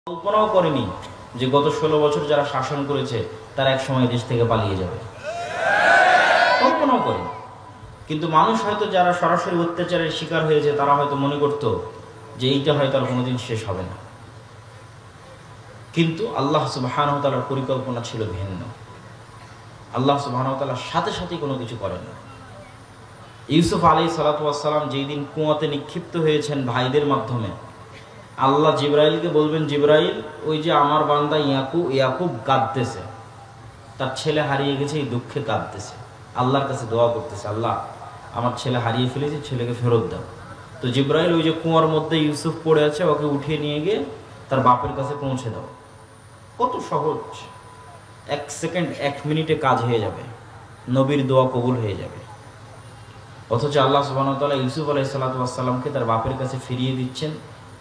কল্পনাও করেনি যে গত 16 বছর যারা শাসন করেছে তারা এক সময় দেশ থেকে পালিয়ে যাবে, কল্পনাও করেনি। কিন্তু মানুষ হয়তো যারা সরাসরি অত্যাচারের শিকার হয়েছে তারা হয়তো মনে করত যে এইটা হয়তো আর কোনোদিন শেষ হবে না, কিন্তু আল্লাহ সুবহানাহু ওয়া তাআলার পরিকল্পনা ছিল ভিন্ন। আল্লাহ সুবহানাহু ওয়া তাআলা সাথে সাথে কোনো কিছু করেন না। ইউসুফ আলাইহিস সালাতু ওয়াস সালাম যেই দিন কুয়াতে নিক্ষিপ্ত হয়েছেন ভাইদের মাধ্যমে, আল্লাহ জিবরাইলকে বলবেন, জিবরাইল ওই যে আমার বান্দা ইয়াকুব কাঁদতেছে, তার ছেলে হারিয়ে গেছে, এই দুঃখে কাঁদতেছে, আল্লাহর কাছে দোয়া করতেছে, আল্লাহ আমার ছেলে হারিয়ে ফেলেছে, ছেলেকে ফেরত দাও। তো জিবরাইল ওই যে কুয়ার মধ্যে ইউসুফ পড়ে আছে ওকে উঠিয়ে নিয়ে গিয়ে তার বাপের কাছে পৌঁছে দাও। কত সহজ, 1 সেকেন্ড 1 মিনিটে কাজ হয়ে যাবে, নবীর দোয়া কবুল হয়ে যাবে। অথচ আল্লাহ সুবহানাহু ওয়া তাআলা ইউসুফ আলাইহিস সালাতু ওয়াস সালামকে তার বাপের কাছে ফিরিয়ে দিচ্ছেন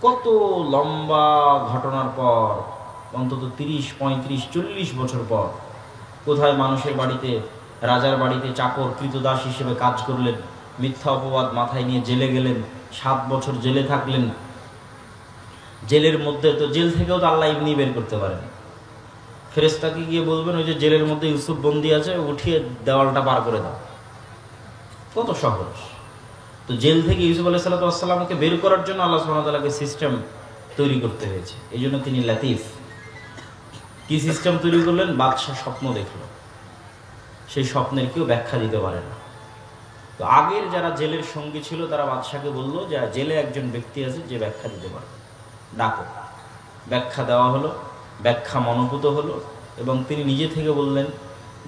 কত লম্বা ঘটনার পর, অন্তত 30, 35, 40 বছর পর। কোথায় মানুষের বাড়িতে, রাজার বাড়িতে চাকর কৃতদাস হিসেবে কাজ করলেন, মিথ্যা অপবাদ মাথায় নিয়ে জেলে গেলেন, 7 বছর জেলে থাকলেন। জেলের মধ্যে তো, জেল থেকেও তো আল্লাহ এমনি বের করতে পারেন। ফেরেশতাকে গিয়ে বলবেন ওই যে জেলের মধ্যে ইউসুফ বন্দী আছে, উঠিয়ে দেওয়ালটা পার করে দাও। কত সহজ। তো জেল থেকে ইউসুফ আলাইহিস সালাতু ওয়াস সালামকে বের করার জন্য আল্লাহ সুবহানাহু ওয়া তাআলাকে সিস্টেম তৈরি করতে হয়েছে। এই জন্য তিনি লাতিফ। কি সিস্টেম তৈরি করলেন? বাদশাহ স্বপ্ন দেখলো, সেই স্বপ্নের কেউ ব্যাখ্যা দিতে পারে না। তো আগের যারা জেলের সঙ্গী ছিল তারা বাদশাকে বললো যে জেলে একজন ব্যক্তি আছে যে ব্যাখ্যা দিতে পারে, ডাকো। ব্যাখ্যা দেওয়া হলো, ব্যাখ্যা মনোভূত হলো, এবং তিনি নিজে থেকে বললেন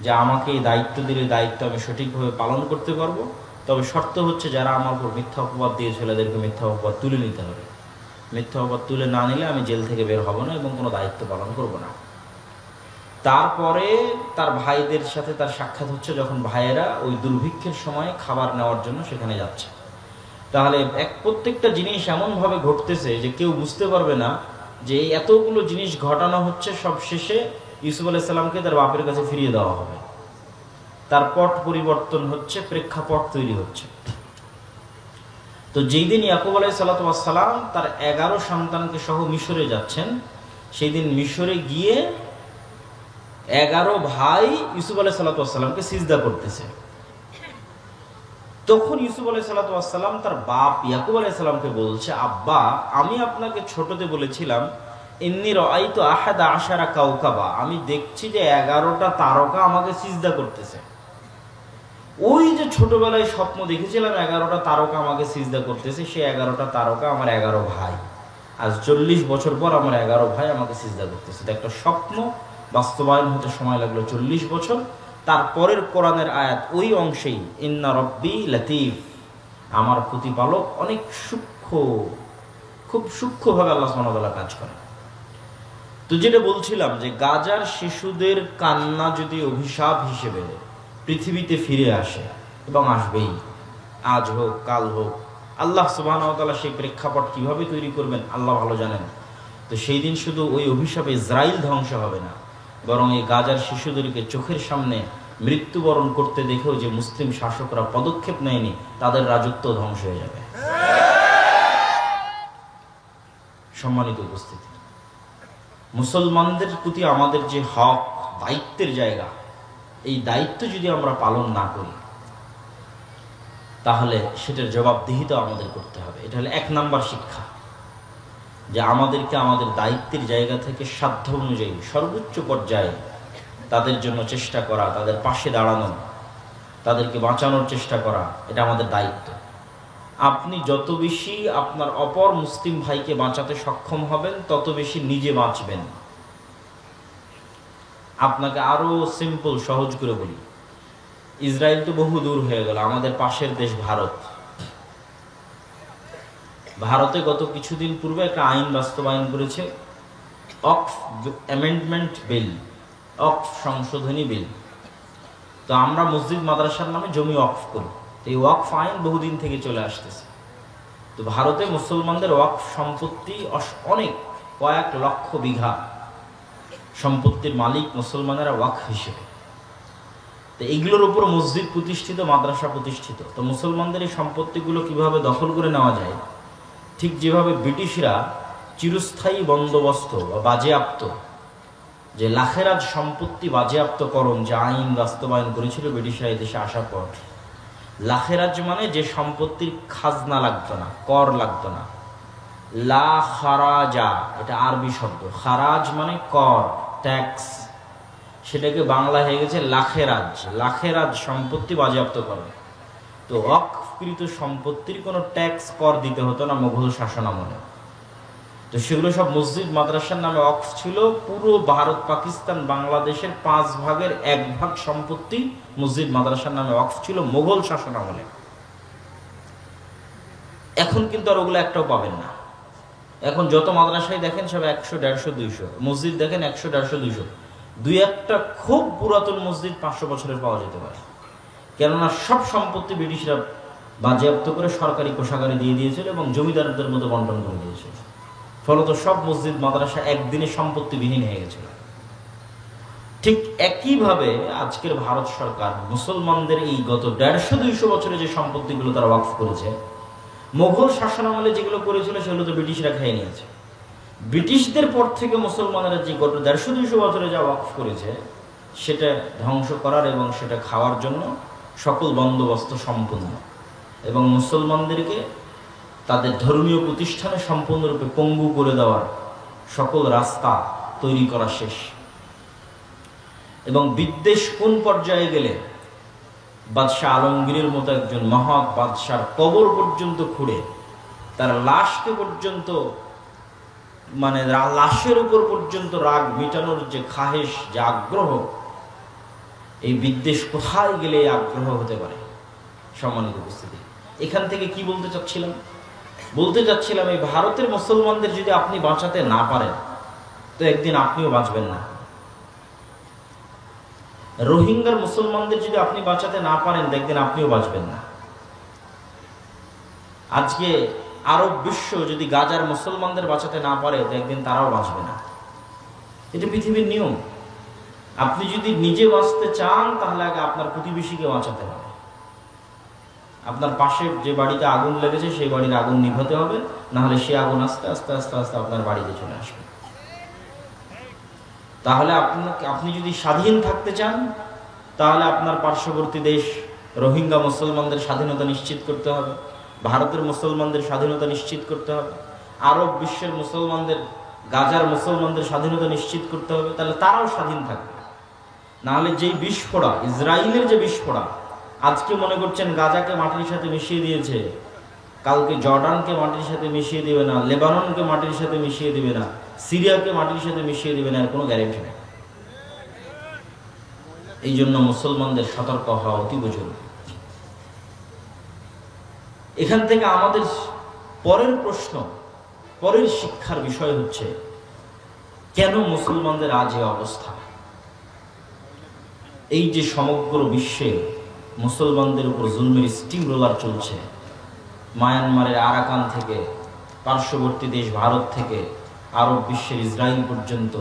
যে আমাকে এই দায়িত্ব দিলে দায়িত্ব আমি সঠিকভাবে পালন করতে পারবো, তবে শর্ত হচ্ছে যারা আমার উপর মিথ্যা অপবাদ দিয়েছিল এদেরকে মিথ্যা অপবাদ তুলে নিতে হবে। মিথ্যা অপবাদ তুলে না নিলে আমি জেল থেকে বের হব না এবং কোনো দায়িত্ব পালন করব না। তারপরে তার ভাইদের সাথে তার সাক্ষাৎ হচ্ছে, যখন ভাইয়েরা ওই দুর্ভিক্ষের সময় খাবার নেওয়ার জন্য সেখানে যাচ্ছে। তাহলে প্রত্যেকটা জিনিস এমনভাবে ঘটতেছে যে কেউ বুঝতে পারবে না যে এতগুলো জিনিস ঘটানো হচ্ছে, সব শেষে ইউসুফ আলাইহিস সালামকে তার বাপের কাছে ফিরিয়ে দেওয়া হবে। তার পট পরিবর্তন হচ্ছে, প্রেক্ষাপট তৈরি হচ্ছে। তো যেই দিন ইয়াকুব আলাইহিস সালাতু ওয়াস সালাম তার 11 সন্তানকে সহ মিশরে যাচ্ছেন, সেই দিন মিশরে গিয়ে 11 ভাই ইউসুফ আলাইহিস সালাতু ওয়াস সালামকে সিজদা করতেছে। তখন ইউসুফ আলাইহিস সালাতু ওয়াস সালাম তার বাপ ইয়াকুব আলাইহিস সালামকে বলছে, আব্বা আমি আপনাকে ছোটতে বলেছিলাম ইন্নী রাআইতু আহাদা আশারা কাওকাবা, আমি দেখছি যে 11টা তারকা আমাকে সিজদা করতেছে। ওই যে ছোটবেলায় স্বপ্ন দেখেছিলাম 11টা তারকা আমাকে সিজদা করতেছে, সেই 11টা তারকা আমার 11 ভাই। আজ 40 বছর পর আমার 11 ভাই আমাকে সিজদা করতেছে। একটা স্বপ্ন বাস্তবায়ন হতে সময় লাগলো 40 বছর। তারপরের কোরআনের আয়াত ওই অংশেই, ইন্না রব্বি লাতিফ, আমার প্রতিপালক অনেক সূক্ষ্ম, খুব সূক্ষ্মভাবে আল্লাহ সুবহানাহু ওয়া তাআলা কাজ করে। তো যেটা বলছিলাম যে গাজার শিশুদের কান্না যদি অভিশাপ হিসেবে পৃথিবীতে ফিরে আসে, এবং আসবেই, আজ হোক কাল হোক, আল্লাহ সুবহানাহু ওয়া তাআলা সেই প্রেক্ষাপট কিভাবে তৈরি করবেন আল্লাহ ভালো জানেন। তো সেই দিন শুধু ওই অভিশাপে ইসরাইল ধ্বংস হবে না, বরং এই গাজার শিশুদেরকে চোখের সামনে মৃত্যুবরণ করতে দেখেও যে মুসলিম শাসকরা পদক্ষেপ নেয়নি, তাদের রাজত্ব ধ্বংস হয়ে যাবে। সম্মানিত উপস্থিতি, মুসলমানদের প্রতি আমাদের যে হক, দায়িত্বের জায়গা, এই দায়িত্ব যদি আমরা পালন না করি তাহলে সেটার জবাবদিহিতা আমাদের করতে হবে। এটা হলো 1 নাম্বার শিক্ষা, যে আমাদেরকে আমাদের দায়িত্বের জায়গা থেকে সাধ্য অনুযায়ী সর্বোচ্চ পর্যায়ে তাদের জন্য চেষ্টা করা, তাদের পাশে দাঁড়ানো, তাদেরকে বাঁচানোর চেষ্টা করা, এটা আমাদের দায়িত্ব। আপনি যত বেশি আপনার অপর মুসলিম ভাইকে বাঁচাতে সক্ষম হবেন তত বেশি নিজে বাঁচবেন। আপনাকে আরো সিম্পল, সহজ করে বলি, ইসরায়েল তো বহু দূর হয়ে গেল, আমাদের পাশের দেশ ভারত। ভারতে গত কিছুদিন পূর্বে একটা আইন বাস্তবায়ন করেছে, ওয়াকফ অ্যামেন্ডমেন্ট বিল, ওয়াকফ সংশোধনী বিল। তো আমরা মসজিদ মাদ্রাসার নামে জমি ওয়াকফ করি, এই ওয়াকফ আইন বহুদিন থেকে চলে আসতেছে। তো ভারতে মুসলমানদের ওয়াকফ সম্পত্তি অনেক, কয়েক লক্ষ বিঘা সম্পত্তির মালিক মুসলমানেরা ওয়াকফ হিসেবে। তো এইগুলোর উপর মসজিদ প্রতিষ্ঠিত, মাদ্রাসা প্রতিষ্ঠিত। তো মুসলমানদের এই সম্পত্তিগুলো কিভাবে দখল করে নেওয়া যায়, ঠিক যেভাবে ব্রিটিশরা চিরস্থায়ী বন্দোবস্ত বা বাজেয়াপ্ত, যে লাখেরাজ সম্পত্তি বাজেয়াপ্তকরণ যে আইন বাস্তবায়ন করেছিল ব্রিটিশরা এই দেশে আসার পর, লাখেরাজ মানে যে সম্পত্তির খাজনা লাগতো না, কর লাগতো না। লা খারাজা, এটা আরবি শব্দ, খারাজ মানে কর, ট্যাক্স, সেটাকে বাংলা হয়ে গেছে লাখেরাজ। লাখেরাজ সম্পত্তি বাজেয়াপ্ত করে। তো ওয়াকফকৃত সম্পত্তির কোনো ট্যাক্স কর দিতে হতো না মুঘল শাসন আমলে। তো সেগুলো সব মসজিদ মাদ্রাসার নামে ওয়াকফ ছিল। পুরো ভারত, পাকিস্তান, বাংলাদেশের 5 ভাগের 1 ভাগ সম্পত্তি মসজিদ মাদ্রাসার নামে ওয়াকফ ছিল মুঘল শাসন আমলে। এখন কিন্তু আর ওগুলো একটাও পাবেন না। এখন যত মাদ্রাসায় দেখেন সব 100, 150, 200, মসজিদ দেখেন 100, 150, 200। দুই একটা খুব পুরাতন মসজিদ 500 বছরের পাওয়া যেতে পারে, কেননা সব সম্পত্তি ব্রিটিশরা বাজেয়াপ্ত করে সরকারি কোষাগারে দিয়ে দিয়েছিল এবং জমিদারদের মধ্যে বন্টন করে দিয়েছিল। ফলত সব মসজিদ মাদ্রাসা একদিনে সম্পত্তিবিহীন হয়ে গেছিল। ঠিক একইভাবে আজকের ভারত সরকার মুসলমানদের এই গত 150-200 বছরে যে সম্পত্তিগুলো তারা ওয়াকফ করেছে, মুঘল শাসনামলে যেগুলো করেছিল সেগুলো তো ব্রিটিশরা খেয়ে নিয়েছে। ব্রিটিশদের পর থেকে মুসলমানেরা যে গত 150-200 বছরে যা ওয়াকফ করেছে সেটা ধ্বংস করার এবং সেটা খাওয়ার জন্য সকল বন্দোবস্ত সম্পূর্ণ, এবং মুসলমানদেরকে তাদের ধর্মীয় প্রতিষ্ঠানে সম্পূর্ণরূপে পঙ্গু করে দেওয়ার সকল রাস্তা তৈরি করা শেষ। এবং বিদ্বেষ কোন পর্যায়ে গেলে বাদশাহ আলমগীরের মতো একজন মহৎ বাদশার কবর পর্যন্ত খুঁড়ে তার লাশকে পর্যন্ত, মানে লাশের উপর পর্যন্ত রাগ মেটানোর যে খাহেশ, যে আগ্রহ, এই বিদ্বেষ কোথায় গেলে এই আগ্রহ হতে পারে? সম্মানিত উপস্থিতি, এখান থেকে কি বলতে চাচ্ছিলাম? বলতে চাচ্ছিলাম এই ভারতের মুসলমানদের যদি আপনি বাঁচাতে না পারেন তো একদিন আপনিও বাঁচবেন না। রোহিঙ্গার মুসলমানদের যদি আপনি বাঁচাতে না পারেন তো একদিন আপনিও বাঁচবেন না। আজকে আরব বিশ্ব যদি গাজার মুসলমানদের বাঁচাতে না পারে তো একদিন তারাও বাঁচবে না। এটা পৃথিবীর নিয়ম। আপনি যদি নিজে বাঁচতে চান তাহলে আগে আপনার প্রতিবেশীকে বাঁচাতে হবে। আপনার পাশে যে বাড়িতে আগুন লেগেছে সেই বাড়ির আগুন নিভাতে হবে, না হলে সে আগুন আস্তে আস্তে আস্তে আস্তে আপনার বাড়িতে চলে আসবে। তাহলে আপনি যদি স্বাধীন থাকতে চান তাহলে আপনার পার্শ্ববর্তী দেশ রোহিঙ্গা মুসলমানদের স্বাধীনতা নিশ্চিত করতে হবে, ভারতের মুসলমানদের স্বাধীনতা নিশ্চিত করতে হবে, আরব বিশ্বের মুসলমানদের, গাজার মুসলমানদের স্বাধীনতা নিশ্চিত করতে হবে, তাহলে তারাও স্বাধীন থাকবে। নাহলে যেই বিস্ফোরা, ইসরায়েলের যে বিস্ফোরা, আজকে মনে করছেন গাজাকে মাটির সাথে মিশিয়ে দিয়েছে, কালকে জর্ডানকে মাটির সাথে মিশিয়ে দিবে না, লেবাননকে মাটির সাথে মিশিয়ে দিবে না, সিরিয়াকে মাটির সাথে মিশিয়ে দিবে না, এর কোনো গ্যারেন্টি নেই। এই জন্য মুসলমানদের সতর্ক হওয়া অতীব জরুরি। এখান থেকে আমাদের পরের প্রশ্ন, পরের শিক্ষার বিষয় হচ্ছে কেন মুসলমানদের আজ এই অবস্থা? এই যে সমগ্র বিশ্বে মুসলমানদের উপর জুলমের স্টিম রোলার চলছে, মায়ানমারের আরাকান থেকে পার্শ্ববর্তী দেশ ভারত থেকে আরব বিশ্বের ইসরায়েল পর্যন্ত,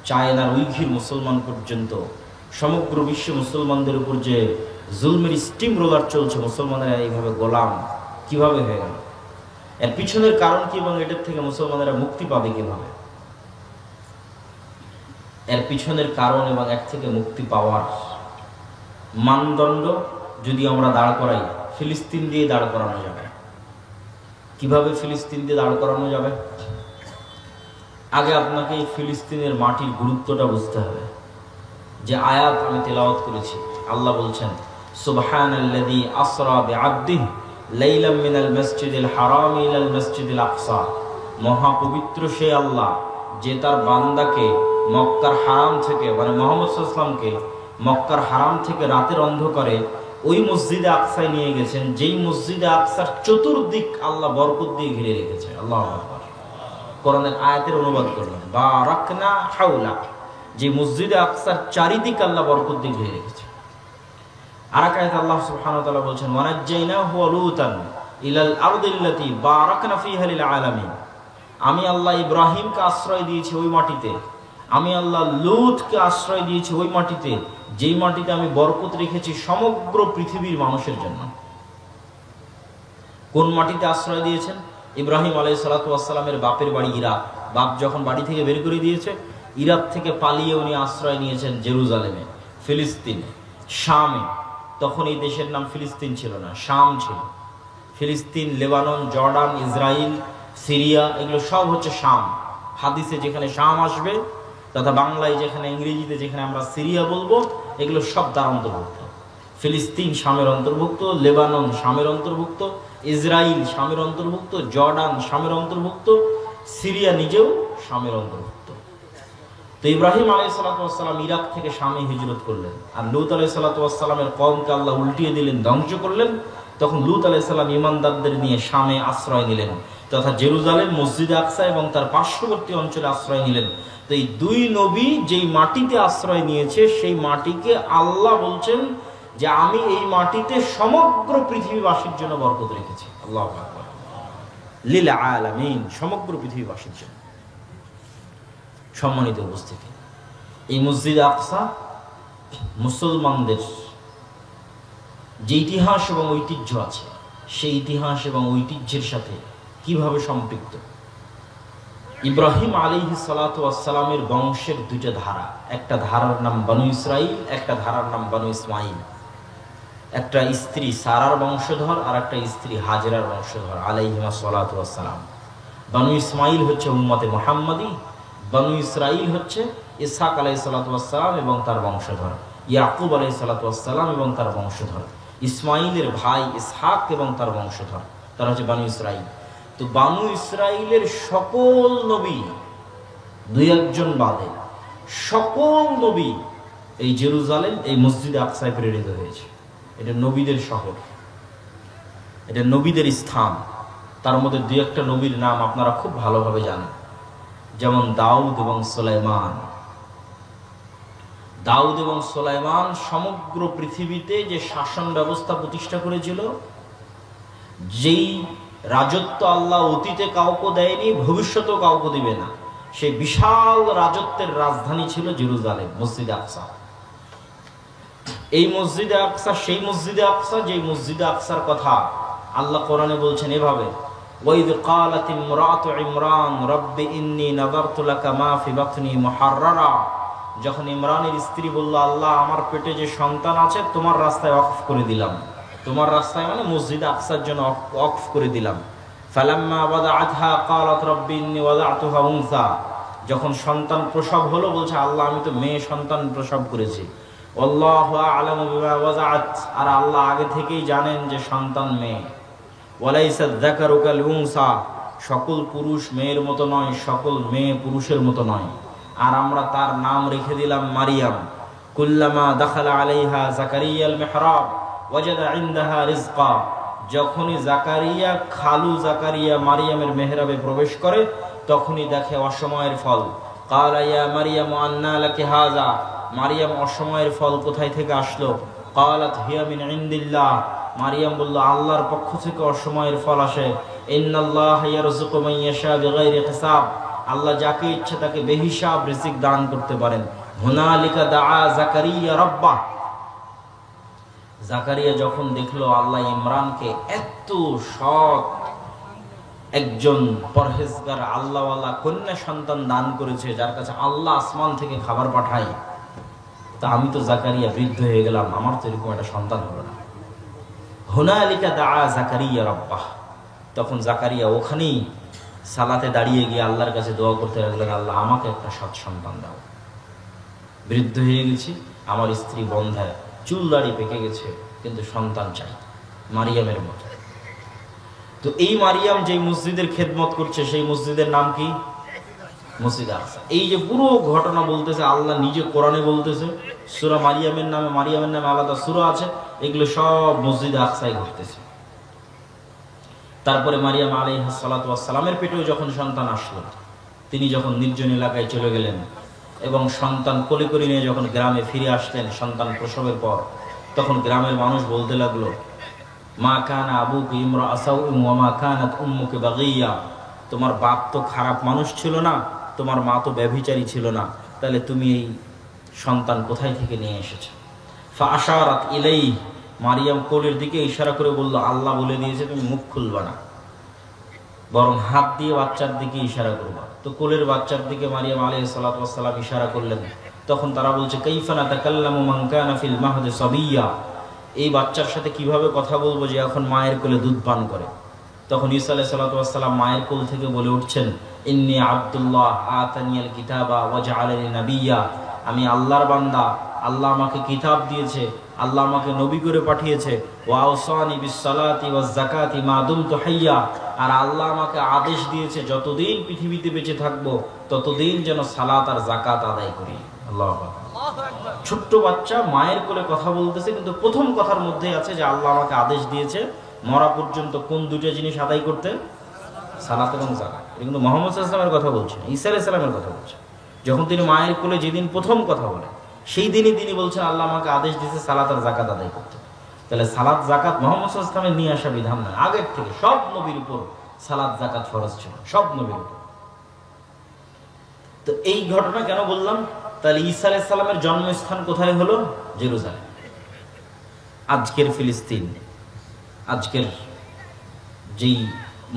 চায়নার উইঘুর মুসলমান পর্যন্ত সমগ্র বিশ্বে মুসলমানদের উপর যে জুলমের স্টিম রোলার চলছে, মুসলমানেরা এইভাবে গোলাম কিভাবে হয়ে গেল? এর পিছনের কারণ কি এবং এটার থেকে মুসলমানেরা মুক্তি পাবে কিভাবে? এর পিছনের কারণ এবং এর থেকে মুক্তি পাওয়ার মানদণ্ড যদি আমরা দাঁড় করাই, ফিলিস্তিন দিয়ে দাঁড় করানো যাবে। কিভাবে ফিলিস্তিন দিয়ে দাঁড় করানো যাবে? আগে আপনাকে এই ফিলিস্তিনের মাটির গুরুত্বটা বুঝতে হবে। যে আয়াত আমি তেলাওয়াত করেছি, আল্লাহ বলছেন সুবহানাল্লাযী আসরা বিআবদিহি লাইলাম মিনাল মাসজিদিল হারাম ইলাল মাসজিদিল আকসা। মহাপবিত্র সে আল্লাহ যে তার বান্দাকে মক্কার হারাম থেকে, মানে মুহাম্মদ সাল্লাল্লাহু আলাইহি ওয়াসাল্লামকে মক্কার হারাম থেকে রাতের অন্ধকারে ওই মসজিদে আকসায় নিয়ে গেছেন, যেই মসজিদে আকসার চতুর্দিক আল্লাহ বরকত দিয়ে ঘিরে রেখেছে। আল্লাহু আকবার। কোরআনের আয়াতের অনুবাদ করলাম, বারাকনা হাওলা, যে মসজিদে আকসার চারিদিক আল্লাহ বরকত দিয়ে ঘিরে রেখেছে। আর এক আয়াতে আল্লাহ সুবহানাহু ওয়া তাআলা বলেছেন ওয়ানাজ্জাইনাহু ওয়া লূতান ইলাল আরদিল্লাতী বারাকনা ফীহা লিল আলামিন। আমি আল্লাহ ইব্রাহিমকে আশ্রয় দিয়েছি ওই মাটিতে, আমি আল্লাহ লূতকে আশ্রয় দিয়েছি ওই মাটিতে, যেই মাটিতে আমি বরকত রেখেছি সমগ্র পৃথিবীর মানুষের জন্য। কোন মাটিতে আশ্রয় দিয়েছেন? ইব্রাহিম আলাইহিসসালামের বাপের বাড়ি ইরাক। বাপ যখন বাড়ি থেকে বের করে দিয়েছে, ইরাক থেকে পালিয়ে উনি আশ্রয় নিয়েছেন জেরুজালেমে, ফিলিস্তিনে, শামে। তখন এই দেশের নাম ফিলিস্তিন ছিল না, শাম ছিল। ফিলিস্তিন, লেবানন, জর্ডান, ইসরায়েল, সিরিয়া, এগুলো সব হচ্ছে শাম। হাদিসে যেখানে শাম আসবে, তথা বাংলায় যেখানে, ইংরেজিতে যেখানে আমরা সিরিয়া বলবো, এগুলো সব তার অন্তর্ভুক্ত। ফিলিস্তিন শামের অন্তর্ভুক্ত, লেবানন শামের অন্তর্ভুক্ত, ইসরায়েল শামের অন্তর্ভুক্ত, জর্ডান শামের অন্তর্ভুক্ত, সিরিয়া নিজেও শামের অন্তর্ভুক্ত। তো ইব্রাহিম আলাইহিসসালাম ইরাক থেকে শামে হিজরত করলেন, আর লূত আলাইহিসসালামের কওমকে আল্লাহ উল্টিয়ে দিলেন, ধ্বংস করলেন। তখন লূত আলাইহিসসালাম ঈমানদারদের নিয়ে শামে আশ্রয় নিলেন, তথা জেরুজালেম, মসজিদে আকসা এবং তার পার্শ্ববর্তী অঞ্চলে আশ্রয় নিলেন। তো এই দুই নবী যেই মাটিতে আশ্রয় নিয়েছে, সেই মাটিকে আল্লাহ বলছেন যে আমি এই মাটিতে সমগ্র পৃথিবীবাসীর জন্য বরকত রেখেছি। আল্লাহু আকবার, লিল আলামিন, সমগ্র পৃথিবীবাসীর জন্য। সম্মানিত উপস্থিতি, এই মসজিদ আকসা মুসলমানদের যে ইতিহাস এবং ঐতিহ্য আছে, সেই ইতিহাস এবং ঐতিহ্যের সাথে কিভাবে সম্পৃক্ত। ইব্রাহিম আলাইহিসসালামের বংশের দুইটা ধারা, একটা ধারার নাম বনু ইসরাইল, একটা ধারার নাম বনু ইসমাইল। একটা স্ত্রী সারার বংশধর, আর একটা স্ত্রী হাজেরার বংশধর আলাইহিমা সালাতু ওয়াসসালাম। বনু ইসমাইল হচ্ছে উম্মতে মুহাম্মাদি, বনু ইসরাইল হচ্ছে ইসহাক আলাইহিস সালাতু ওয়াসসালাম এবং তার বংশধর, ইয়াকুব আলাইহিস সালাতু ওয়াসসালাম এবং তার বংশধর, ইসমাইলের ভাই ইসহাক এবং তার বংশধর, তারা হচ্ছে বনু ইসরাইল। তো বনু ইসরাইলের সকল নবী, দুই একজন বাদে সকল নবী এই জেরুজালেম, এই মসজিদে আকসায় প্রেরিত হয়েছে। এটা নবীদের শহর, এটা নবীদের স্থান। তার মধ্যে দুই একটা নবীর নাম আপনারা খুব ভালোভাবে জানেন, যেমন দাউদ এবং সুলাইমান। দাউদ এবং সুলাইমান সমগ্র পৃথিবীতে যে শাসন ব্যবস্থা প্রতিষ্ঠা করেছিল, যেই রাজত্ব আল্লাহ অতীতে কাউকে দেয়নি, ভবিষ্যতেও কাউকে দিবে না, সেই বিশাল রাজত্বের রাজধানী ছিল জেরুজালেম, মসজিদে আকসা। এই মসজিদে আকসা সেই মসজিদে আকসা, যে মসজিদে আকসার কথা আল্লাহ কোরআনে বলছেন এভাবে, ওয়াইদ ক্বালাত ইমরাতু ইমরান রব্বি ইন্নী নাযারতু লাকা মা ফি বাতনি মুহাররারা। যখন ইমরানের স্ত্রী বলল, আল্লাহ আমার পেটে যে সন্তান আছে তোমার রাস্তায় ওয়াকফ করে দিলাম, তোমার রাস্তায় মানে মসজিদে আকসার জন্য ওয়াকফ করে দিলাম। ফালাম্মা ওয়াদাআতহা ক্বালাত রব্বি ইন্নী ওয়াদাতুহা উনসা। যখন সন্তান প্রসব হলো, বলছে আল্লাহ আমি তো মেয়ে সন্তান প্রসব করেছি। আল্লাহু আ'লামু বিমা ওয়াজাআত, আর আল্লাহ আগে থেকেই জানেন যে সন্তান মেয়ে। ওয়ালাইসা যাকারু কাল উনসা, সকল পুরুষ মেয়ের মতো নয়, সকল মেয়ে পুরুষের মতো নয়। আর আমরা তার নাম রেখে দিলাম মারিয়াম। কুল্লামা দাখালা আলাইহা যাকারিয়াল মিহরাব ওয়াজাদা ইনদাহা রিজকা। যখনই জাকারিয়া, খালু জাকারিয়া মারিয়ামের মেহরাবে প্রবেশ করে, তখনই দেখে অসময়ের ফল। ক্বালা ইয়া মারিয়াম আন্না লাকি হাযা। মারিয়াম, অসময়ের ফল কোথায় থেকে আসলো? ক্বালাত হিয়া মিন ইনদিল্লাহ। মারিয়াম বলল, আল্লাহর পক্ষ থেকে অসময়ের ফল আসে। ইন্নাল্লাহা ইয়ারযুকু মান ইয়াশা বিগাইরি হিসাব। আল্লাহ যাকে ইচ্ছে তাকে বেহিসাব রিজিক দান করতে পারেন। হুনালিকা দাআ জাকারিয়া রাব্বাহ। জাকারিয়া যখন দেখলো আল্লাহ ইমরানকে এত সৎ একজন পরহেজগার আল্লাহওয়ালা কন্যা সন্তান দান করেছে, যার কাছে আল্লাহ আসমান থেকে খাবার পাঠায়, তা আমি তো জাকারিয়া বৃদ্ধ হয়ে গেলাম, আমার তো এরকম একটা সন্তান হলো না। হুনালিকা দাআ জাকারিয়া রাব্বাহ। তখন জাকারিয়া ওখানেই সালাতে দাঁড়িয়ে গিয়ে আল্লাহর কাছে দোয়া করতে লাগলেন, আল্লাহ আমাকে একটা সৎ সন্তান দাও। বৃদ্ধ হয়ে গেছি, আমার স্ত্রী বন্ধায়, চুল দাড়ি পেকে গেছে, কিন্তু সন্তান চাই মারিয়ামের মতো। তো এই মারিয়াম যে মসজিদের খেদমত করছে, সেই মসজিদের নাম কি? মসজিদ আকসা। এই যে পুরো ঘটনা বলতেছে আল্লাহ নিজে কোরআনে বলতেছে, সূরা মারিয়ামের নামে আলাদা সূরা আছে, এগুলো সব মসজিদ আকসায় ঘটতেছে। তারপরে মারিয়াম আলাইহিস সালাতু ওয়াস সালামের পেটেও যখন সন্তান আসলো, তিনি যখন নির্জন এলাকায় চলে গেলেন এবং সন্তান কোলে করে নিয়ে যখন গ্রামে ফিরে আসলেন সন্তান প্রসবের পর, তখন গ্রামের মানুষ বলতে লাগলো, মা কানা আবুকা ইমরাআ সাউইন ওয়া মা কানাত উম্মুকা বাগিয়া। তোমার বাপ তো খারাপ মানুষ ছিল না, তোমার মা তো ব্যভিচারী ছিল না, তাহলে তুমি এই সন্তান কোথায় থেকে নিয়ে এসেছো? ফাআশারাত ইলাইহি। মারিয়াম কোলের দিকে ইশারা করে বলল, আল্লাহ বলে দিয়েছে তুমি মুখ খুলবা না। বরং হাত দিয়ে বাচ্চার দিকে ইশারা করবা। তো কোলের বাচ্চার দিকে মারিয়াম আলাইহিস সালাতু ওয়াস সালাম ইশারা করলেন। তখন তারা বলছে কাইফা নাতাকাল্লামু মান কানা ফিল মাহদি সাবিয়্যা, এই বাচ্চার সাথে কিভাবে কথা বলবো যে এখন মায়ের কোলে দুধ পান করে। তখন ঈসা আলাইহিস সালাতু ওয়াস সালাম মায়ের কোল থেকে বলে উঠছেন, ইন্নী আব্দুল্লাহ আতানিয়াল কিতাবা ওয়া জাআলানি নাবিয়্যা, আমি আল্লাহর বান্দা, আল্লাহ আমাকে কিতাব দিয়েছে, আল্লাহ আমাকে নবী করে পাঠিয়েছে। ওয়া আওসানি বিস সালাতি ওয়াজ যাকাতি মা দুমতু হাইয়্যা, আর আল্লাহ আমাকে আদেশ দিয়েছে যতদিন পৃথিবীতে বেঁচে থাকবো ততদিন যেন সালাত আর যাকাত আদায় করি। আল্লাহু আকবার। ছোট্ট বাচ্চা মায়ের কোলে কথা বলতেছে, কিন্তু প্রথম কথার মধ্যে আছে যে আল্লাহ আমাকে আদেশ দিয়েছে মরা পর্যন্ত কোন দুটো জিনিস আদায় করতে, সালাত এবং যাকাত। এটা কিন্তু মুহাম্মদ সাল্লাল্লাহু আলাইহি ওয়াসাল্লামের কথা বলছে, ঈসা আলাইহিস সালামের কথা বলছে। যখন তিনি মায়ের কোলে যেদিন প্রথম কথা বলেন সেই দিনই তিনি বলছেন আল্লাহ আমাকে আদেশ দিয়েছে সালাত আর যাকাত আদায় করতে। তাহলে সালাত যাকাত মুহাম্মদ সাল্লাল্লাহু আলাইহি ওয়াসাল্লামের নিয়ে আসা বিধান নয়, আগের থেকে সব নবীর উপর সালাত যাকাত ফরজ ছিল, সব নবীর উপর। তো এই ঘটনা কেন বললাম? তাহলে ঈসা আলাইহিস সালামের জন্মস্থান কোথায় হলো? জেরুজালেম। আজকের ফিলিস্তিন, আজকের যেই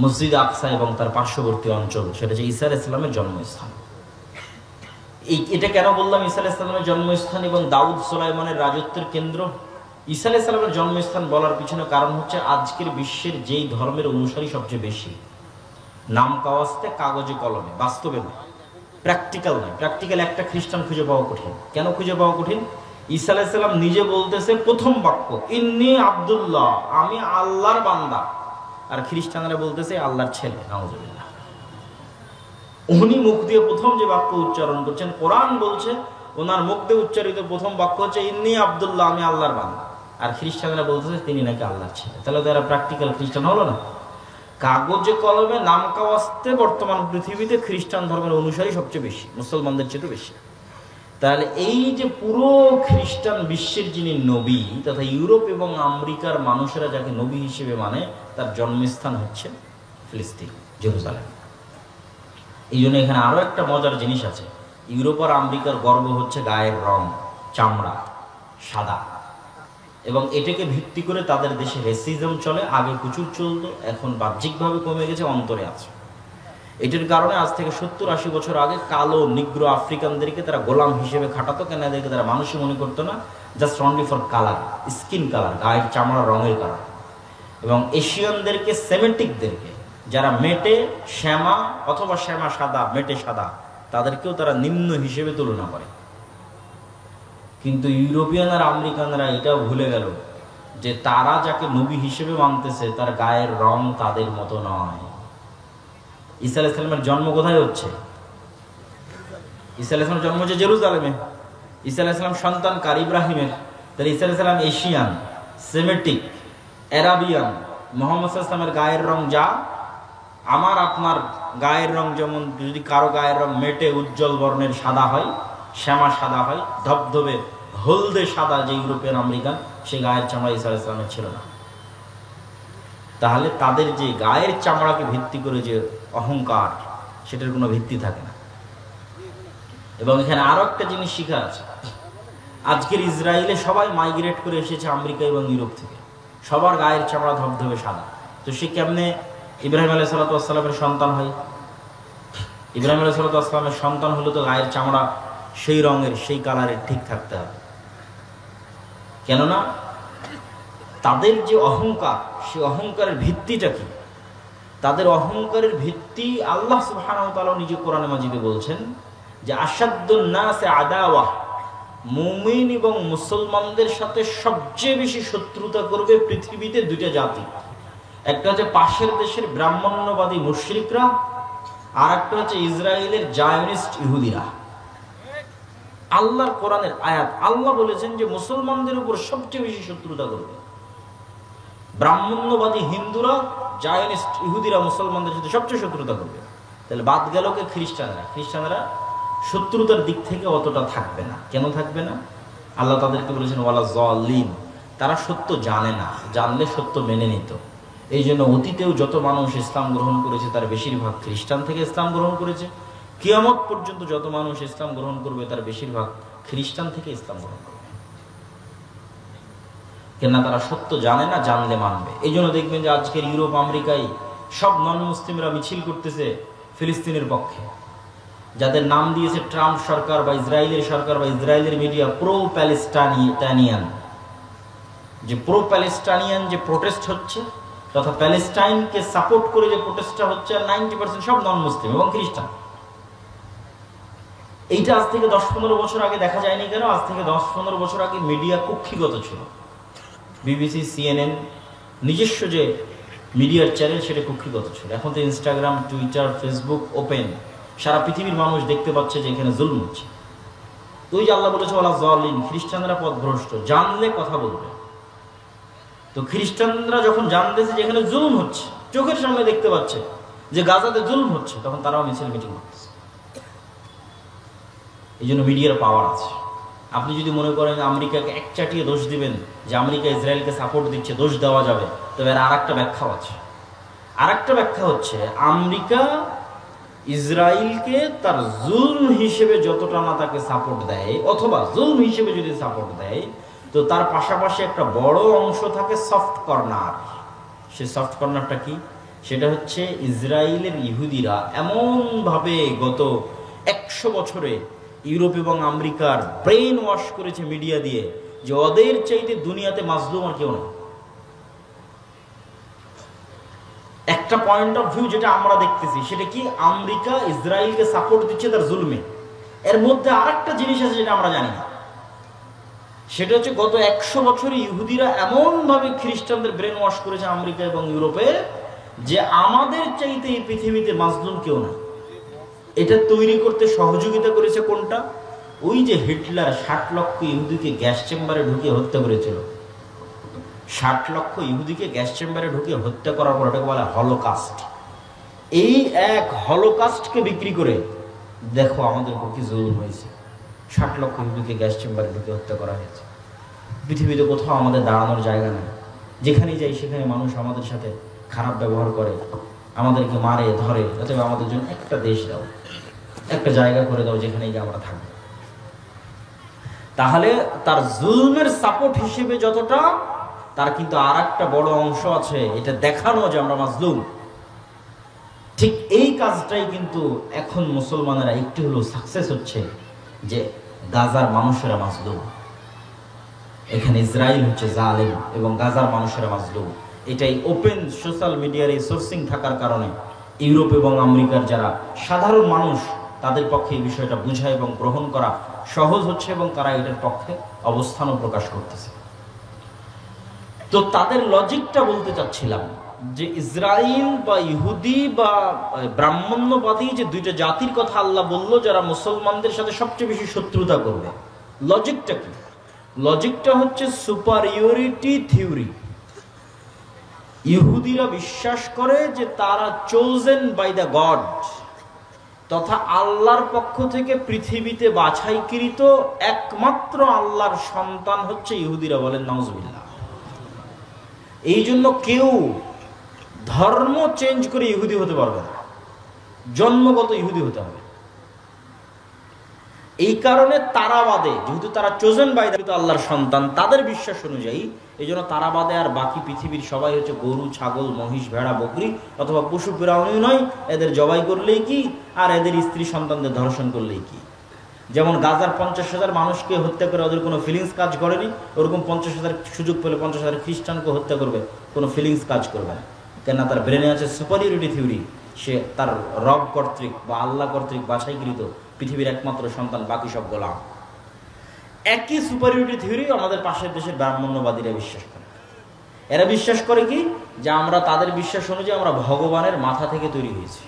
মসজিদ আকসা এবং তার পার্শ্ববর্তী অঞ্চল, সেটা হচ্ছে ঈসা আলাইহিস সালামের জন্মস্থান। এটা কেন বললাম ঈসা আলাইহিস সালামের জন্মস্থান এবং দাউদ সুলাইমানের রাজত্বের কেন্দ্র? ঈসা আলাইহিস সালামের জন্মস্থান বলার পিছনে কারণ হচ্ছে আজকের বিশ্বের যেই ধর্মের অনুসারী সবচেয়ে বেশি, নাম কাওয়াজতে কাগজে কলমে, বাস্তবে নয়, প্র্যাকটিক্যাল নয়। প্র্যাকটিক্যাল একটা খ্রিস্টান খুঁজে পাওয়া কঠিন। কেন খুঁজে পাওয়া কঠিন? ঈসা আলাইহিস সালাম নিজে বলতেছে প্রথম বাক্য ইন্নী আব্দুল্লাহ, আমি আল্লাহর বান্দা, আর খ্রিস্টানরা বলতেছে আল্লাহর ছেলে। নাউজুবিল্লাহ। উনি মুখ দিয়ে প্রথম যে বাক্য উচ্চারণ করছেন, কোরআন বলছে ওনার মুখ দিয়ে উচ্চারিত প্রথম বাক্য হচ্ছে ইন্নী আব্দুল্লাহ, আমি আল্লাহর বান্দা, আর খ্রিস্টানরা বলতেছে তিনি নাকি আল্লাহর ছেলে। তাহলে তো এরা প্র্যাকটিক্যাল খ্রিস্টান হলো না? কাগজে কলমে নাম কাওয়াজতে বর্তমান পৃথিবীতে খ্রিস্টান ধর্মের অনুসারী সবচেয়ে বেশি, মুসলমানদের চেয়ে বেশি। তাহলে এই যে পুরো খ্রিস্টান বিশ্বের যিনি নবী, তথা ইউরোপ এবং আমেরিকার মানুষেরা যাকে নবী হিসেবে মানে, তার জন্মস্থান হচ্ছে ফিলিস্তিন, জেরুজালেম। এই জন্য এখানে আরো একটা মজার জিনিস আছে। ইউরোপ আর আমেরিকার গর্ব হচ্ছে গায়ের রং, চামড়া সাদা, এবং এটাকে ভিত্তি করে তাদের দেশে রেসিজম চলে। আগে প্রচুর চলতো, এখন বাহ্যিকভাবে কমে গেছে, অন্তরে আছে। এটার কারণে আজ থেকে 70-80 বছর আগে কালো নিগ্রো আফ্রিকানদেরকে তারা গোলাম হিসেবে খাটাতো। কেন? এদেরকে তারা মানুষই মনে করতো না, just only for colour, skin colour, গায়ের চামড়ার রঙের কারণ। এবং এশিয়ানদেরকে, সেমেটিকদেরকে, যারা মেটে শ্যামা অথবা শ্যামা সাদা, মেটে সাদা, তাদেরকেও তারা নিম্ন হিসেবে তুলনা করে। কিন্তু ইউরোপিয়ান আর আমেরিকানরা এটাও ভুলে গেল যে তারা যাকে নবী হিসেবে মানতেছে তার গায়ের রং তাদের মতো নয়। ঈসা আলাইহিস সালামের জন্ম কোথায় হচ্ছে? ঈসা আলাইহিস সালামের জন্ম হচ্ছে জেরুজালেমে। ঈসা আলাইহিস সালাম সন্তান কার? ইব্রাহিমের। তাহলে ঈসা আলাইহিস সালাম এশিয়ান, সেমেটিক, অ্যারাবিয়ান। মুহাম্মদ সাল্লাল্লাহু আলাইহি ওয়াসাল্লামের গায়ের রং যা, আমার আপনার গায়ের রং যেমন, যদি কারো গায়ের রং মেটে উজ্জ্বল বর্ণের সাদা হয়, শ্যামা সাদা হয়, ধবধবে হলদে সাদা যে ইউরোপিয়ান আমেরিকান, সেই গায়ের চামড়া ঈসা আলাইহিস সালামের ছিল না। তাহলে তাদের যে গায়ের চামড়াকে ভিত্তি করে যে অহংকার, সেটার কোনো ভিত্তি থাকে না। এবং এখানে আরো একটা জিনিস শিখা আছে। আজকের ইসরায়েলে সবাই মাইগ্রেট করে এসেছে আমেরিকা এবং ইউরোপ থেকে, সবার গায়ের চামড়া ধবধবে সাদা। তো সে কেমনে ইব্রাহিম আলাইহিস সালামের সন্তান হয়? ইব্রাহিম আলাইহিস সালামের সন্তান হলে তো গায়ের চামড়া সেই রঙের, সেই কালারের ঠিক থাকতে হবে। কেননা তাদের যে অহংকার, সেই অহংকারের ভিত্তিটা কি? তাদের অহংকারের ভিত্তি আল্লাহ সুবহানাহু ওয়া তাআলা নিজে কোরআনে মাজিদে বলছেন যে আশাদ্দুন নাসে আদাওয়াহ, মুমিন এবং মুসলমানদের সাথে সবচেয়ে বেশি শত্রুতা করবে পৃথিবীতে দুইটা জাতি। একটা হচ্ছে পাশের দেশের ব্রাহ্মণ্যবাদী মুশরিকরা, আর একটা হচ্ছে ইসরায়েলের জায়নিস্ট ইহুদিরা। আল্লাহর কোরআনের আয়াত, আল্লাহ বলেছেন যে মুসলমানদের উপর সবচেয়ে বেশি শত্রুতা করবে ব্রাহ্মণ্যবাদী হিন্দুরা, জায়নিস্ট ইহুদিরা মুসলমানদের সাথে সবচেয়ে শত্রুতা করবে। তাহলে বাদ গেল কে? খ্রিস্টানরা শত্রুতার দিক থেকে অতটা থাকবে না। কেন থাকবে না? আল্লাহ তাদেরকে বলেছেন ওয়ালা যালিম, তারা সত্য জানে না, জানলে সত্য মেনে নিত। এই জন্য অতীতেও যত মানুষ ইসলাম গ্রহণ করেছে তার বেশিরভাগ খ্রিস্টান থেকে ইসলাম গ্রহণ করেছে। কিয়ামত পর্যন্ত যত মানুষ ইসলাম গ্রহণ করবে তার বেশিরভাগ খ্রিস্টান থেকে ইসলাম গ্রহণ করবে। কেননা তারা সত্য জানে না, জানলে মানবে। এই জন্য দেখবেন যে আজকের ইউরোপ আমেরিকায় সব নন মুসলিমরা মিছিল করতেছে ফিলিস্তিনের পক্ষে, যাদের নাম দিয়েছে ট্রাম্প সরকার বা ইসরায়েলের সরকার বা ইসরায়েলের মিডিয়া প্রো প্যালেস্টাইনিয়ান। যে প্রো প্যালেস্টাইনিয়ান যে প্রোটেস্ট হচ্ছে তথা প্যালেস্টাইনকে সাপোর্ট করে যে প্রোটেস্টটা হচ্ছে, 90% সব নন মুসলিম এবং খ্রিস্টান। এইটা আজ থেকে 10-15 বছর আগে দেখা যায়নি কেন? আজ থেকে 10-15 বছর আগে মিডিয়া কুক্ষিগত ছিল। বিবিসি, সিএনএন নিজস্ব যে মিডিয়ার চ্যানেল সেটা কুক্ষিগত ছিল। এখন তো ইনস্টাগ্রাম, টুইটার, ফেসবুক ওপেন, সারা পৃথিবীর মানুষ দেখতে পাচ্ছে যে এখানে জুলম হচ্ছে। ওই যে আল্লাহ বলেছে ওয়ালা যালিন, খ্রিস্টানরা পথভ্রষ্ট, জানলে কথা বলবে। তো খ্রিস্টানরা যখন জানতেছে যে এখানে জুলম হচ্ছে, চোখের সামনে দেখতে পাচ্ছে যে গাজাতে জুলম হচ্ছে, তখন তারাও মিছিল মিটিং করতেছে। এই জন্য মিডিয়ার পাওয়ার আছে। আপনি যদি মনে করেন আমেরিকাকে একচাটিয়ে দোষ দিবেন যে আমেরিকা ইসরায়েলকে সাপোর্ট দিচ্ছে, দোষ দেওয়া যাবে, তবে আর একটা ব্যাখ্যা আছে। আর একটা ব্যাখ্যা হচ্ছে আমেরিকা ইসরায়েলকে তার জুলম হিসেবে যতটা না তাকে সাপোর্ট দেয়, অথবা জুলম হিসেবে যদি সাপোর্ট দেয়, তো তার পাশাপাশি একটা বড় অংশ থাকে সফট কর্নার। সে সফট কর্নারটা কি? সেটা হচ্ছে ইসরায়েলের ইহুদিরা এমনভাবে গত 100 বছরে ইউরোপ এবং আমেরিকার ব্রেন ওয়াশ করেছে মিডিয়া দিয়ে যে ওদের চাইতে দুনিয়াতে মাজলুম আর কেউ নেই। একটা পয়েন্ট অফ ভিউ যেটা আমরা দেখতেছি সেটা কি? আমেরিকা ইসরায়েলকে সাপোর্ট দিচ্ছে তার জুলমে। এর মধ্যে আরেকটা জিনিস আছে যেটা আমরা জানি না, সেটা হচ্ছে গত 100 বছরে ইহুদিরা এমনভাবে খ্রিস্টানদের ব্রেন ওয়াশ করেছে আমেরিকা এবং ইউরোপে যে আমাদের চাইতে এই পৃথিবীতে মাজলুম কেউ না। এটা তৈরি করতে সহযোগিতা করেছে কোনটা? ওই যে হিটলার 60 লক্ষ ইহুদিকে গ্যাস চেম্বারে ঢুকিয়ে হত্যা করেছিল। 60 লক্ষ ইহুদিকে গ্যাস চেম্বারে ঢুকিয়ে হত্যা করার পর ওটাকে বলে হলোকাস্ট। এই এক হলোকাস্টকে বিক্রি করে দেখো আমাদের উপর কি জুলুম হয়েছে। 60 লক্ষ ইহুদিকে গ্যাস চেম্বারে ঢুকে হত্যা করা হয়েছে। পৃথিবীতে কোথাও আমাদের দাঁড়ানোর জায়গা নেই। যেখানেই যাই সেখানে মানুষ আমাদের সাথে খারাপ ব্যবহার করে, আমাদেরকে মারে ধরে। অথবা আমাদের জন্য একটা দেশ দাও, একটা জায়গা করে দাও যেখানে গিয়ে আমরা থাকবো। তাহলে তার জুলমের সাপোর্ট হিসেবে যতটা, তার কিন্তু আর একটা বড় অংশ আছে এটা দেখানো যে আমরা মাজলুম। ঠিক এই কাজটাই কিন্তু এখন মুসলমানেরা একটু হলেও সাকসেস হচ্ছে, যে গাজার মানুষেরা মাজলুম, এখানে ইসরায়েল হচ্ছে জালেম এবং গাজার মানুষেরা মাজলুম। এটাই ওপেন সোশ্যাল মিডিয়ার এই সোর্সিং থাকার কারণে ইউরোপ এবং আমেরিকার যারা সাধারণ মানুষ তাদের পক্ষে এই বিষয়টা বোঝা এবং গ্রহণ করা সহজ হচ্ছে এবং তারা এটার পক্ষে অবস্থানও প্রকাশ করতেছে। তো তাদের লজিকটা বলতে চাচ্ছিলাম যে ইসরায়েল বা ইহুদি বা ব্রাহ্মণ্যবাদী যে দুইটা জাতির কথা আল্লাহ বললো যারা মুসলমানদের সাথে সবচেয়ে বেশি শত্রুতা করবে, লজিকটা কি? লজিকটা হচ্ছে সুপারিয়রিটি থিওরি। ইহুদিরা বিশ্বাস করে যে তারা চোজেন বাই দ্য গড, তথা আল্লাহর পক্ষ থেকে পৃথিবীতে বাছাইকৃত একমাত্র আল্লাহর সন্তান হচ্ছে ইহুদিরা, বলেন নাউজুবিল্লাহ। এই জন্য কেউ ধর্ম চেঞ্জ করে ইহুদি হতে পারবে না, জন্মগত ইহুদি হতে হবে। এই কারণে তারাবাদে, যেহেতু তারা চোজেন বাই দ্য আল্লাহর সন্তান, তাদের বিশ্বাস অনুযায়ী এই জন্য তারাবাদে আর বাকি পৃথিবীর সবাই হচ্ছে গরু, ছাগল, মহিষ, ভেড়া, বকরি অথবা পশু প্রাণী নয়। এদের জবাই করলেই কি, আর এদের স্ত্রী সন্তানদের ধর্ষণ করলেই কি। যেমন গাজার 50,000 মানুষকে হত্যা করে ওদের কোনো ফিলিংস কাজ করেনি, ওরকম 50,000 সুযোগ পেলে 50,000 খ্রিস্টানকে হত্যা করবে, কোনো ফিলিংস কাজ করবে না। কেননা তার ব্রেনে আছে সুপারিয়রিটি থিওরি। সে তার রব কর্তৃক বা আল্লাহ কর্তৃক বাছাইকৃত পৃথিবীর একমাত্র সন্তান, বাকি সব গোলাম। একই সুপারিয়রিটি থিওরি আমাদের পাশের দেশের ব্রাহ্মণ্যবাদীরা বিশ্বাস করে। এরা বিশ্বাস করে কি, যে আমরা তাদের বিশ্বাস অনুযায়ী আমরা ভগবানের মাথা থেকে তৈরি হয়েছি।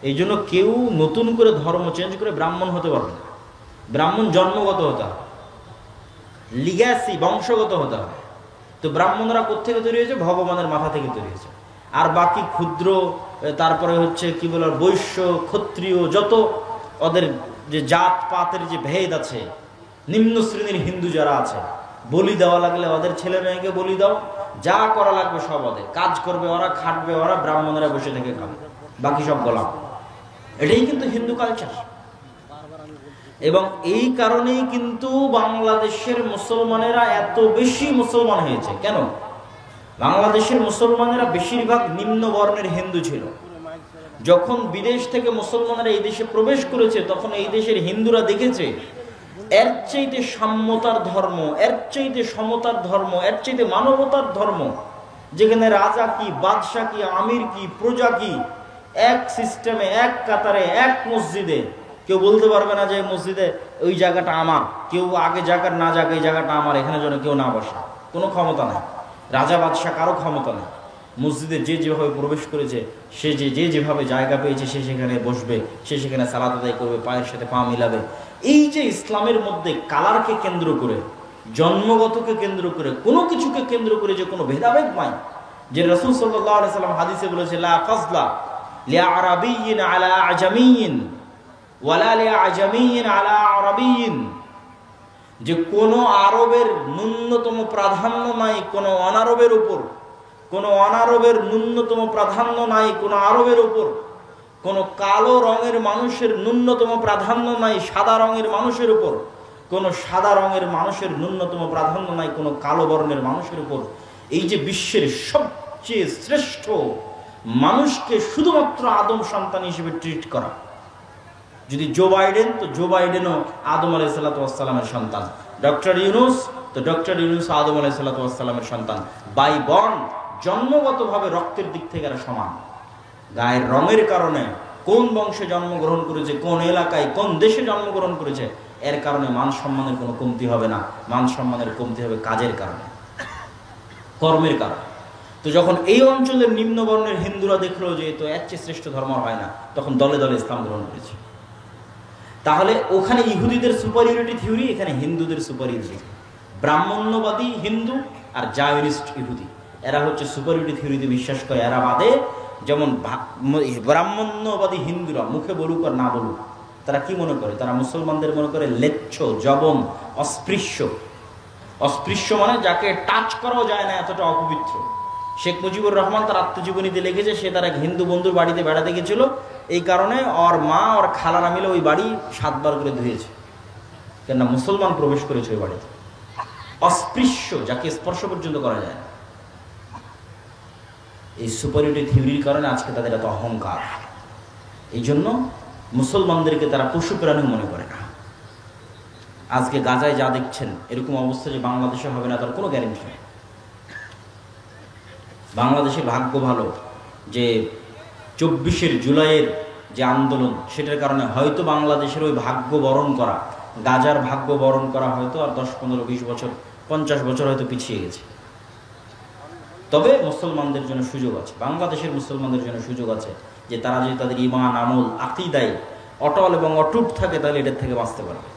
এই জন্য কেউ নতুন করে ধর্ম চেঞ্জ করে ব্রাহ্মণ হতে পারবে না। ব্রাহ্মণ জন্মগত হতে হবে, লিগ্যাসি বংশগত হতে হবে। তো ব্রাহ্মণরা কোত্থেকে তৈরি হয়েছে? ভগবানের মাথা থেকে তৈরি হয়েছে। আর বাকি ক্ষুদ্র, তারপরে হচ্ছে কি বলে বৈশ্য, ক্ষত্রিয়, যত ওদের যে জাত পাতের যে ভেদ আছে, নিম্ন শ্রেণীর হিন্দু যারা আছে, বলি দেওয়া লাগলে ওদের ছেলে মেয়েকে বলি দাও, যা করা লাগবে সব ওদের, কাজ করবে ওরা, খাটবে ওরা, ব্রাহ্মণেরা বসে থেকে খাবে, বাকি সব গোলাম। এটাই কিন্তু হিন্দু কালচার। এবং এই কারণেই কিন্তু বাংলাদেশের মুসলমানেরা এত বেশি মুসলমান হয়েছে। কেন? বাংলাদেশের মুসলমানেরা বেশিরভাগ নিম্ন বর্ণের হিন্দু ছিল। যখন বিদেশ থেকে মুসলমানেরা এই দেশে প্রবেশ করেছে, তখন এই দেশের হিন্দুরা দেখেছে এর চাইতে সাম্যতার ধর্ম, এর চাইতে সমতার ধর্ম, এর চাইতে মানবতার ধর্ম, যেখানে রাজা কি, বাদশাহ কি, আমির কি, প্রজা কি, এক সিস্টেমে, এক কাতারে, এক মসজিদে, কেউ বলতে পারবে না যে মসজিদে ওই জায়গাটা আমার, কেউ আগে জায়গার না যাক, এই জায়গাটা আমার, এখানে যেন কেউ না বসে, কোনো ক্ষমতা নেই। রাজা বাদশাহ কারো ক্ষমতা নেই। মসজিদে যে যেভাবে প্রবেশ করেছে, সে যেভাবে জায়গা পেয়েছে, সে সেখানে বসবে, সে সেখানে সালাত আদায় করবে, পায়ের সাথে পা মিলাবে। এই যে ইসলামের মধ্যে কালারকে কেন্দ্র করে, জন্মগতকে কেন্দ্র করে, কোনো কিছুকে কেন্দ্র করে যে কোনো ভেদাভেদ নাই, যে রাসূল সাল্লাল্লাহু আলাইহি সাল্লাম হাদিসে বলেছে লা ফাজলা লিআরাবিয়্যিন আলা আজামিয়্যিন ওয়ালা লিআজামিয়্যিন আলা আরাবিয়্যিন, যে কোনো আরবের ন্যূনতম প্রাধান্য নাই কোনো অনারবের উপর, কোনো অনারবের ন্যূনতম প্রাধান্য নাই কোনো আরবের উপর, কোনো কালো রঙের মানুষের ন্যূনতম প্রাধান্য নাই সাদা রঙের মানুষের উপর, কোনো সাদা রঙের মানুষের ন্যূনতম প্রাধান্য নাই কোনো কালো বর্ণের মানুষের উপর। এই যে বিশ্বের সবচেয়ে শ্রেষ্ঠ মানুষকে শুধুমাত্র আদম সন্তান হিসেবে ট্রিট করা। যদি জো বাইডেন, তো জো বাইডেনও আদম আলাইহিসসালামের সন্তান। ডক্টর ইউনূস, তো ডক্টর ইউনূস আদম আলাইহিসসালামের সন্তান। বাই বর্ন, জন্মগতভাবে রক্তের দিক থেকে এরা সমান। গায়ের রঙের কারণে, কোন বংশে জন্মগ্রহণ করেছে, কোন এলাকায়, কোন দেশে জন্মগ্রহণ করেছে, এর কারণে মান সম্মানের কোনো কমতি হবে না। মান সম্মানের কমতি হবে কাজের কারণে, কর্মের কারণে। তো যখন এই অঞ্চলের নিম্নবর্ণের হিন্দুরা দেখলো যে তো এর চেয়ে শ্রেষ্ঠ ধর্ম হয় না, তখন দলে দলে ইসলাম গ্রহণ করেছে। তাহলে ওখানে ইহুদিদের সুপারিয়রিটি থিওরি, এখানে হিন্দুদের সুপারিয়রিটি। ব্রাহ্মণ্যবাদী হিন্দু আর জায়নিস্ট ইহুদি, এরা হচ্ছে সুপারিয়রিটি থিওরিতে বিশ্বাস করে। এরা বাদে, যেমন ব্রাহ্মণ্যবাদী হিন্দুরা মুখে বলুক আর না বলুক, তারা কি মনে করে? তারা মুসলমানদের মনে করে লেচ্ছ, জবন, অস্পৃশ্য। অস্পৃশ্য মানে যাকে টাচ করাও যায় না, এতটা অপবিত্র। শেখ মুজিবুর রহমান তার আত্মজীবনীতে লিখেছে, সে তার এক হিন্দু বন্ধুর বাড়িতে বেড়াতে গেছিল, এই কারণে ওর মা ওর খালারা মিলে ওই বাড়ি 7 বার করে ধুয়েছে, কেননা মুসলমান প্রবেশ করেছে ওই বাড়িতে। অস্পৃশ্য, যাকে স্পর্শ পর্যন্ত করা যায় না। এই সুপারিয়রিটি থিওরির কারণে আজকে তাদের এত অহংকার। এই জন্য মুসলমানদেরকে তারা পশু প্রাণী মনে করে না। আজকে গাজায় যা দেখছেন, এরকম অবস্থা যে বাংলাদেশে হবে না তার কোনো গ্যারেন্টি নেই। বাংলাদেশের ভাগ্য ভালো যে 24 জুলাইয়ের যে আন্দোলন, সেটার কারণে হয়তো বাংলাদেশের ওই ভাগ্য বরণ করা, গাজার ভাগ্য বরণ করা হয়তো আর 10, 15, 20 বছর, 50 বছর হয়তো পিছিয়ে গেছে। তবে মুসলমানদের জন্য সুযোগ আছে, বাংলাদেশের মুসলমানদের জন্য সুযোগ আছে, যে তারা যদি তাদের ঈমান, আমল, আকীদায় অটল এবং অটুট থাকে, তাহলে এটার থেকে বাঁচতে পারবে।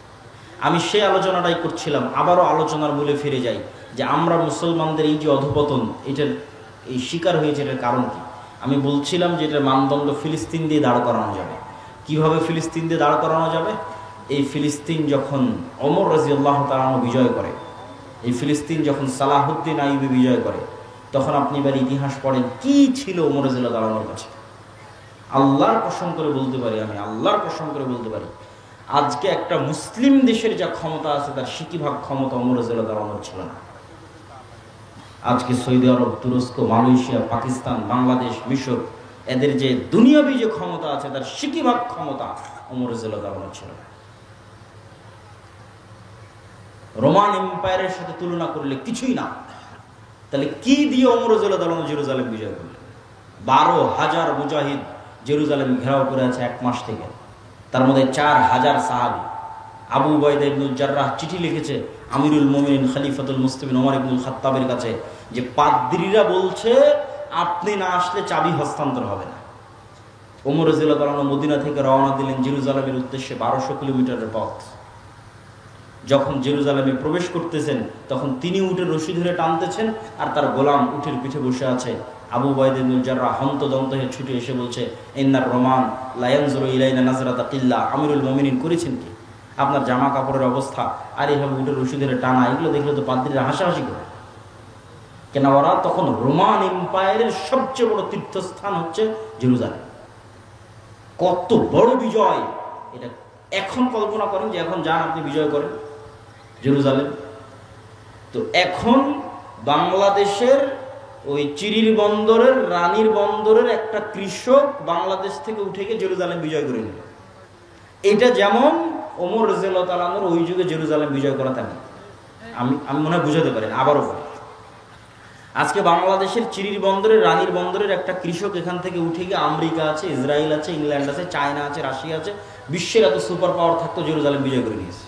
আমি সেই আলোচনাটাই করছিলাম, আবারও আলোচনার মূলে ফিরে যাই, যে আমরা মুসলমানদের এই যে অধঃপতন, এটার এই শিকার হয়েছে, এটার কারণ কি? আমি বলছিলাম যে এটার মানদণ্ড ফিলিস্তিন দিয়ে দাঁড় করানো যাবে। কিভাবে ফিলিস্তিন দিয়ে দাঁড় করানো যাবে? এই ফিলিস্তিন যখন ওমর রাদিয়াল্লাহু তাআলা বিজয় করে, এই ফিলিস্তিন যখন সালাহুদ্দিন আইয়ুবী বিজয় করে, তখন আপনি এবার ইতিহাস পড়েন কি ছিল ওমর রাদিয়াল্লাহু তাআলার কাছে। আল্লাহর কসম করে বলতে পারি, আমি আল্লাহর কসম করে বলতে পারি, আজকে একটা মুসলিম দেশের যা ক্ষমতা আছে, তার 60% ক্ষমতা ওমর রাদিয়াল্লাহু তাআলার ছিল না। আজকে সৌদি আরব, তুরস্ক, মালয়েশিয়া, পাকিস্তান, বাংলাদেশ, মিশর, এদের যে দুনিয়াবী যে ক্ষমতা আছে, তার 60% ক্ষমতা ওমর রাদিয়াল্লাহু তাআলার ছিল না। রোমান এম্পায়ারের সাথে তুলনা করলে কিছুই না। তাহলে কি দিয়ে ওমর রাদিয়াল্লাহু তাআলা জেরুজালেম বিজয় করলেন? 12,000 মুজাহিদ জেরুজালেম ঘেরাও করে আছে 1 মাস থেকে, তার মধ্যে 4,000 সাহাবী। আবু উবাইদা ইবনুল জাররাহ চিঠি লিখেছে আমিরুল মুমিনিন খলিফাতুল মুসলিমিন ওমর ইবনুল খাত্তাবের কাছে, যে পাদ্রীরা বলছে আপনি না আসলে চাবি হস্তান্তর হবে না। ওমর রাদিয়াল্লাহু তাআলা মদিনা থেকে রওনা দিলেন জেরুজালেমের উদ্দেশ্যে, 1200 কিলোমিটারের পথ। যখন জেরুজালেমে প্রবেশ করতেছেন, তখন তিনি উটের রশি ধরে টানতেছেন, আর তার গোলাম উটের পিঠে বসে আছে। আবু উবাইদা ইবনুল জাররাহ হন্তদন্ত হয়ে ছুটে এসে বলছে, ইন্নার রোমান লা ইয়ানজুরু ইলাইনা নাজরাতা কিল্লা, আমিরুল মুমিনিন করেছেন কি? আপনার জামা কাপড়ের অবস্থা আর এইভাবে উটের রশি ধরে টানা, এগুলো দেখলে তো পাদ্রীরা হাসাহাসি করে। কেন ওরা তখন রোমান এম্পায়ারের সবচেয়ে বড় তীর্থস্থান হচ্ছে জেরুজালেম। কত বড় বিজয় এটা! এখন কল্পনা করেন যে এখন যান আপনি বিজয় করেন জেরুজালেম। তো এখন বাংলাদেশের ওই চিরির বন্দরের, রানীর বন্দরের একটা কৃষক বাংলাদেশ থেকে উঠে গিয়ে জেরুজালেম বিজয় করে নিল। এটা যেমন ওমর রাদিয়াল্লাহু তাআলা আনহুর ওই যুগে জেরুজালেম বিজয় করা তেমন। আমি মনে হয় বুঝাতে পারেন। আবারও বলি, আজকে বাংলাদেশের চিরির বন্দরের, রানীর বন্দরের একটা কৃষক এখান থেকে উঠে গিয়ে আমেরিকা আছে, ইসরায়েল আছে, ইংল্যান্ড আছে, চায়না আছে, রাশিয়া আছে, বিশ্বের এত সুপার পাওয়ার থাকতো জেরুজালেম বিজয় করে নিয়েছে।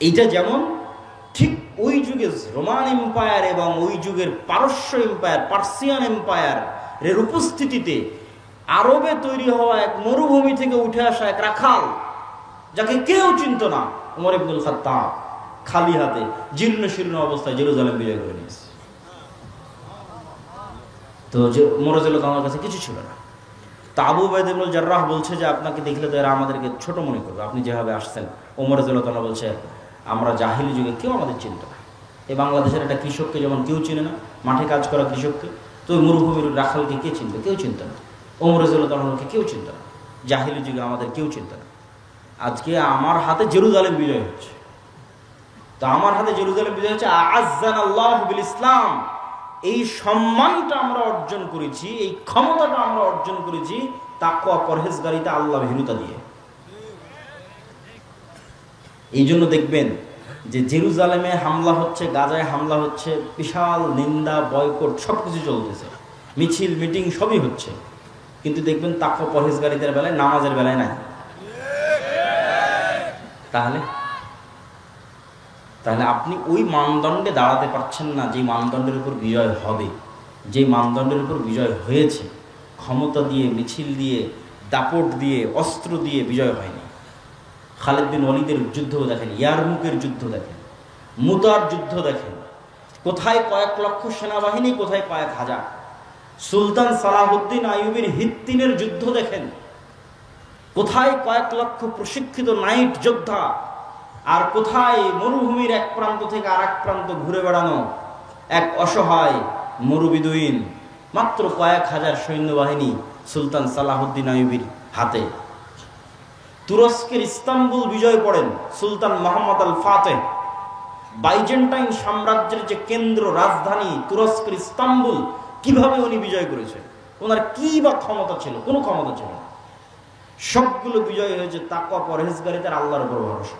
এইটা যেমন ঠিক ওই যুগে রোমান এম্পায়ার এবং ওই যুগের পারস্য এম্পায়ার, পার্সিয়ান এম্পায়ার এর উপস্থিতিতে আরবে তৈরি হওয়া এক মরুভূমি থেকে উঠে আসা এক রাখাল, যাকে কেউ চিনত না, ওমর ইবনুল খাত্তাব খালি হাতে জীর্ণ শীর্ণ অবস্থায় জেরুজালেম বিজয় করে নিয়েছে। তো ওমর রাদিয়াল্লাহু তাআলার কাছে কিছু ছিল না। তা আবু উবাইদা ইবনুল জাররাহ বলছে যে আপনাকে দেখলে তো এরা আমাদেরকে ছোট মনে করবে, আপনি যেভাবে আসছেন। ওমর রাদিয়াল্লাহু তাআলা বলছে, আমরা জাহিলি যুগে কেউ আমাদের চিনত না। এই বাংলাদেশের একটা কৃষককে যেমন কেউ চিনে না, মাঠে কাজ করা কৃষককে, তো মরুভূমির রাখালকে কে চিনবে? কেউ চিনত না। ওমর রাদিয়াল্লাহু তাআলাকে কেউ চিনত না, জাহিলি যুগে আমাদের কেউ চিনত না। আজকে আমার হাতে জেরুজালেম বিজয় হচ্ছে। তো আমার হাতে জেরুজালেম বিজয় হচ্ছে, আ'আজ্জানাল্লাহু বিল ইসলাম। এই সম্মানটা আমরা অর্জন করেছি, এই ক্ষমতাটা আমরা অর্জন করেছি তাকওয়া, পরহেজগারিতা, আল্লাহ ভীরুতা দিয়ে। এই জন্য দেখবেন যে জেরুজালেমে হামলা হচ্ছে, গাজায় হামলা হচ্ছে, বিশাল নিন্দা, বয়কট সবকিছু চলতেছে, মিছিল মিটিং সবই হচ্ছে, কিন্তু দেখবেন তাকওয়া পরহেজগারিতার বেলায়, নামাজের বেলায় নাই। তাহলে আপনি ওই মানদণ্ডে দাঁড়াতে পারছেন না যে মানদণ্ডের উপর বিজয় হবে, যে মানদণ্ডের উপর বিজয় হয়েছে। ক্ষমতা দিয়ে, মিছিল দিয়ে, দাপট দিয়ে, অস্ত্র দিয়ে বিজয় হয়নি। খালিদ বিন ওয়ালিদের যুদ্ধ দেখেন, ইয়ারমুকের যুদ্ধ দেখেন, মুতার যুদ্ধ দেখেন, কোথায় কয়েক লক্ষ সেনাবাহিনী, কোথায় কয়েক হাজার। সুলতান সালাহুদ্দিন আইয়ুবীর হিত্তিনের যুদ্ধ দেখেন, কোথায় কয়েক লক্ষ প্রশিক্ষিত নাইট যোদ্ধা, আর কোথায় মরুভূমির এক প্রান্ত থেকে আর এক প্রান্ত ঘুরে বেড়ানো এক অসহায় মরুবিদুইন, মাত্র কয়েক হাজার সৈন্যবাহিনী সুলতান সালাহুদ্দিন আইয়ুবীর হাতে। তুরস্কের ইস্তাম্বুল বিজয় করেন সুলতান মোহাম্মদ আল ফাতেহ। বাইজেন্টাইন সাম্রাজ্যের যে কেন্দ্র, রাজধানী তুরস্কের ইস্তাম্বুল, কিভাবে উনি বিজয় করেছেন? ওনার কি বা ক্ষমতা ছিল? কোনো ক্ষমতা ছিল না। সবগুলো বিজয় হয়েছে তাকওয়া, পরহেজগারিতার, আল্লাহর উপর ভরসা।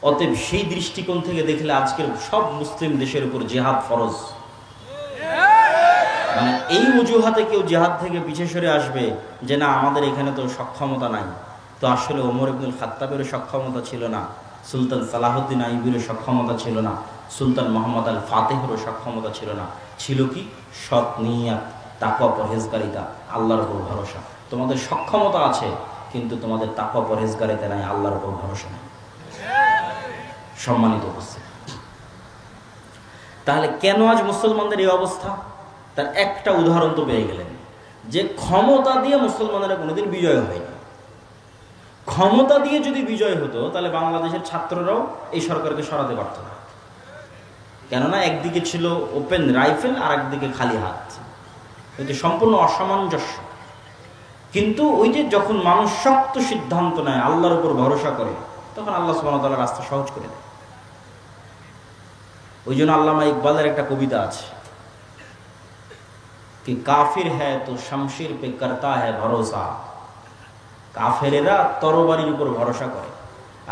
অতএব সেই দৃষ্টিকোণ থেকে দেখলে আজকের সব মুসলিম দেশের উপর জিহাদ ফরজ। মানে এই অজুহাতে কেউ জিহাদ থেকে পিছিয়ে সরে আসবে যে না আমাদের এখানে তো সক্ষমতা নাই, তো আসলে ওমর ইবনুল খাত্তাবেরও সক্ষমতা ছিল না, সুলতান সালাহুদ্দিন আইয়ুবীরও সক্ষমতা ছিল না, সুলতান মোহাম্মদ আল ফাতেহেরও সক্ষমতা ছিল না। ছিল কি? সৎ নিয়াত, তাকওয়া, পরহেজগারিতা, আল্লাহর উপর ভরসা। তোমাদের সক্ষমতা আছে, কিন্তু তোমাদের তাকওয়া, পরহেজগারিতা নাই, আল্লাহর উপর ভরসা নাই। সম্মানিত উপস্থিতি, তাহলে কেন আজ মুসলমানদের এই অবস্থা? তার একটা উদাহরণ তো পেয়ে গেলেন, যে ক্ষমতা দিয়ে মুসলমানেরা কোনোদিন বিজয় হয়নি। ক্ষমতা দিয়ে যদি বিজয় হতো তাহলে বাংলাদেশের ছাত্ররাও এই সরকারকে সরাতে পারত না। কেননা একদিকে ছিল ওপেন রাইফেল, আর একদিকে খালি হাত, এটি সম্পূর্ণ অসামঞ্জস্য। কিন্তু ওই যে যখন মানুষ শক্ত সিদ্ধান্ত নেয়, আল্লাহর উপর ভরসা করে, তখন আল্লাহ সুবহানাহু ওয়া তাআলা রাস্তা সহজ করে দেয়। ওই জন্য আল্লামা ইকবালের একটা কবিতা আছে कि काफिर है तो शमशीर पे करता है भरोसा। কাফেরেরা তরবারির উপর ভরসা করে,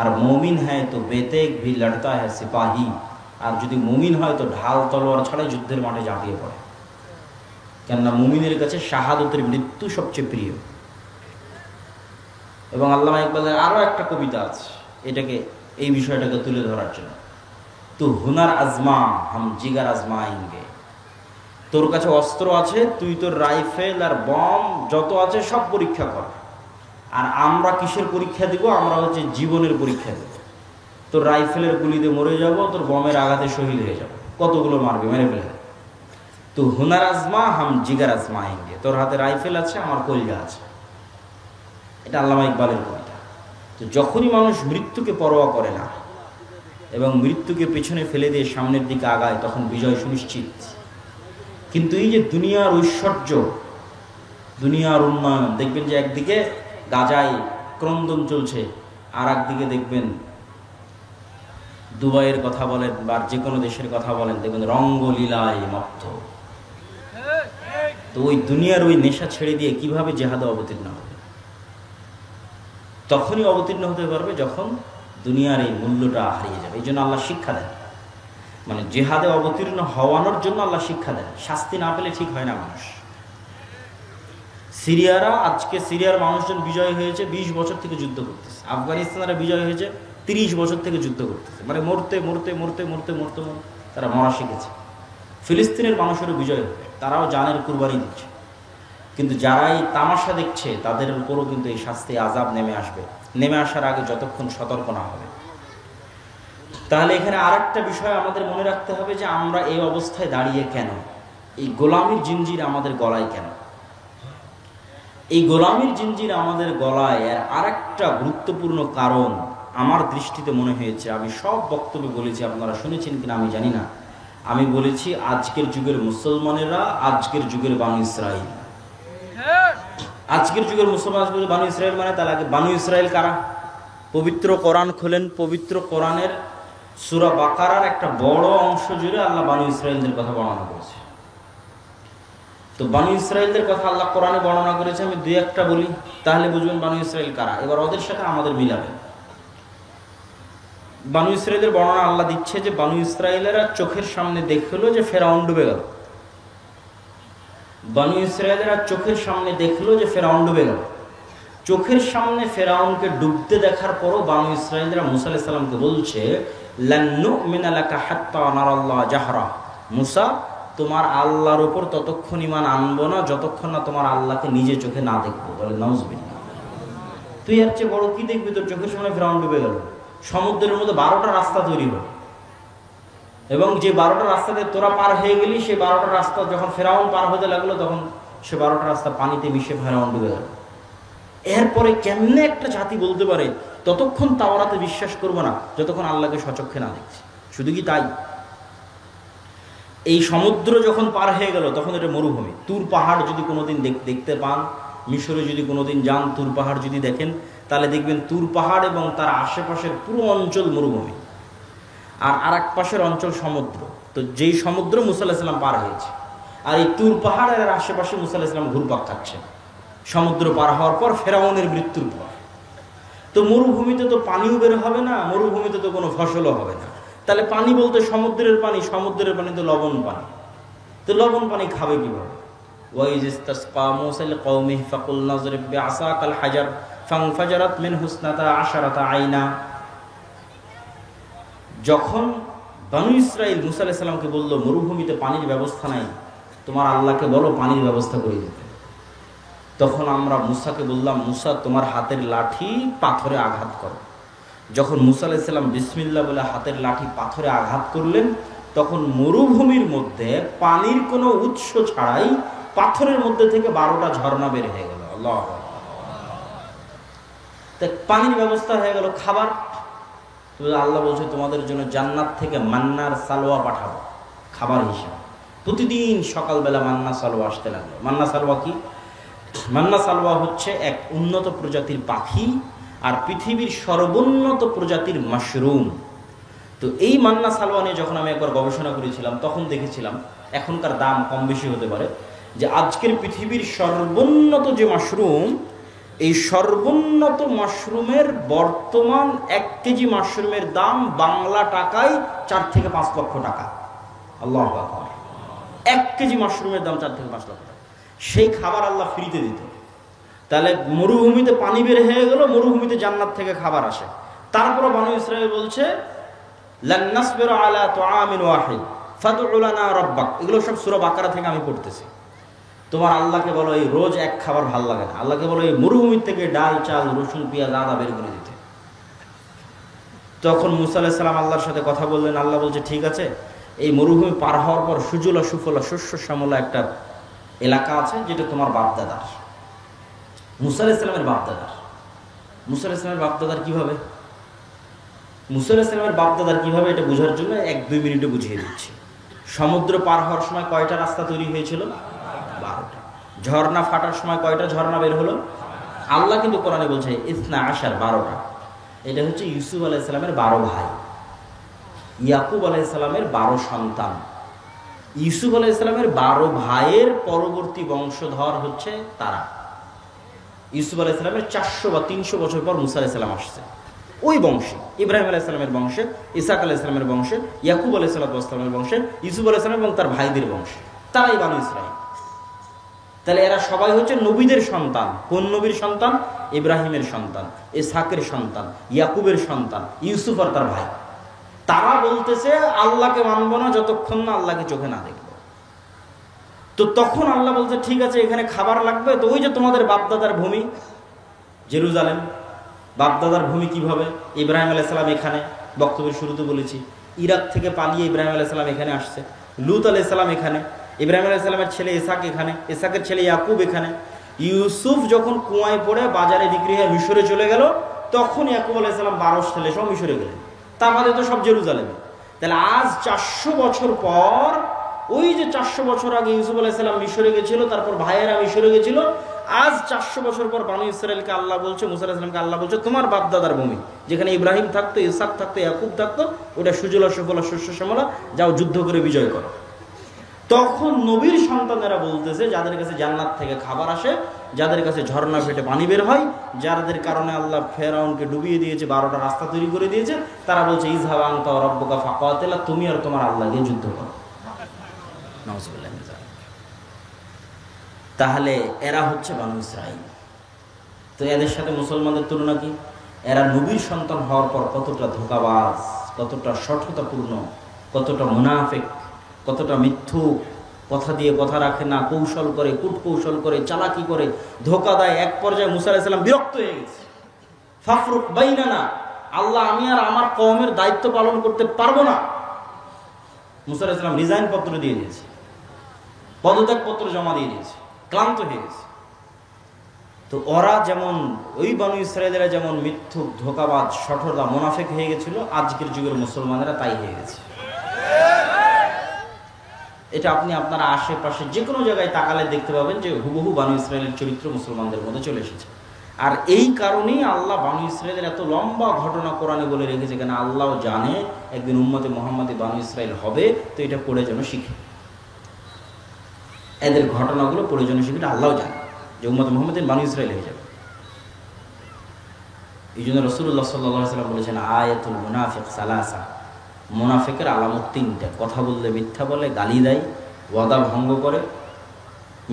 আর মুমিন হয় তো বেতেক ভি লড়তা है সিপাহী। আর যদি মুমিন হয় তো ঢাল তলোয়ার ছাড়াই যুদ্ধের মাঠে ঝাঁপিয়ে পড়ে। কেননা মুমিনের কাছে শাহাদতের মৃত্যু সবচেয়ে প্রিয়। এবং আল্লামা ইকবালের আরো একটা কবিতা আছে এটাকে, এই বিষয়টাকে তুলে ধরার জন্য। তো হুনার আজমা হাম জিগার আজমায়েঙ্গে। তোর কাছে অস্ত্র আছে, তুই তোর রাইফেল আর বম যত আছে সব পরীক্ষা কর, আর আমরা কিসের পরীক্ষা দিব? আমরা হচ্ছে জীবনের পরীক্ষা দেব। তোর রাইফেলের গুলিতে মরে যাব, তোর বমের আঘাতে শহীদ হয়ে যাব, কতগুলো মারবে, মেরে ফেলে। তো হুনার আজমা হাম জিগার আজমায়েঙ্গে। তোর হাতে রাইফেল আছে, আমার কলিজা আছে। এটা আল্লামা ইকবালের কবিতা। তো যখনই মানুষ মৃত্যুকে পরোয়া করে না এবং মৃত্যুকে পেছনে ফেলে দিয়ে সামনের দিকে আগায়, তখন বিজয় সুনিশ্চিত। কিন্তু এই যে দুনিয়ার ঐশ্বর্য, দুনিয়ার উন্নয়ন, দেখবেন যে একদিকে গাজায় ক্রন্দন চলছে, আর একদিকে দেখবেন দুবাইয়ের কথা বলেন বা যে কোনো দেশের কথা বলেন, দেখবেন রঙ্গলীলায় মত্ত। তো ওই দুনিয়ার ওই নেশা ছেড়ে দিয়ে কিভাবে জেহাদে অবতীর্ণ হবে? তখনই অবতীর্ণ হতে পারবে যখন দুনিয়ার এই মূল্যটা হারিয়ে যাবে। এই জন্য আল্লাহ শিক্ষা দেন, মানে জেহাদে অবতীর্ণ হওয়ানোর জন্য আল্লাহ শিক্ষা দেন। শাস্তি না পেলে ঠিক হয় না মানুষ। সিরিয়ারা আজকে, সিরিয়ার মানুষজন বিজয় হয়েছে 20 বছর থেকে যুদ্ধ করতেছে। আফগানিস্তানেরা বিজয় হয়েছে 30 বছর থেকে যুদ্ধ করতেছে, মানে মরতে মরতে মরতে মরতে মরতে মরতে তারা মরা শিখেছে। ফিলিস্তিনের মানুষেরও বিজয় হবে, তারাও জানের কুরবানি দিচ্ছে। কিন্তু যারা এই তামাশা দেখছে তাদের উপরও কিন্তু এই শাস্তি আযাব নেমে আসবে, নেমে আসার আগে যতক্ষণ সতর্ক না হবে। তাহলে এখানে আরেকটা বিষয় আমাদের মনে রাখতে হবে যে আমরা এই অবস্থায় দাঁড়িয়ে কেন, এই গোলামির জিঞ্জির আমাদের গলায় কেন? এই গোলামির জিঞ্জির আমাদের গলায় এর আরেকটা গুরুত্বপূর্ণ কারণ আমার দৃষ্টিতে মনে হয়েছে, আমি সব বক্তব্যে বলেছি, আপনারা শুনেছেন কিনা আমি জানি না, আমি বলেছি আজকের যুগের মুসলমানেরা আজকের যুগের বানু ইসরাইল। আজকের যুগের মুসলমান বানু ইসরাইল মানে তার আগে বানু ইসরাইল কারা? পবিত্র কোরআন খোলেন, পবিত্র কোরআনের সূরা বাকারার একটা বড় অংশ জুড়ে আল্লাহ বানু ইসরাইলদের কথা বর্ণনা করেছে। তো বানু ইসরাইলদের কথা আল্লাহ কোরআনে বর্ণনা করেছে, আমি দুই একটা বলি তাহলে বুঝবেন বানু ইসরাইল কারা। এবার ওদের সাথে আমাদের মিলাবেন। বানু ইসরাইলের বর্ণনা আল্লাহ দিচ্ছে যে বানু ইসরাইলেরা চোখের সামনে দেখলো যে ফেরাউন ডুবে গেল। বানু ইসরাইলেরা চোখের সামনে দেখলো যে ফেরাউন ডুবে গেল। চোখের সামনে ফেরাউনকে ডুবতে দেখার পরও বানু ইসরাইলরা মুসা আলাইহিস সালামকে বলছে, লান নুমিনা লাকা হাত্তা নারাল্লাহ জাহরা, মুসা তোমার আল্লাহর উপর ততক্ষণ ঈমান আনবো না যতক্ষণ না তোমার আল্লাহকে নিজে চোখে না দেখবো। বলে নাউজুবিল্লাহ, তুই এর চেয়ে বড় কি দেখবি? তোর চোখের সামনে ফেরাউন ডুবে গেল, সমুদ্রের মধ্যে 12টা রাস্তা তৈরি হলো, এবং যে 12টা রাস্তাতে তোরা পার হয়ে গেলি, সেই 12টা রাস্তা যখন ফেরাউন পার হতে লাগলো তখন সে 12টা রাস্তা পানিতে মিশে ফেরাউন ডুবে গেল। এরপরে কেমনে একটা জাতি বলতে পারে ততক্ষণ তাওরাতে বিশ্বাস করবো না যতক্ষণ আল্লাহকে সচক্ষে না দেখছি? শুধু কি তাই, এই সমুদ্র যখন পার হয়ে গেল তখন এটা মরুভূমি। তুর পাহাড় যদি কোনোদিন দেখতে পান, মিশরে যদি কোনোদিন যান, তুর পাহাড় যদি দেখেন, তাহলে দেখবেন তুর পাহাড় এবং তার আশেপাশের পুরো অঞ্চল মরুভূমি, আর আরেক পাশের অঞ্চল সমুদ্র। তো যেই সমুদ্র মুসা আলাইহিস সালাম পার হয়েছে, আর এই তুর পাহাড়ের আশেপাশে মুসা আলাইহিস সালাম ঘুরপাক খাচ্ছে সমুদ্র পার হওয়ার পর, ফেরাউনের মৃত্যুর পর। তো মরুভূমিতে তো পানিও বের হবে না, মরুভূমিতে তো কোনো ফসলও হবে না। তাহলে পানি বলতে সমুদ্রের পানি, সমুদ্রের পানি তো লবণ পানি, তো লবণ পানি খাবে কিভাবে? ওয়াইজ ইসতাসকা মূসা লিকওমিহি ফাকুলনা যরিব বিআসাকাল হাজার ফানফাজারাত মিনহু ইসনাতা আশারাতা আইনা। যখন বানু ইসরাইল মুসা আলাইহিস সালামকে বলল মরুভূমিতে পানির ব্যবস্থা নাই, তোমার আল্লাহকে বলো পানির ব্যবস্থা করে দিতে, তখন আমরা মুসাকে বললাম, মুসা তোমার হাতের লাঠি পাথরে আঘাত করো। যখন মুসা আলাইহিস সালাম বিসমিল্লাহ বলে হাতের লাঠি পাথরে আঘাত করলেন, তখন মরুভূমির মধ্যে পানির কোনো উৎস ছাড়াই পাথরের মধ্যে থেকে 12টা ঝর্ণা বের হয়ে গেল। আল্লাহু আকবার। পানির ব্যবস্থা হয়ে গেল। খাবার, আল্লাহ বলছে তোমাদের জন্য জান্নাত থেকে মান্নার সালোয়া পাঠাবো খাবার হিসেবে। প্রতিদিন সকালবেলা মান্না সালোয়া আসতে লাগলো। মান্না সালোয়া কি? মান্না সালোয়া হচ্ছে এক উন্নত প্রজাতির পাখি আর পৃথিবীর সর্বোন্নত প্রজাতির মাশরুম। তো এই মান্না সালোয়া নিয়ে যখন আমি একবার গবেষণা করেছিলাম তখন দেখেছিলাম, এখনকার দাম কম বেশি হতে পারে, যে আজকের পৃথিবীর সর্বোন্নত যে মাশরুম, এই সর্বোন্নত মাশরুমের বর্তমান 1 কেজি মাশরুমের দাম বাংলা টাকায় 4 থেকে 5 লক্ষ টাকা। আল্লাহু আকবার। 1 কেজি মাশরুমের দাম 4 থেকে 5 লক্ষ টাকা। সেই খাবার আল্লাহ ফ্রিতে দিত। তাহলে মরুভূমিতে পানি বের হয়ে গেল, মরুভূমিতে জান্নাত থেকে খাবার আসে। তারপর বানু ইসরাইল বলছে লান নাসবিরা আলা তুআমিন ওয়াহিদ ফাদউ লানা রাব্বাক। এগুলো সব সূরা বাকারা থেকে আমি পড়তেছি। তোমার আল্লাহকে বলো এই রোজ এক খাবার ভাল লাগে না, আল্লাহকে বলো এই মরুভূমির থেকে ডাল, চাল, রসুন, পেঁয়াজ, আদা বের করে দিতে। তখন মুসা আলাইহিস সালাম আল্লাহর সাথে কথা বললেন। আল্লাহ বলছে ঠিক আছে, এই মরুভূমি পার হওয়ার পর সুজলা সুফলা শস্য শ্যামলা একটা এলাকা আছে যেটা তোমার বাপদাদার, মুসা আলাইহিস সালামের বাপদাদার। মুসা আলাইহিস সালামের বাপদাদার কিভাবে? মুসা আলাইহিস সালামের বাপদাদার কিভাবে এটা বোঝার জন্য 1-2 মিনিটে বুঝিয়ে দিচ্ছি। সমুদ্র পার হওয়ার সময় কয়টা রাস্তা তৈরি হয়েছিল? 12টা। ঝর্ণা ফাটার সময় কয়টা ঝর্ণা বের হলো? আল্লাহ কিন্তু কোরআনে বলছে ইসনা আশার, 12টা। এটা হচ্ছে ইউসুফ আলাইহিস সালামের 12 ভাই। ইয়াকুব আলাইহিস সালামের 12 সন্তান, ইউসুফ আলাইহিস সালামের 12 ভাইয়ের পরবর্তী বংশধর হচ্ছে তারা। ইউসুফ আলাইহিস সালামের 400 বা 300 বছর পর মুসা আলাইহিস সালাম আসছে, ওই বংশে, ইব্রাহিম আলাইহিস সালামের বংশে, ইসহাক আলাইহিস সালামের বংশে, ইয়াকুব আলাইহিস সালামের বংশে, ইউসুফ আলাইহিস সালাম এবং তার ভাইদের বংশে, তারাই বানু ইসরাঈল। তাহলে এরা সবাই হচ্ছে নবীদের সন্তান। কোন নবীর সন্তান? ইব্রাহিমের সন্তান, ইসহাকের সন্তান, ইয়াকুবের সন্তান, ইউসুফ আর তার ভাই। তারা বলতেছে আল্লাহকে মানবো না যতক্ষণ না আল্লাহকে চোখে না দেখবো। তো তখন আল্লাহ বলছে ঠিক আছে, এখানে খাবার লাগবে। তো ওই যে তোমাদের বাপদাদার ভূমি জেরুজালেম, বাপদাদার ভূমি কিভাবে? ইব্রাহিম আলাইহিস সালাম এখানে, বক্তব্যের শুরুতে বলেছি, ইরাক থেকে পালিয়ে ইব্রাহিম আলাইহিস সালাম এখানে আসছে। লূত আলাইহিস সালাম এখানে, ইব্রাহিম আলাইহিস সালামের ছেলে ইসহাক এখানে, ইসহাকের ছেলে ইয়াকুব এখানে। ইউসুফ যখন কুয়ায় পড়ে বাজারে বিক্রি হয়ে মিশরে চলে গেল, তখন ইয়াকুব আলাইহিস সালাম 12 ছেলে সব মিশরে গেলেন। তার বাদে তো সব জেরুজালেমে। তাহলে আজ 400 বছর পর, ওই যে 400 বছর আগে ইউসুফ আলাইহিস সালাম মিশরে গেছিল, তারপর ভাইয়েরা মিশরে গেছিল, আজ 400 বছর পর বানু ইসরাইলকে আল্লাহ বলছে, মুসা আলাইহিস সালামকে আল্লাহ বলছে তোমার বাপদাদার ভূমি, যেখানে ইব্রাহিম থাকতো, ইসহাক থাকতো, ইয়াকুব থাকতো, ওটা সুজলা সুফলা শস্য শ্যামলা, যাও যুদ্ধ করে বিজয় করো। তখন নবীর সন্তানেরা বলতেছে, যাদের কাছে জান্নাত থেকে খাবার আসে, যাদের কাছে ঝর্ণা ফেটে পানি বের হয়, যাদের কারণে আল্লাহ ফেরাউনকে ডুবিয়ে দিয়েছে, 12টা রাস্তা তৈরি করে দিয়েছে, তারা বলছে ইযহাবা আনতা ওয়া রাব্বুকা ফাকাতিলা, তুমি আর তোমার আল্লাহ গিয়ে যুদ্ধ করো। নাউযুবিল্লাহ। তাহলে এরা হচ্ছে বানু ইসরাঈল। তো এদের সাথে মুসলমানদের তুলনা কি? এরা নবীর সন্তান হওয়ার পর কতটা ধোঁকাবাজ, কতটা শঠতাপূর্ণ, কতটা মুনাফিক, কতটা মিথ্যুক, কথা দিয়ে কথা রাখে না, কৌশল করে, কূটকৌশল করে, চালাকি করে, ধোঁকা দেয়। এক পর্যায়ে মুসা আলাইহিস সালাম বিরক্ত হয়ে গেছে। ফাফরুক বাইনানা, আল্লাহ আমি আর আমার কওমের দায়িত্ব পালন করতে পারবো না। মুসা আলাইহিস সালাম রিজাইন পত্র দিয়ে দিয়েছে, পদত্যাগ পত্র জমা দিয়ে দিয়েছে, ক্লান্ত হয়ে গেছে। তো ওরা যেমন, ওই বানু ইসরাঈলেরা যেমন মিথ্যুক, ধোঁকাবাজ, শঠতা, মুনাফিক হয়ে গেছিল, আজকের যুগের মুসলমানেরা তাই হয়ে গেছে। এটা আপনি আপনার আশেপাশে যে কোনো জায়গায় তাকালে দেখতে পাবেন যে হুবহু বানু ইসরাঈলের চরিত্র মুসলমানদের মধ্যে চলে এসেছে। আর এই কারণেই আল্লাহ বানু ইসরাঈলের এত লম্বা ঘটনা কোরআনে বলে রেখেছে, কেন আল্লাহ জানে একদিন উম্মতে মুহাম্মাদী বানু ইসরাঈল হবে, তো এটা পড়ে যেন শিখে, এদের ঘটনাগুলো পড়ে যেন শিখে, আল্লাহ জানে যে উম্মতে মুহাম্মাদী বানু ইসরাঈল হয়ে যাবে। এই জন্য রাসূলুল্লাহ সাল্লাল্লাহু আলাইহি ওয়াসাল্লাম বলেছেন আয়াতুল মুনাফিক সালাসা, মুনাফিকের আলামত 3টা। কথা বললে মিথ্যা বলে, গালি দেয়, ওয়াদা ভঙ্গ করে,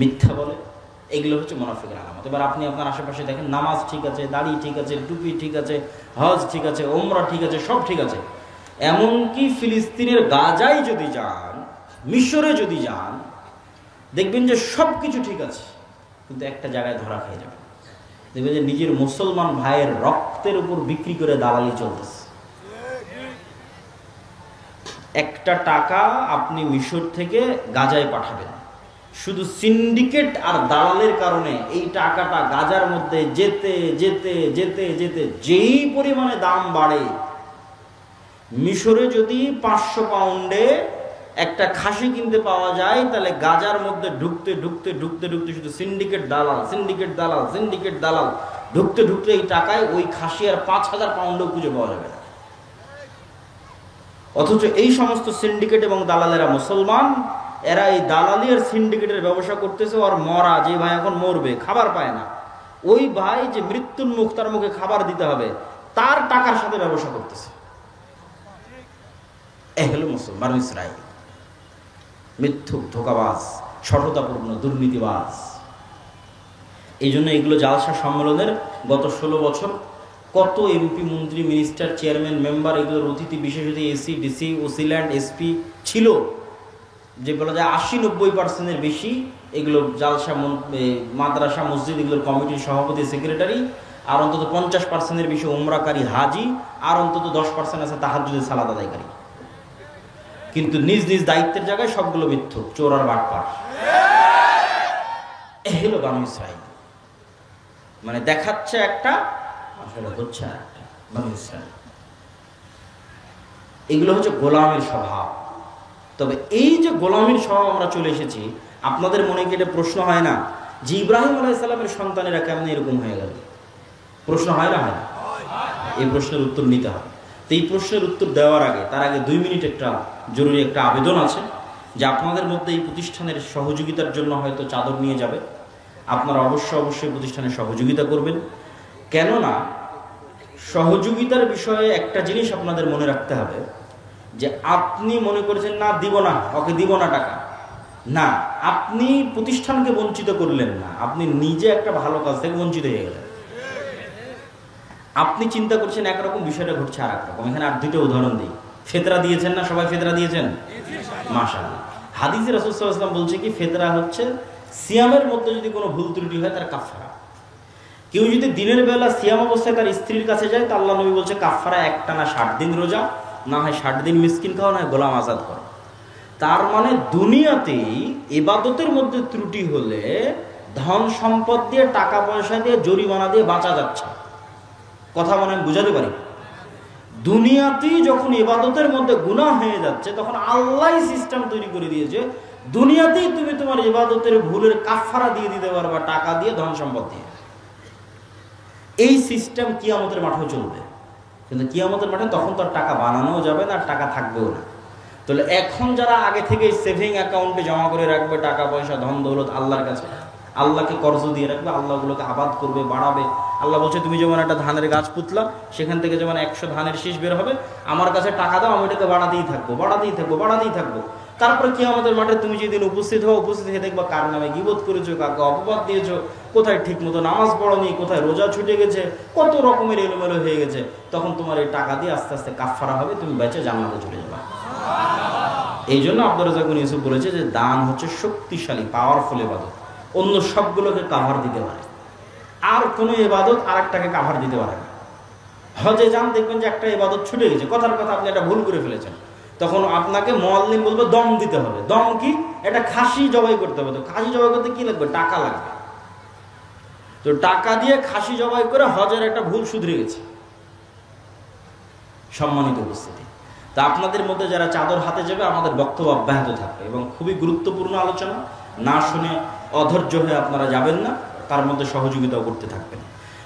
মিথ্যা বলে, এগুলো হচ্ছে মুনাফিকের আলামত। এবার আপনি আপনার আশেপাশে দেখেন, নামাজ ঠিক আছে, দাড়ি ঠিক আছে, টুপি ঠিক আছে, হজ ঠিক আছে, ওমরা ঠিক আছে, সব ঠিক আছে। এমনকি ফিলিস্তিনের গাজায় যদি যান, মিশরে যদি যান, দেখবেন যে সব কিছু ঠিক আছে, কিন্তু একটা জায়গায় ধরা খেয়ে যাবে। দেখবেন যে নিজের মুসলমান ভাইয়ের রক্তের উপর বিক্রি করে দালালি চলতেছে। একটা টাকা আপনি মিশর থেকে গাজায় পাঠাবেন, শুধু সিন্ডিকেট আর দালালের কারণে এই টাকাটা গাজার মধ্যে যেতে যেতে যেতে যেতে যেই পরিমাণে দাম বাড়ে, মিশরে যদি 500 পাউন্ডে একটা খাসি কিনতে পাওয়া যায়, তাহলে গাজার মধ্যে ঢুকতে ঢুকতে ঢুকতে ঢুকতে শুধু সিন্ডিকেট দালাল, সিন্ডিকেট দালাল, সিন্ডিকেট দালাল, ঢুকতে ঢুকতে এই টাকায় ওই খাসি আর 5000 পাউন্ডও খুঁজে পাওয়া যাবে না। অথচ এই সমস্ত সিন্ডিকেট এবং দালালেরা মুসলমান, এরা এই দালালি আর সিন্ডিকেটের ব্যবসা করতেছে। আর মরা যে ভাই এখন মরবে, খাবার পায় না, ওই ভাই যে মৃত্যুর মুখ, তার মুখে খাবার দিতে হবে, তার টাকার সাথে ব্যবসা করতেছে। এ হলো মুসলমান ইসরাঈল, মিথ্যুক, ধোঁকাবাজ, শঠতাপূর্ণ, দুর্নীতিবাজ। এই জন্য এগুলো জালসা সম্মেলনের গত 16 বছর কত এমপি, মন্ত্রী, মিনিস্টার, চেয়ারম্যান, মেম্বার, এগুলোর অতিথি বিশেষ এসি, ডিসি, ওসিল্যান্ড, এসপি ছিল, যে বলা যায় 80-90% বেশি এগুলো জালসা, মাদ্রাসা, মসজিদ, এগুলোর কমিটির সভাপতি, সেক্রেটারি, আর অন্তত 50% বেশি উমরাকারী হাজি, আর অন্তত 10% আছে তাহাজ্জুদের সালাত আদায়কারী। কিন্তু নিজ নিজ দায়িত্বের জায়গায় সবগুলো মিথ্যুক, চোর আর বাটপার। এই হলো বানু ইসরাঈল। মানে দেখাচ্ছে একটা, আসলে হচ্ছে একটা বানু ইসরাঈল। এগুলো হচ্ছে গোলামের স্বভাব। তবে এই যে গোলামের স্বভাব আমরা চলে এসেছি, আপনাদের মনে কি এটা প্রশ্ন হয় না যে ইব্রাহিম আলাইহিস সালামের সন্তানেরা কেমন এরকম হয়ে গেল? প্রশ্ন হয় না? হয় না? এই প্রশ্নের উত্তর নিতে হবে। তো এই প্রশ্নের উত্তর দেওয়ার আগে, তার আগে 2 মিনিট একটা জরুরি একটা আবেদন আছে যে আপনাদের মধ্যে এই প্রতিষ্ঠানের সহযোগিতার জন্য হয়তো চাদর নিয়ে যাবে, আপনারা অবশ্যই প্রতিষ্ঠানের সহযোগিতা করবেন। কেননা সহযোগিতার বিষয়ে একটা জিনিস আপনাদের মনে রাখতে হবে, যে আপনি মনে করেছেন না দিব না, ওকে দিব না টাকা, না, আপনি প্রতিষ্ঠানকে বঞ্চিত করলেন না, আপনি নিজে একটা ভালো কাজ থেকে বঞ্চিত হয়ে গেলেন। আপনি চিন্তা করছেন একরকম, বিষয়টা ঘটছে আর একরকম। এখানে আর 2টা উদাহরণ দিই। ফেতরা দিয়েছেন না সবাই? ফেতরা দিয়েছেন মাশাআল্লাহ। হাদিসে রাসূল সাল্লাল্লাহু আলাইহি ওয়াসাল্লাম বলছে কি, ফেতরা হচ্ছে সিয়ামের মধ্যে যদি কোনো ভুল ত্রুটি হয় তার কাফারা। কেউ যদি দিনের বেলা সিয়াম অবস্থায় তার স্ত্রীর কাছে যায়, তা আল্লাহ নবী বলছে কাফারা একটানা 60 দিন রোজা, না হয় 60 দিন মিসকিন খাওয়া, না হয় গোলাম আজাদ করো। তার মানে দুনিয়াতেই ইবাদতের মধ্যে ত্রুটি হলে ধন সম্পদ দিয়ে, টাকা পয়সা দিয়ে, জরিমানা দিয়ে বাঁচা যাচ্ছে। কথা মনে আমি বুঝাতে পারি? দুনিয়াতেই যখন ইবাদতের মধ্যে গুনাহ হয়ে যাচ্ছে, তখন আল্লাহ সিস্টেম তৈরি করে দিয়েছে দুনিয়াতেই তুমি তোমার ইবাদতের ভুলের কাফারা দিয়ে দিতে পারবা, টাকা দিয়ে, ধন সম্পদ দিয়ে। এই সিস্টেম কিয়ামতের মাঠেও চলবে। কিন্তু কিয়ামতের মাঠে তখন তো আর টাকা বানানোও যাবে না, আর টাকা থাকবেও না। তাহলে এখন যারা আগে থেকে সেভিং অ্যাকাউন্টে জমা করে রাখবে টাকা পয়সা, ধন দৌলত আল্লাহর কাছে, আল্লাহকে কর্জ দিয়ে রাখবে, আল্লাহ ওগুলোকে আবাদ করবে, বাড়াবে। আল্লাহ বলছে তুমি যেমন একটা ধানের গাছ পুতলা, সেখান থেকে যেমন 100 ধানের শীষ বের হবে, আমার কাছে টাকা দাও, আমি এটাকে বাড়াতেই থাকবো। তারপরে কিয়ামতের মাঠে তুমি যেদিন উপস্থিত হয়ে দেখবা কার নামে গীবত করেছো, কাকে অপবাদ দিয়েছো, কোথায় ঠিক মতো নামাজ পড়োনি, কোথায় রোজা ছুটে গেছে, কত রকমের এলোমেলো হয়ে গেছে। তখন তোমার এই টাকা দিয়ে আস্তে আস্তে কাফারা হবে, তুমি বেঁচে জান্নাতে চলে যাবে। এই জন্য আব্দুর রাজ্জাক বিন ইউসুফ বলেছে যে দান হচ্ছে শক্তিশালী, পাওয়ারফুল ইবাদত, অন্য সবগুলোকে কাভার দিতে পারে। আর কোনো ইবাদত আর একটাকে কাভার দিতে পারে না। হজে যান, দেখবেন যে একটা ইবাদত ছুটে গেছে, কথার কথা আপনি একটা ভুল করে ফেলেছেন, তখন আপনাকে মুআল্লিম বলবে দম দিতে হবে। দম কি? এটা খাসি জবাই করতে হবে। তো খাসি জবাই করতে কি লাগবে? টাকা লাগবে। তো টাকা দিয়ে খাসি জবাই করে হজের একটা ভুল শুধরে গেছে। সম্মানিত উপস্থিতি, তা আপনাদের মধ্যে যারা চাদর হাতে যাবে, আমাদের বক্তব্য অব্যাহত থাকবে এবং খুবই গুরুত্বপূর্ণ আলোচনা, না শুনে অধৈর্য হয়ে আপনারা যাবেন না, তার মধ্যে সহযোগিতাও করতে থাকবেন।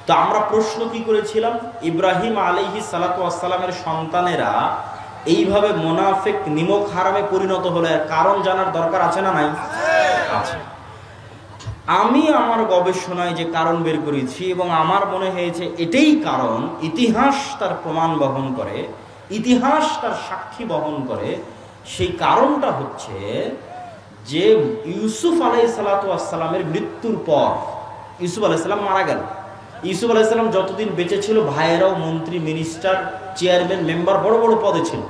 তো আমরা প্রশ্ন কি করেছিলাম, ইব্রাহিম আলাইহিস সালাতু ওয়াস সালামের সন্তানেরা এইভাবে মুনাফিক নিমক হারামে পরিণত হলে কারণ জানার দরকার আছে না নাই? আছে। আমি আমার গবেষণায় যে কারণ বের করেছি এবং আমার মনে হয়েছে এটাই কারণ, ইতিহাস তার প্রমাণ বহন করে, ইতিহাস তার সাক্ষী বহন করে। সেই কারণটা হচ্ছে যে ইউসুফ আলাইহিসসালামের মৃত্যুর পর, ইউসুফ আলাইহিসসালাম মারা গেল। ইউসুফ আলাইহিসসালাম যতদিন বেঁচে ছিল, ভাইয়েরাও মন্ত্রী, মিনিস্টার, চেয়ারম্যান, মেম্বার, বড় বড় পদে ছিল।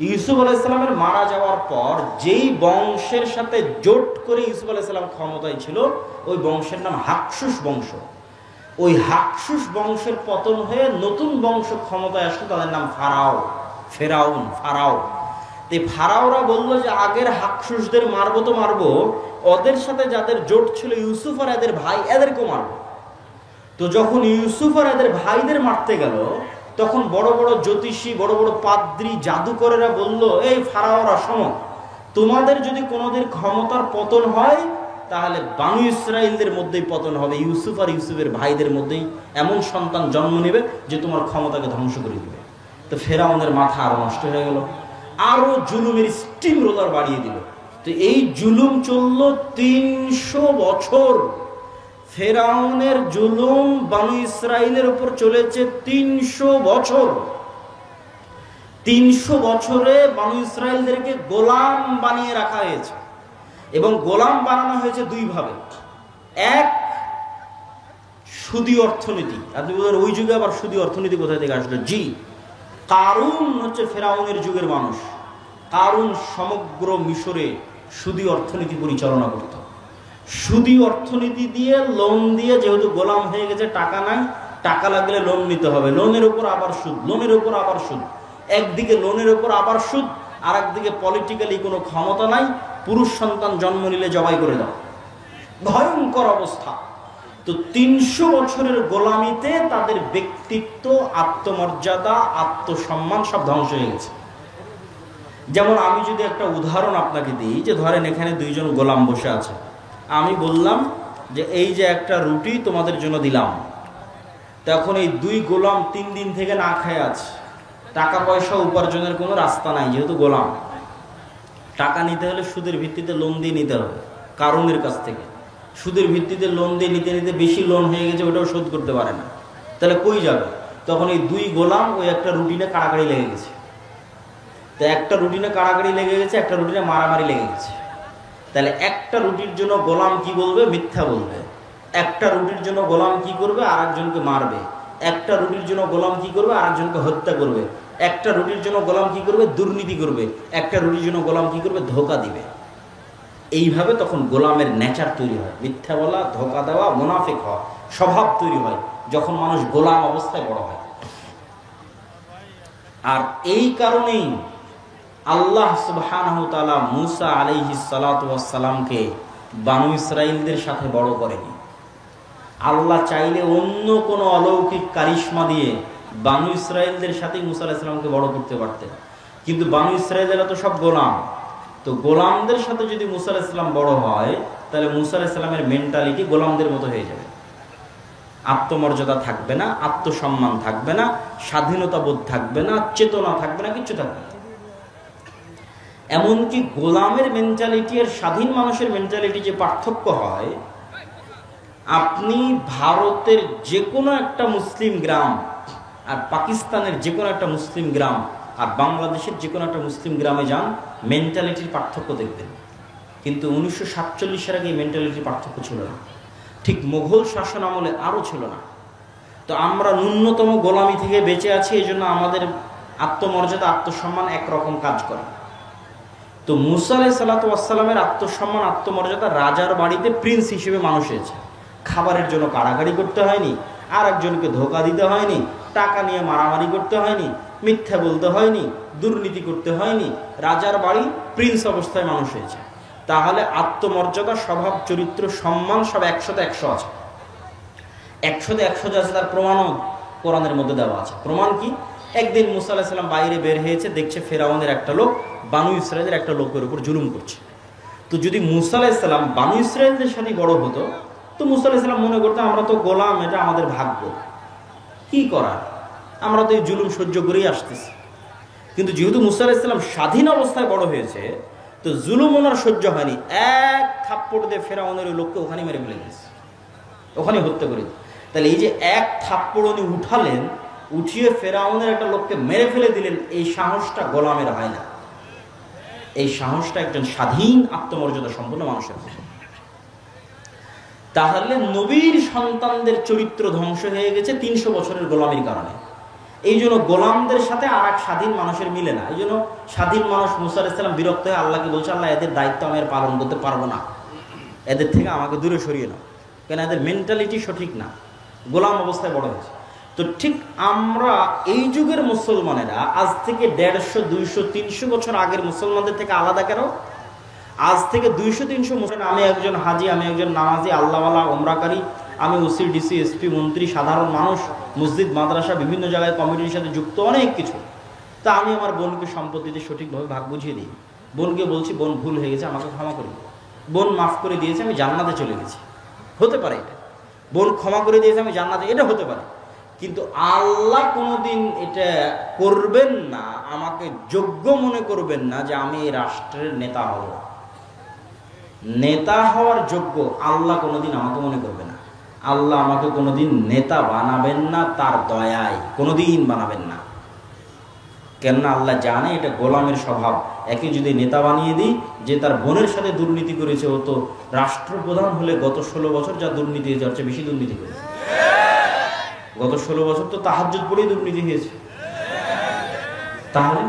ইউসুফ আলাইহিসসালামের মারা যাওয়ার পর যেই বংশের সাথে জোট করে ইউসুফ আলাইহিসসালাম ক্ষমতায় ছিল, ওই বংশের নাম হাকসুস বংশ। ওই হাকসুস বংশের পতন হয়ে নতুন বংশ ক্ষমতায় আসলো, তাদের নাম ফারাও। এই ফারাওরা বললো যে আগের হাকসুসদের মারবো তো মারবো, ওদের সাথে যাদের জোট ছিল ইউসুফ আর এদের ভাই, এদেরকেও মারবো। তো যখন ইউসুফ আর এদের ভাইদের মারতে গেল, তখন বড় বড় জ্যোতিষী, বড় বড় পাদ্রী, জাদুকরেরা বলল, এই ফারাওরা শোনো, তোমাদের যদি কোনোদিন ক্ষমতার পতন হয়, তাহলে বানু ইসরাইলদের মধ্যেই পতন হবে, ইউসুফ আর ইউসুফের ভাইদের মধ্যেই এমন সন্তান জন্ম নেবে যে তোমার ক্ষমতাকে ধ্বংস করে দিবে। তো ফেরাউনের মাথা আরো নষ্ট হয়ে গেল, আরো জুলুমের স্টিম রোলার বাড়িয়ে দিল। তো এই জুলুম চলল 300 বছর। ফেরাউনের জুলুম বানু ইসরাইলের উপর চলেছে 300 বছর। 300 বছরে বানু ইসরাইলদেরকে গোলাম বানিয়ে রাখা হয়েছে, এবং গোলাম বানানো হয়েছে 2 ভাবে। এক, সুদী অর্থনীতি। আপনি বলেন ওই যুগে আবার সুদী অর্থনীতি কোথায় থেকে আসলো? জি, কারুন হচ্ছে ফেরাউনের যুগের মানুষ। কারুন সমগ্র মিশরে সুদী অর্থনীতি পরিচালনা করত। সুদী অর্থনীতি দিয়ে, লোন দিয়ে, যেহেতু গোলাম হয়ে গেছে, টাকা নাই, টাকা লাগলে লোন নিতে হবে, লোনের উপর আবার সুদ, লোনের উপর আবার সুদ। একদিকে লোনের উপর আবার সুদ, আর একদিকে পলিটিক্যালি কোনো ক্ষমতা নাই, পুরুষ সন্তান জন্ম নিলে জবাই করে দাও। ভয়ঙ্কর অবস্থা। তো 300 বছরের গোলামিতে তাদের ব্যক্তিত্ব, আত্মমর্যাদা, আত্মসম্মান সব ধ্বংস হয়ে গেছে। যেমন আমি যদি একটা উদাহরণ আপনাকে দিই, যে ধরেন এখানে 2 জন গোলাম বসে আছে, আমি বললাম যে এই যে একটা রুটি তোমাদের জন্য দিলাম, তখন এই 2 গোলাম 3 দিন থেকে না খেয়ে আছে, টাকা পয়সা উপার্জনের কোনো রাস্তা নাই, যেহেতু গোলাম। টাকা নিতে হলে সুদের ভিত্তিতে লোন দিয়ে নিতে হবে কারণের কাছ থেকে। সুদের ভিত্তিতে লোন দিয়ে নিতে নিতে বেশি লোন হয়ে গেছে, ওটাও শোধ করতে পারে না, তাহলে কই যাবে? তখন এই দুই গোলাম ওই একটা রুটিনে কাড়াকাড়ি লেগে গেছে। তো একটা রুটিনে কাড়াকাড়ি লেগে গেছে, একটা রুটিনে মারামারি লেগে গেছে। তাহলে একটা রুটির জন্য গোলাম কি বলবে? মিথ্যা বলবে। একটা রুটির জন্য গোলাম কি করবে? আর একজনকে মারবে। একটা রুটির জন্য গোলাম কি করবে? আর একজনকে হত্যা করবে। একটা রুটির জন্য গোলাম কি করবে? দুর্নীতি করবে। একটা রুটির জন্য গোলাম কি করবে? ধোঁকা দিবে। এইভাবে তখন গোলামের নেচার তৈরি হয়, মিথ্যা বলা, ধোঁকা দেওয়া, মুনাফিক হওয়া স্বভাব তৈরি হয় যখন মানুষ গোলাম অবস্থায় বড় হয়। আর এই কারণেই আল্লাহ সুবহানাহু ওয়া তাআলা মূসা আলাইহিস সালাতু ওয়াস সালামকে বানু ইসরাঈলদের সাথে বড় করেনি। আল্লাহ চাইলে অন্য কোনো অলৌকিক কারিশমা দিয়ে বানু ইসরাঈলদের সাথে মূসা আলাইহিস সালামকে বড় করতে পারতেন, কিন্তু বানু ইসরাঈলেরা তো সব গোলাম। তো গোলামদের সাথে যদি মূসা আলাইহিস সালাম বড় হয়, তাহলে মূসা আলাইহিস সালামের মেন্টালিটি গোলামদের মতো হয়ে যাবে। আত্মমর্যাদা থাকবে না, আত্মসম্মান থাকবে না, স্বাধীনতা বোধ থাকবে না, চেতনা থাকবে না, কিচ্ছু থাকবে না। এমনকি গোলামের মেন্টালিটি আর স্বাধীন মানুষের মেন্টালিটি যে পার্থক্য হয়, আপনি ভারতের যে কোনো একটা মুসলিম গ্রাম আর পাকিস্তানের যে কোনো একটা মুসলিম গ্রাম আর বাংলাদেশের যে কোনো একটা মুসলিম গ্রামে যান, মেন্টালিটির পার্থক্য দেখবেন। কিন্তু 1947 আগে এই মেন্টালিটির পার্থক্য ছিল না, ঠিক মোগল শাসন আমলে আরও ছিল না। তো আমরা ন্যূনতম গোলামি থেকে বেঁচে আছি, এই জন্য আমাদের আত্মমর্যাদা, আত্মসম্মান একরকম কাজ করে। তো মূসা আলাইহিস সালাতু ওয়াস সালামের আত্মসম্মান, আত্মমর্যাদা, রাজার বাড়িতে প্রিন্স হিসেবে মানুষ হয়েছে। খাবারের জন্য কাড়াকাড়ি করতে হয়নি, আর একজনকে ধোঁকা দিতে হয়নি, টাকা নিয়ে মারামারি করতে হয়নি, মিথ্যা বলতে হয়নি, দুর্নীতি করতে হয়নি। রাজার বাড়ি প্রিন্স অবস্থায় মানুষ হয়েছে। তাহলে আত্মমর্যাদা, স্বভাব, চরিত্র, সম্মান সব 100তে 100 আছে। 100তে 100 আছে, তার প্রমাণও কোরআনের মধ্যে দেওয়া আছে। প্রমাণ কি? একদিন মূসা আলাইহিস সালাম বাইরে বের হয়েছে, দেখছে ফেরাউনের একটা লোক বানু ইসরাঈলের একটা লোকের উপর জুলুম করছে। তো যদি মূসা আলাইহিস সালাম বানু ইসরাঈলদের সাথে বড় হতো, তো মূসা আলাইহিস সালাম মনে করতো আমরা তো গোলাম, এটা আমাদের ভাগ্য, কি করার, আমরা তো এই জুলুম সহ্য করেই আসতেছি। কিন্তু যেহেতু মূসা আলাইহিস সালাম স্বাধীন অবস্থায় বড় হয়েছে, তো জুলুম ওনার সহ্য হয়নি, এক থাপ্পড় দিয়ে ফেরাউনের ওই লোককে ওখানে মেরে ফেলে দিয়েছে, ওখানে হত্যা করে। তাহলে এই যে এক থাপ্পড় উনি উঠালেন, উঠিয়ে ফেরাউনের একটা লোককে মেরে ফেলে দিলেন, এই সাহসটা গোলামের হয় না। এই সাহসটা একজন স্বাধীন আত্মমর্যাদা সম্পন্ন মানুষের। তাহলে নবীর সন্তানদের চরিত্র ধ্বংস হয়ে গেছে 300 বছরের গোলামির কারণে। এই জন্য গোলামদের সাথে আর এক স্বাধীন মানুষের মিলে না। এই জন্য স্বাধীন মানুষ মূসা আলাইহিস সালাম বিরক্ত হয়ে আল্লাহকে বলছে, আল্লাহ এদের দায়িত্ব আমি আর পালন করতে পারবো না, এদের থেকে আমাকে দূরে সরিয়ে নাও, কেন এদের মেন্টালিটি সঠিক না, গোলাম অবস্থায় বড় হয়েছে। তো ঠিক আমরা এই যুগের মুসলমানেরা আজ থেকে 150, 200, 300 বছর আগের মুসলমানদের থেকে আলাদা কেন? আজ থেকে 200-300 মুসলমান, আমি একজন হাজি, আমি একজন নামাজি, আল্লাহওয়ালা, ওমরাকারী, আমি ওসি, ডিসি, এসপি, মন্ত্রী, সাধারণ মানুষ, মসজিদ, মাদ্রাসা, বিভিন্ন জায়গায় কমিটির সাথে যুক্ত, অনেক কিছু। তা আমি আমার বোনকে সম্পত্তিতে সঠিকভাবে ভাগ বুঝিয়ে দিই। বোনকে বলছি, বোন ভুল হয়ে গেছে, আমাকে ক্ষমা করে দিই। বোন মাফ করে দিয়েছে, আমি জান্নাতে চলে গেছি, হতে পারে এটা। বোন ক্ষমা করে দিয়েছে, আমি জান্নাতে, এটা হতে পারে। কিন্তু আল্লাহ কোনোদিন এটা করবেন না, আমাকে যোগ্য মনে করবেন না যে আমি এই রাষ্ট্রের নেতা হব। নেতা হওয়ার যোগ্য আল্লাহ কোনোদিন আমাকে মনে করবে না। আল্লাহ আমাকে কোনোদিন নেতা বানাবেন না, তার দয়ায় কোনোদিন বানাবেন না। কেননা আল্লাহ জানে এটা গোলামের স্বভাব। একে যদি নেতা বানিয়ে দিই, যে তার বোনের সাথে দুর্নীতি করেছে, ও তো রাষ্ট্রপ্রধান হলে গত 16 বছর যা দুর্নীতি হয়েছে, হচ্ছে বেশি দুর্নীতি করেছে। গত 16 বছর তো তাহাজ্জুদ পড়েই দুর্নীতি হয়েছে। তাহলে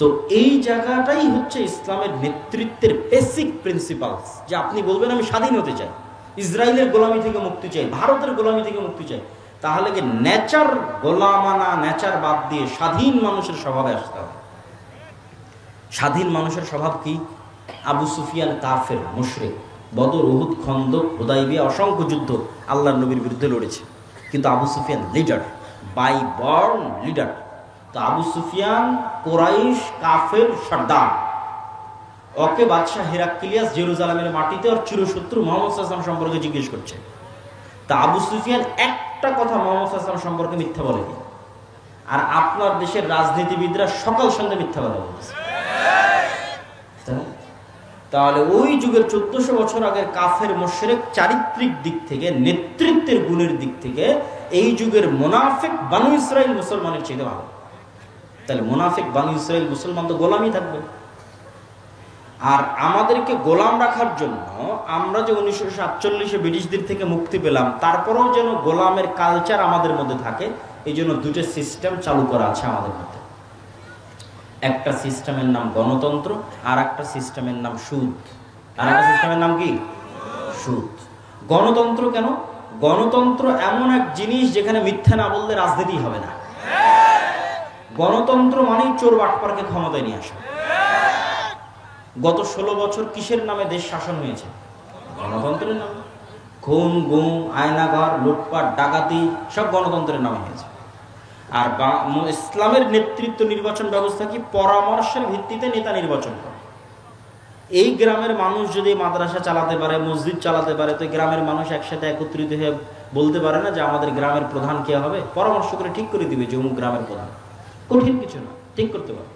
তো এই জায়গাটাই হচ্ছে ইসলামের নেতৃত্বের বেসিক প্রিন্সিপালস, যে আপনি বলবেন আমি স্বাধীন হতে চাই, ইসরায়েলের গোলামি থেকে মুক্তি চাই, ভারতের গোলামি থেকে মুক্তি চাই, তাহলে কি নেচার গোলামানা, নেচার বাদ দিয়ে স্বাধীন মানুষের স্বভাবে আসতে হবে। স্বাধীন মানুষের স্বভাব কি? আবু সুফিয়ান কাফের, মুশরিক, বদর, উহুদ, খন্দক, হুদাইবিয়া, অসংখ্য যুদ্ধ আল্লাহর নবীর বিরুদ্ধে লড়েছে, কিন্তু Abu Sufyan leader, by born leader. তো আবু সুফিয়ান কুরাইশ কাফের সর্দার, ওকে বাদশাহ হিরাক্লিয়াস জেরুজালেমের মাটিতে ওর চিরশত্রু মুহাম্মদ সাল্লাল্লাহু আলাইহি ওয়াসাল্লাম সম্পর্কে জিজ্ঞেস করছে। তা আবু সুফিয়ান একটা কথা মুহাম্মদ সাল্লাল্লাহু আলাইহি ওয়াসাল্লাম সম্পর্কে মিথ্যা বলেনি। আর আপনার দেশের রাজনীতিবিদরা সকাল সন্ধ্যা মিথ্যা কথা বলতেছে। তাহলে ওই যুগের 1400 বছর আগের কাফের মুশরিক চারিত্রিক দিক থেকে, নেতৃত্বের গুণের দিক থেকে এই যুগের মুনাফিক বানু ইসরাইল মুসলমানের চেয়ে ভালো। তাহলে মুনাফিক বানু ইসরাইল মুসলমান তো গোলামই থাকবে। আর আমাদেরকে গোলাম রাখার জন্য আমরা যে 1947-এ ব্রিটিশদের থেকে মুক্তি পেলাম, তারপরেও যেন গোলামের কালচার আমাদের মধ্যে থাকে, এই জন্য দুটো সিস্টেম চালু করা আছে আমাদের মধ্যে। একটা সিস্টেমের নাম গণতন্ত্র, আর একটা সিস্টেমের নাম সুদ। আর একটা সিস্টেমের নাম কি? সুদ। গণতন্ত্র কেন? গণতন্ত্র এমন এক জিনিস যেখানে মিথ্যা না বললে রাজনীতি হবে না। গণতন্ত্র মানেই চোর বাটপারকে ক্ষমতায় নিয়ে আসা। গত 16 বছর কিসের নামে দেশ শাসন হয়েছে? গণতন্ত্রের নামে। খুন, গুম, আয়নাঘর, লুটপাট, ডাকাতি সব গণতন্ত্রের নামে হয়েছে। আর ইসলামের নেতৃত্ব নির্বাচন ব্যবস্থা কি? পরামর্শের ভিত্তিতে নেতা নির্বাচন করে। এই গ্রামের মানুষ যদি মাদ্রাসা চালাতে পারে, মসজিদ চালাতে পারে, তো গ্রামের মানুষ একসাথে একত্রিত হয়ে বলতে পারে না যে আমাদের গ্রামের প্রধান কে হবে? পরামর্শ করে ঠিক করে দিবে যে অমুক গ্রামের প্রধান। কঠিন কিছু না, ঠিক করতে পারে।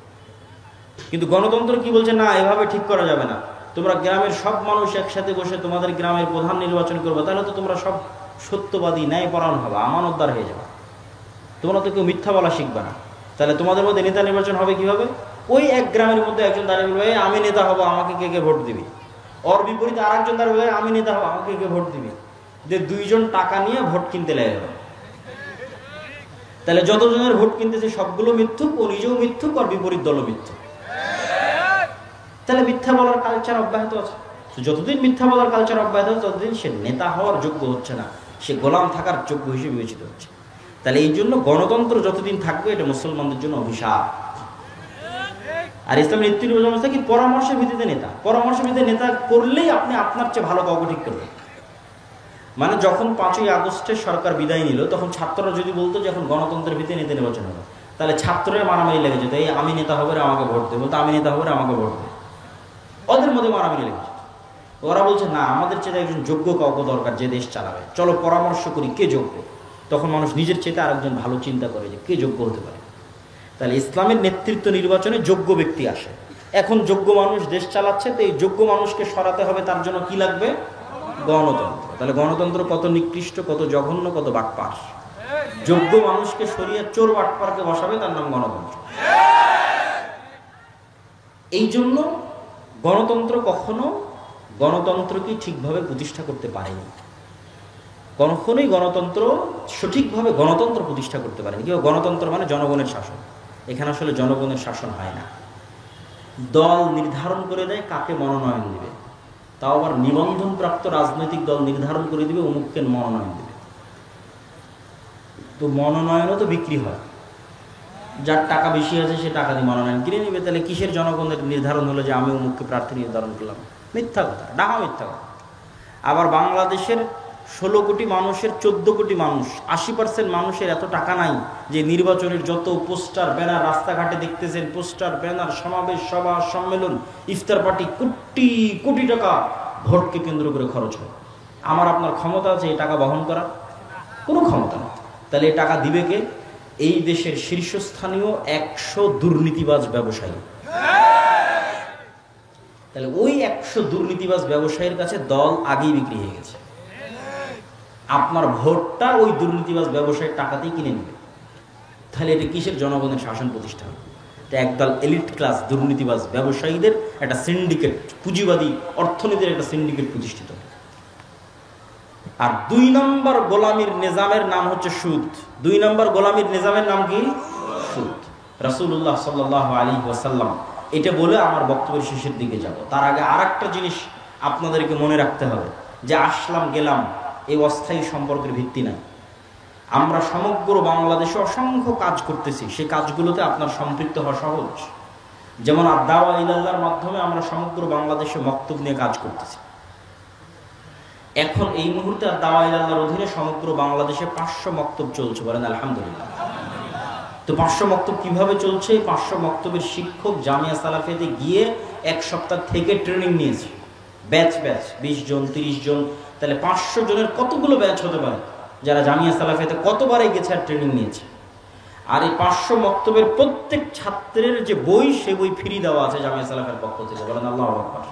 কিন্তু গণতন্ত্র কি বলছে? না, এভাবে ঠিক করা যাবে না। তোমরা গ্রামের সব মানুষ একসাথে বসে তোমাদের গ্রামের প্রধান নির্বাচন করবে, তাহলে তো তোমরা সব সত্যবাদী, ন্যায়পরায়ণ হবে, আমানতদার হয়ে যাবে। তোমরা তো কেউ মিথ্যা বলা শিখবে না। তাহলে তোমাদের মধ্যে নেতা নির্বাচন হবে কিভাবে? ওই এক গ্রামের মধ্যে একজন দাঁড়িয়ে বলবে আমি নেতা হবো, আমাকে কে কে ভোট দিবি। ওর বিপরীতে আর একজন দাঁড়িয়ে বলবে আমি নেতা হবো, আমাকে কে ভোট দিবি। যে দুইজন টাকা নিয়ে ভোট কিনতে লেগে গেল। তাহলে যতজনের ভোট কিনতেছে সবগুলো মিথ্যুক, ও নিজেও মিথ্যুক, আর বিপরীত দলও মিথ্যুক। তাহলে মিথ্যা বলার কালচার অব্যাহত আছে। যতদিন মিথ্যা বলার কালচার অব্যাহত আছে ততদিন সে নেতা হওয়ার যোগ্য হচ্ছে না, সে গোলাম থাকার যোগ্য হিসেবে বিবেচিত হচ্ছে। তাহলে এই জন্য গণতন্ত্র যতদিন থাকবে এটা মুসলমানদের জন্য অভিশাপ। আর ইসলামের নেতৃত্ব ব্যবস্থা কি? পরামর্শের ভিত্তিতে নেতা। পরামর্শের ভিত্তিতে নেতা করলেই আপনি আপনার চেয়ে ভালো কাউকে ঠিক করবেন। মানে যখন 5ই আগস্টে সরকার বিদায় নিল, তখন ছাত্ররা যদি বলতো যে এখন গণতন্ত্রের ভিত্তিতে নেতা নির্বাচন হবে, তাহলে ছাত্ররা মারামারি লেগে যেত, এই আমি নেতা হবে আমাকে ভোট দেবো, তো আমি নেতা হবে আমাকে ভোট দেবে। ওদের মধ্যে মারামারি লেগে যেত। ওরা বলছে না, আমাদের চেয়ে একজন যোগ্য কাউকে দরকার যে দেশ চালাবে, চলো পরামর্শ করি কে যোগ্য। তখন মানুষ নিজের চেয়ে আরেকজন ভালো চিন্তা করে যে কে যোগ্য হতে পারে। তাহলে ইসলামের নেতৃত্ব নির্বাচনে যোগ্য ব্যক্তি আসে। এখন যোগ্য মানুষ দেশ চালাচ্ছে, তো এই যোগ্য মানুষকে সরাতে হবে, তার জন্য কি লাগবে? গণতন্ত্র। তাহলে গণতন্ত্র কত নিকৃষ্ট, কত জঘন্য, কত বাটপার। যোগ্য মানুষকে সরিয়ে চোর বাটপারকে বসাবে, তার নাম গণতন্ত্র। এই জন্য গণতন্ত্রকে ঠিকভাবে প্রতিষ্ঠা করতে পারেনি। কখনোই গণতন্ত্র সঠিকভাবে গণতন্ত্র প্রতিষ্ঠা করতে পারেনি। কেউ গণতন্ত্র মানে জনগণের শাসন। এখানে আসলে জনগণের শাসন হয় না। দল নির্ধারণ করে দেয় কাকে মনোনয়ন দিবে, তাও আবার নিবন্ধনপ্রাপ্ত রাজনৈতিক দল নির্ধারণ করে দিবে অমুককে মনোনয়ন দিবে। তো মনোনয়নও তো বিক্রি হয়, যার টাকা বেশি আছে সে টাকা দিয়ে মনোনয়ন কিনে নিবে। তাহলে কিসের জনগণের নির্ধারণ হলো যে আমি অমুককে প্রার্থী নির্ধারণ করলাম? মিথ্যা কথা, ডাহা মিথ্যা কথা। আবার বাংলাদেশের 16 কোটি মানুষের 14 কোটি মানুষ, 80% মানুষের এত টাকা নাই যে নির্বাচনের যত পোস্টার ব্যানার রাস্তাঘাটে দেখতেছেন, পোস্টার ব্যানার, সমাবেশ, সভা, সম্মেলন, ইফতার পার্টি, কোটি কোটি টাকা ভোটকে কেন্দ্র করে খরচ হয়। আমার আপনার ক্ষমতা আছে এই টাকা বহন করার? কোনো ক্ষমতা নেই। তাহলে এই টাকা দিবে কে? এই দেশের শীর্ষস্থানীয় 100 দুর্নীতিবাজ ব্যবসায়ী। তাহলে ওই 100 দুর্নীতিবাজ ব্যবসায়ীর কাছে দল আগেই বিক্রি হয়ে গেছে। আপনার ভোটটা ওই দুর্নীতিবাজ ব্যবসায়ীর টাকাতেই কিনে নেবে। তাহলে এটা কিসের জনগণের শাসন প্রতিষ্ঠা হবে? এটা একদল এলিট ক্লাস দুর্নীতিবাজ ব্যবসায়ীদের একটা সিন্ডিকেট, পুঁজিবাদী অর্থনীতির একটা সিন্ডিকেট প্রতিষ্ঠিত। আর 2 নম্বর গোলামীর নিজামের নাম হচ্ছে সুদ। 2 নম্বর গোলামীর নিজামের নাম কি? সুদ। রাসূলুল্লাহ সাল্লাল্লাহু আলাইহি ওয়াসাল্লাম এটা বলে আমার বক্তব্যের শেষের দিকে যাব। তার আগে আরেকটা জিনিস আপনাদেরকে মনে রাখতে হবে, যে আসলাম গেলাম এই অস্থায়ী সম্পর্কের ভিত্তি নাই। আমরা সমগ্র বাংলাদেশে অসংখ্য কাজ করতেছি, সেই কাজগুলোতে আপনার সম্পৃক্ত হওয়া সহজ। যেমন দাওয়া ইলাল্লাহর মাধ্যমে আমরা সমগ্র বাংলাদেশে মক্তব নিয়ে কাজ করতেছি। এখন এই মুহূর্তে দাওয়া ইলাল্লাহর অধীনে সমগ্র বাংলাদেশে 500 মক্তব চলছে, বলেন আলহামদুলিল্লাহ। তো 500 মক্তব কিভাবে চলছে? 500 মক্তবের শিক্ষক জামিয়া সালাফিয়াতে গিয়ে 1 সপ্তাহ থেকে ট্রেনিং নিয়েছে, ব্যাচ 20 জন 30 জন। তাহলে 500 জনের কতগুলো ব্যাচ হতে পারে যারা জামিয়া সালাফিয়াতে কতবারই গেছে আর ট্রেনিং নিয়েছে। আর এই 500 মক্তবের প্রত্যেক ছাত্রের যে বই, সে বই ফ্রি দেওয়া আছে জামিয়া সালাফের পক্ষ থেকে। বলেন আল্লাহু আকবার।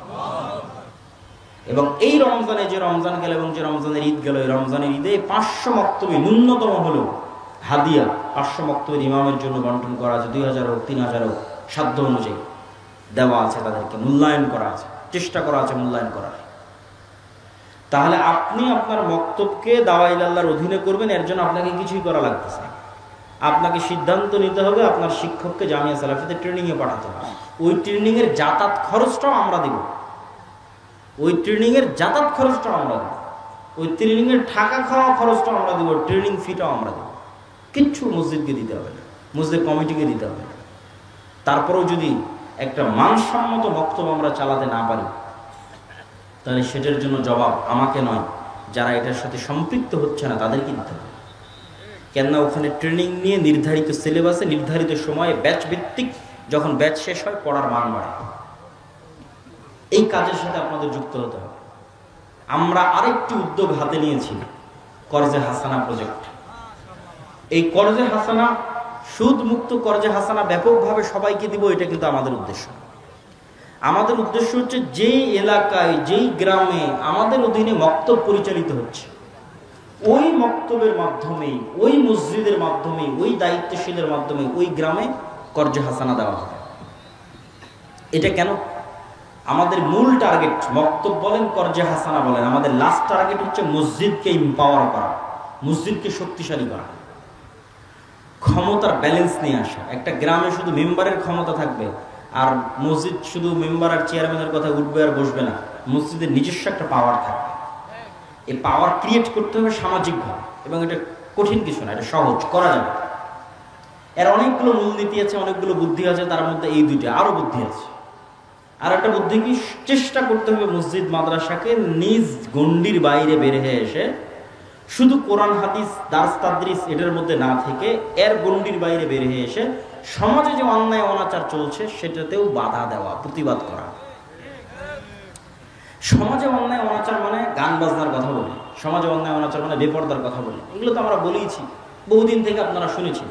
এবং এই রমজানে, যে রমজান গেল এবং যে রমজানের ঈদ গেল, এই রমজানের ঈদে 500 মক্তবে ন্যূনতম হলেও হাদিয়া 500 মক্তবের ইমামের জন্য বন্টন করা আছে। 2000 হোক 3000 হোক, সাধ্য অনুযায়ী দেওয়া আছে, তাদেরকে মূল্যায়ন করা আছে, চেষ্টা করা আছে মূল্যায়ন করার। তাহলে আপনি আপনার মক্তবকে দাওয়ায়ে ইলাল্লাহর অধীনে করবেন, এর জন্য আপনাকে কিছুই করা লাগতেছে না। আপনাকে সিদ্ধান্ত নিতে হবে আপনার শিক্ষককে জামিয়া সালাফিতে ট্রেনিংয়ে পাঠাতে হবে। ওই ট্রেনিংয়ের যাতায়াত খরচটাও আমরা দেব, ওই ট্রেনিংয়ের যাতায়াত খরচটাও আমরা দেব, ওই ট্রেনিংয়ের থাকা খাওয়া খরচটাও আমরা দেবো, ট্রেনিং ফিটাও আমরা দেবো। কিচ্ছু মসজিদকে দিতে হবে না, মসজিদ কমিটিকে দিতে হবে না। তারপরেও যদি একটা মানসম্মত বক্তব্য আমরা চালাতে না পারি, তাহলে সেটার জন্য জবাব আমাকে নয়, যারা এটার সাথে সম্পৃক্ত হচ্ছে না তাদেরকে দিতে হবে। কেননা ওখানে ট্রেনিং নিয়ে নির্ধারিত সিলেবাসে নির্ধারিত সময়ে ব্যাচ ভিত্তিক, যখন ব্যাচ শেষ হয় পড়ার মান বাড়ে। এই কাজের সাথে আপনাদের যুক্ত হতে হবে। আমরা আরেকটি উদ্যোগ হাতে নিয়েছি, কর্জে হাসানা প্রজেক্ট। এই কর্জে হাসানা, সুদ মুক্ত কর্জে হাসানা ব্যাপকভাবে সবাইকে দিব, এটা কিন্তু আমাদের উদ্দেশ্য। আমাদের উদ্দেশ্য হচ্ছে যেই এলাকায়, যেই গ্রামে আমাদের অধীনে মক্তব পরিচালিত হচ্ছে, ওই মক্তবের মাধ্যমে, ওই মসজিদের মাধ্যমে, ওই দায়িত্বশীলের মাধ্যমে ওই গ্রামে কর্জে হাসানা দেওয়া হবে। এটা কেন? আমাদের মূল টার্গেট, মক্তব বলেন কর্জে হাসানা বলেন, আমাদের লাস্ট টার্গেট হচ্ছে মসজিদকে এম্পাওয়ার করা, মসজিদকে শক্তিশালী করা, ক্ষমতার ব্যালেন্স নিয়ে আসা। একটা গ্রামে শুধু মেম্বারের ক্ষমতা থাকবে আর মসজিদ শুধু মেম্বার আর চেয়ারম্যানের কথা উঠবে আর বসবে না, মসজিদের নিজস্ব একটা পাওয়ার থাকবে। এই পাওয়ার ক্রিয়েট করতে হবে সামাজিকভাবে, এবং এটা কঠিন কিছু না, এটা সহজ, করা যাবে। এর অনেকগুলো মূলনীতি আছে, অনেকগুলো বুদ্ধি আছে, তার মধ্যে এই দুইটা, আরো বুদ্ধি আছে। আর একটা বুদ্ধি কি, চেষ্টা করতে হবে মসজিদ মাদ্রাসাকে নিজ গণ্ডির বাইরে বের হয়ে এসে শুধু কোরআন হাদিস দার্স তাদরিস এটার মধ্যে না থেকে এর গণ্ডির বাইরে বের হয়ে এসে সমাজে যে অন্যায় অনাচার চলছে সেটাতেও বাধা দেওয়া, প্রতিবাদ করা। সমাজে অন্যায় অনাচার মানে গান বাজনার কথা বলি, সমাজে অন্যায় অনাচার মানে বেপরদার কথা বলি, এগুলো তো আমরা বলেইছি, বহুদিন থেকে আপনারা শুনেছেন।